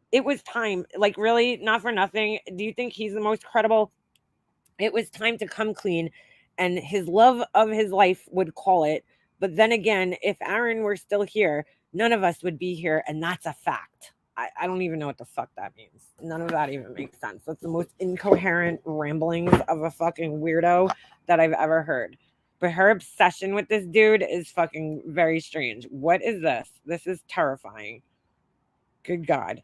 It was time, like, really, not for nothing. Do you think he's the most credible? It was time to come clean, and his love of his life would call it. But then again, if Aaron were still here, none of us would be here, and that's a fact. I don't even know what the fuck that means. None of that even makes sense. That's the most incoherent ramblings of a fucking weirdo that I've ever heard. But her obsession with this dude is fucking very strange. What is this? This is terrifying. Good God.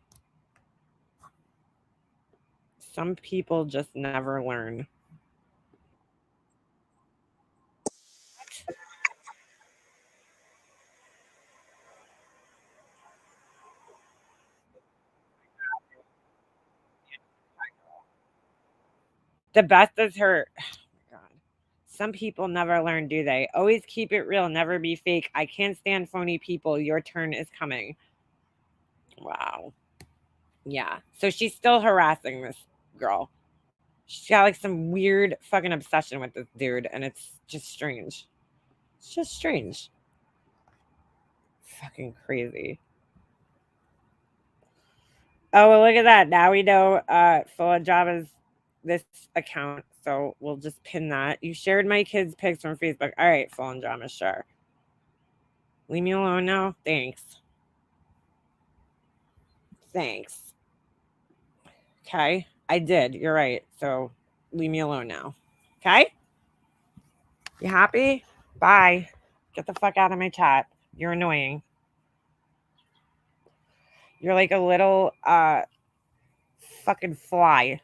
Some people just never learn. The best is her. Oh my God. Some people never learn, do they? Always keep it real, never be fake. I can't stand phony people. Your turn is coming. Wow. Yeah. So she's still harassing this girl. She's got like some weird fucking obsession with this dude, and it's just strange. It's just strange. Fucking crazy. Oh, well, look at that. Now we know Full On Drama's this account, so we'll just pin that. You shared my kids' pics from Facebook. All right, Full On Drama, sure. Leave me alone now. Thanks. Okay, I did. You're right. So leave me alone now. Okay? You happy? Bye. Get the fuck out of my chat. You're annoying. You're like a little fucking fly.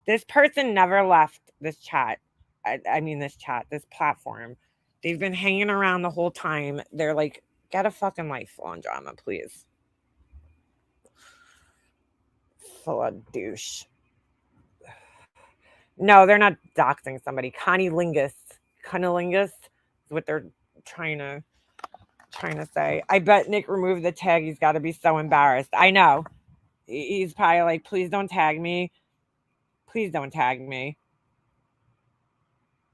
This person never left this chat. This platform. They've been hanging around the whole time. They're like, get a fucking life, Full On Drama, please. Full of douche. No, they're not doxing somebody. Cunnilingus is what they're trying to say. I bet Nick removed the tag. He's got to be so embarrassed. I know. He's probably like, please don't tag me. Please don't tag me.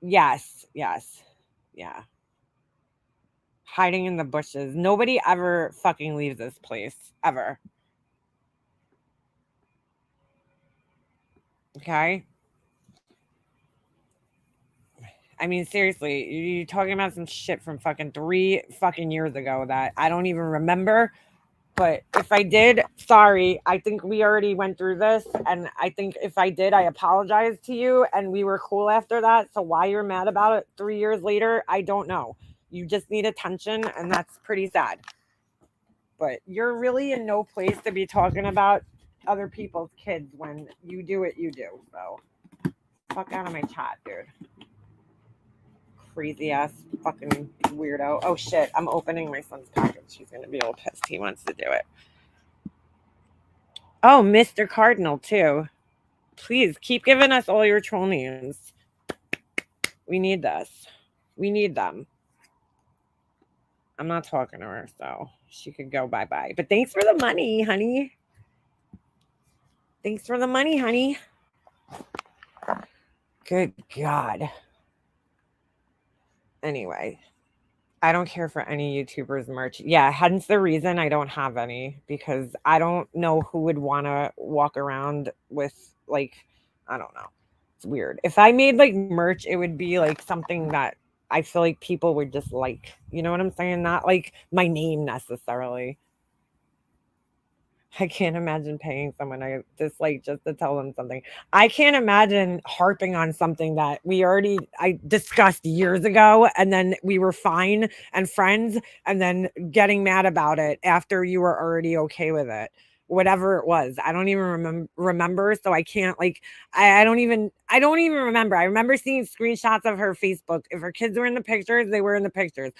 Yes. Yeah. Hiding in the bushes. Nobody ever fucking leaves this place. Ever. Okay? I mean, seriously, you're talking about some shit from fucking 3 fucking years ago that I don't even remember. But if I did, sorry. I think we already went through this. And I think if I did, I apologize to you. And we were cool after that. So why you're mad about it 3 years later, I don't know. You just need attention. And that's pretty sad. But you're really in no place to be talking about other people's kids when you do what you do. So fuck out of my chat, dude. Crazy ass fucking weirdo. Oh shit, I'm opening my son's package. He's gonna be all pissed. He wants to do it. Oh, Mr. Cardinal too. Please keep giving us all your troll names. We need this. We need them. I'm not talking to her, so she could go bye-bye. But thanks for the money, honey. Thanks for the money, honey. Good God. Anyway, I don't care for any YouTubers merch. Yeah, hence the reason I don't have any, because I don't know who would want to walk around with, like, I don't know. It's weird. If I made like merch, it would be like something that I feel like people would just like. You know what I'm saying? Not like my name necessarily. I can't imagine paying someone I dislike just to tell them something. I can't imagine harping on something that I discussed years ago, and then we were fine and friends, and then getting mad about it after you were already okay with it. Whatever it was, I don't even remember. So I can't I don't even remember. I remember seeing screenshots of her Facebook. If her kids were in the pictures, they were in the pictures.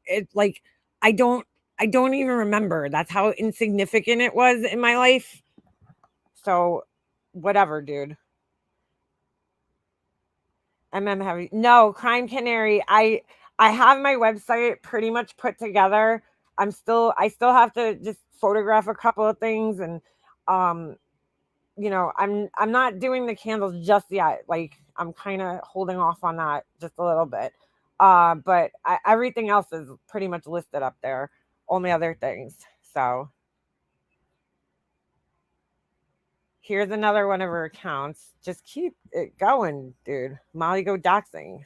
It's like I don't even remember. That's how insignificant it was in my life. So, whatever, dude. Heavy. No, Crime Canary. I have my website pretty much put together. I still have to just photograph a couple of things, and you know, I'm not doing the candles just yet. Like, I'm kind of holding off on that just a little bit. But everything else is pretty much listed up there. Only other things. So here's another one of her accounts. Just keep it going, dude. Molly Go Doxing.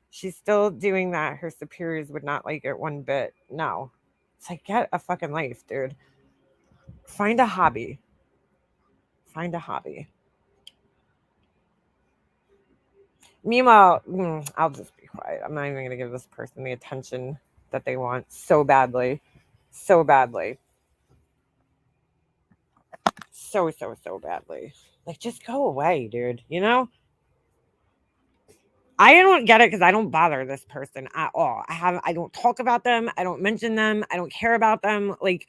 She's still doing that. Her superiors would not like it one bit. No. It's like, get a fucking life, dude. Find a hobby. Find a hobby. Meanwhile, I'll just be quiet. I'm not even going to give this person the attention that they want so badly. So badly. So badly. Like, just go away, dude. You know? I don't get it because I don't bother this person at all. I don't talk about them. I don't mention them. I don't care about them. Like,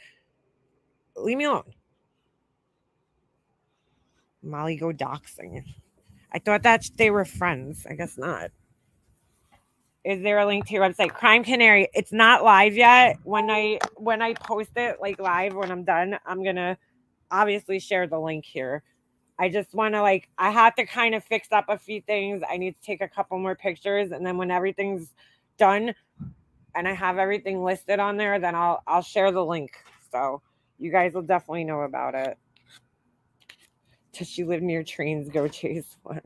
leave me alone. Molly Go Doxing. I thought that they were friends. I guess not. Is there a link to your website? Crime Canary. It's not live yet. When I post it like live, when I'm done, I'm gonna obviously share the link here. I just want to I have to kind of fix up a few things. I need to take a couple more pictures, and then when everything's done and I have everything listed on there, then I'll share the link. So you guys will definitely know about it. Does she live near trains? Go chase one.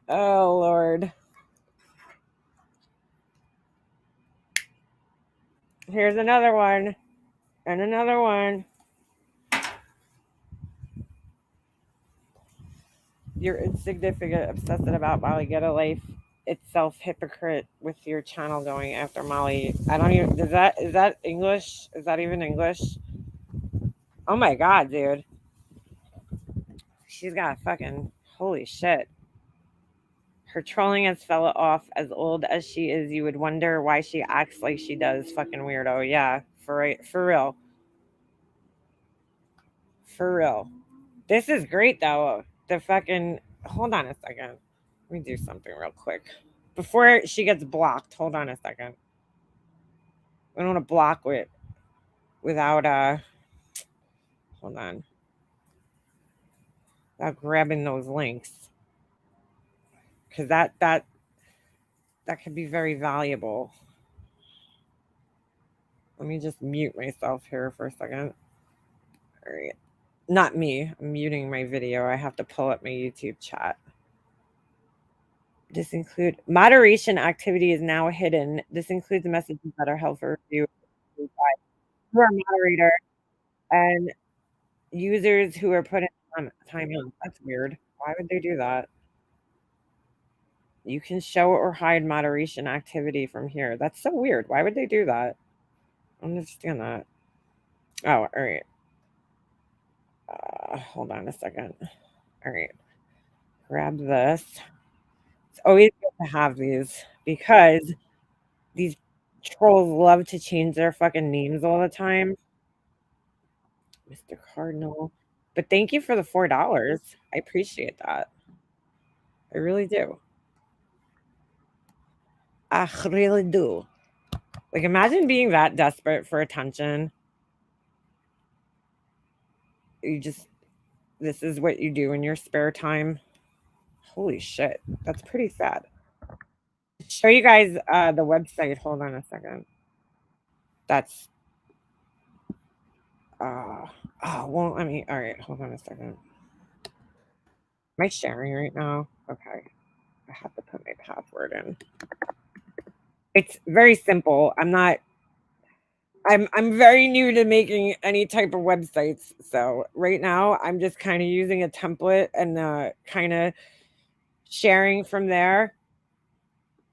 Oh, Lord. Here's another one. And another one. You're insignificant, obsessed about Molly. Get a life itself, hypocrite with your channel going after Molly. I don't even, is that English? Is that even English? Oh my God, dude. She's got fucking, holy shit. Her trolling has fell off. As old as she is, you would wonder why she acts like she does. Fucking weirdo. Yeah, for real. For real. This is great though. The fucking, hold on a second. Let me do something real quick. Before she gets blocked, hold on a second. We don't want to block without hold on. Without grabbing those links. Because that could be very valuable. Let me just mute myself here for a second. All right. Not me. I'm muting my video. I have to pull up my YouTube chat. Moderation activity is now hidden. This includes messages that are held for review. you are moderator and users who are putting time in. That's weird. Why would they do that? You can show or hide moderation activity from here. That's so weird. Why would they do that? I don't understand that. Oh, all right. Hold on a second. All right. Grab this. It's always good to have these because these trolls love to change their fucking names all the time. Mr. Cardinal. But thank you for the $4. I appreciate that. I really do. I really do. Like, imagine being that desperate for attention. This is what you do in your spare time. Holy shit. That's pretty sad. Show you guys the website. Hold on a second. That's won't let me. All right, hold on a second. Am I sharing right now? Okay. I have to put my password in. It's very simple. I'm very new to making any type of websites. So right now I'm just kind of using a template and kind of sharing from there.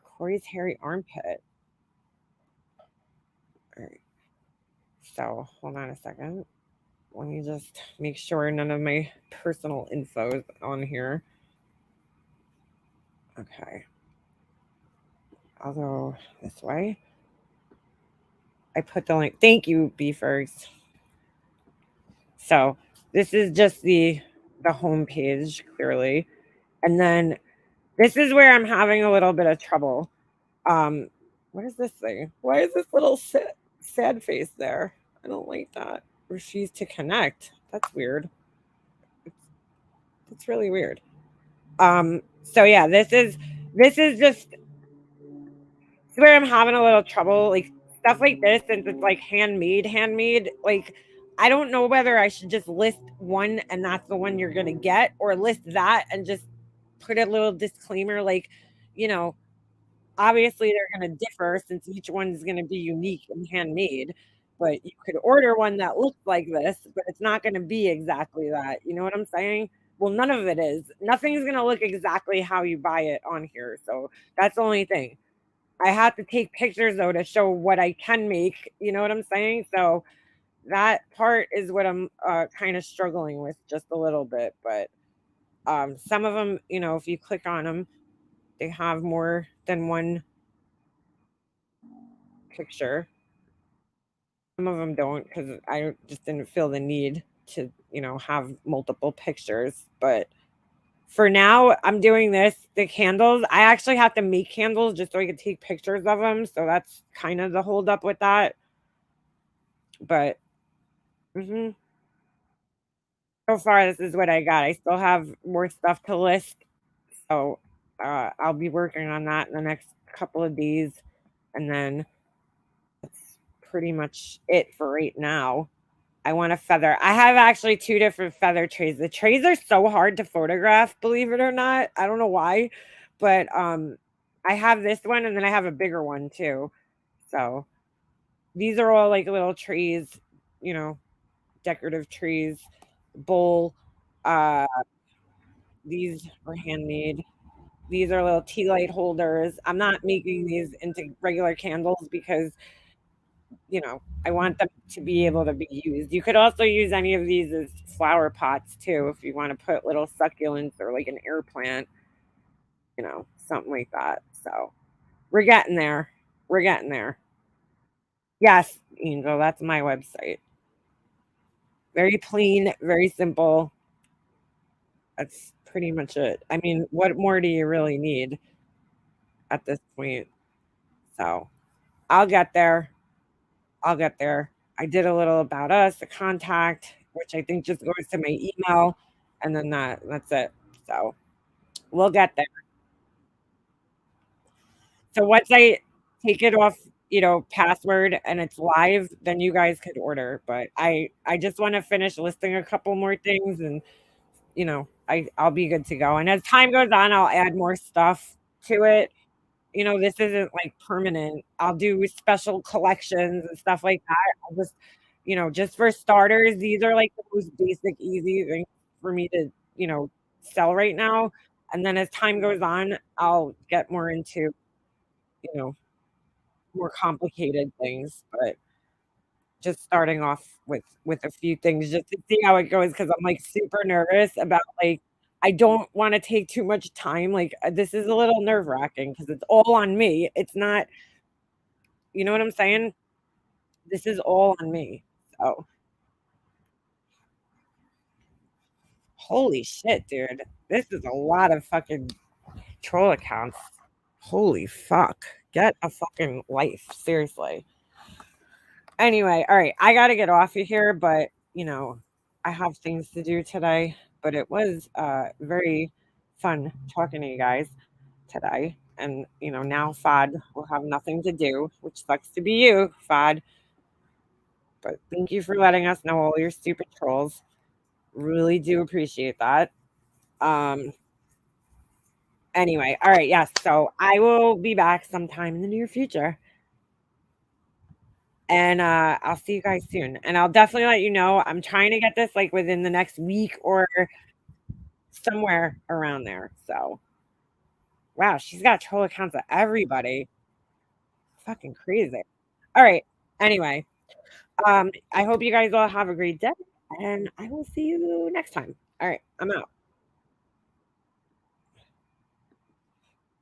Corey's hairy armpit. All right. So hold on a second. Let me just make sure none of my personal info is on here. Okay. I'll go this way. I put the link. Thank you, Beefers. So this is just the home page, clearly. And then this is where I'm having a little bit of trouble. What is this thing? Why is this little sad face there? I don't like that. Refuse to connect. That's weird. It's really weird. So yeah, this is just where I'm having a little trouble. Like stuff like this, since it's like handmade, like I don't know whether I should just list one and that's the one you're gonna get, or list that and just put a little disclaimer, like, you know, obviously they're gonna differ since each one's gonna be unique and handmade. But you could order one that looks like this, but it's not gonna be exactly that. You know what I'm saying? Well, none of it is. Nothing's gonna look exactly how you buy it on here. So that's the only thing. I have to take pictures though to show what I can make. You know what I'm saying? So that part is what I'm kind of struggling with just a little bit. But some of them, you know, if you click on them, they have more than one picture. Some of them don't, because I just didn't feel the need to, you know, have multiple pictures. But for now, I'm doing this. The candles, I actually have to make candles just so I can take pictures of them. So that's kind of the hold up with that. But so far, this is what I got. I still have more stuff to list. So I'll be working on that in the next couple of days. And then that's pretty much it for right now. I want a feather. I have actually 2 different feather trays. The trays are so hard to photograph, believe it or not. I don't know why, but I have this one and then I have a bigger one too. So these are all like little trees, you know, decorative trees, bowl. These are handmade. These are little tea light holders. I'm not making these into regular candles because, you know, I want them to be able to be used. You could also use any of these as flower pots too, if you want to put little succulents or like an air plant, you know, something like that. So we're getting there. We're getting there. Yes, Angel, that's my website. Very plain, very simple. That's pretty much it. I mean, what more do you really need at this point? So I'll get there. I'll get there. I did a little about us, the contact, which I think just goes to my email, and then that's it. So we'll get there. So once I take it off, you know, password and it's live, then you guys could order. But I just want to finish listing a couple more things, and you know, I'll be good to go. And as time goes on, I'll add more stuff to it. You know, this isn't like permanent. I'll do special collections and stuff like that. I'll just you know, just for starters, these are like the most basic, easy things for me to, you know, sell right now. And then as time goes on, I'll get more into, you know, more complicated things. But just starting off with a few things just to see how it goes because I'm like super nervous about like I don't want to take too much time. Like this is a little nerve wracking because it's all on me. It's not, you know what I'm saying? This is all on me. So holy shit, dude. This is a lot of fucking troll accounts. Holy fuck. Get a fucking life. Seriously. Anyway, all right. I got to get off of here, but, you know, I have things to do today. But it was very fun talking to you guys today. And, you know, now FOD will have nothing to do, which sucks to be you, FOD. But thank you for letting us know all your stupid trolls. Really do appreciate that. Anyway, all right, yes. So I will be back sometime in the near future. And I'll see you guys soon. And I'll definitely let you know. I'm trying to get this like within the next week or somewhere around there. So wow, she's got troll accounts of everybody. Fucking crazy. All right. Anyway, I hope you guys all have a great day. And I will see you next time. All right, I'm out.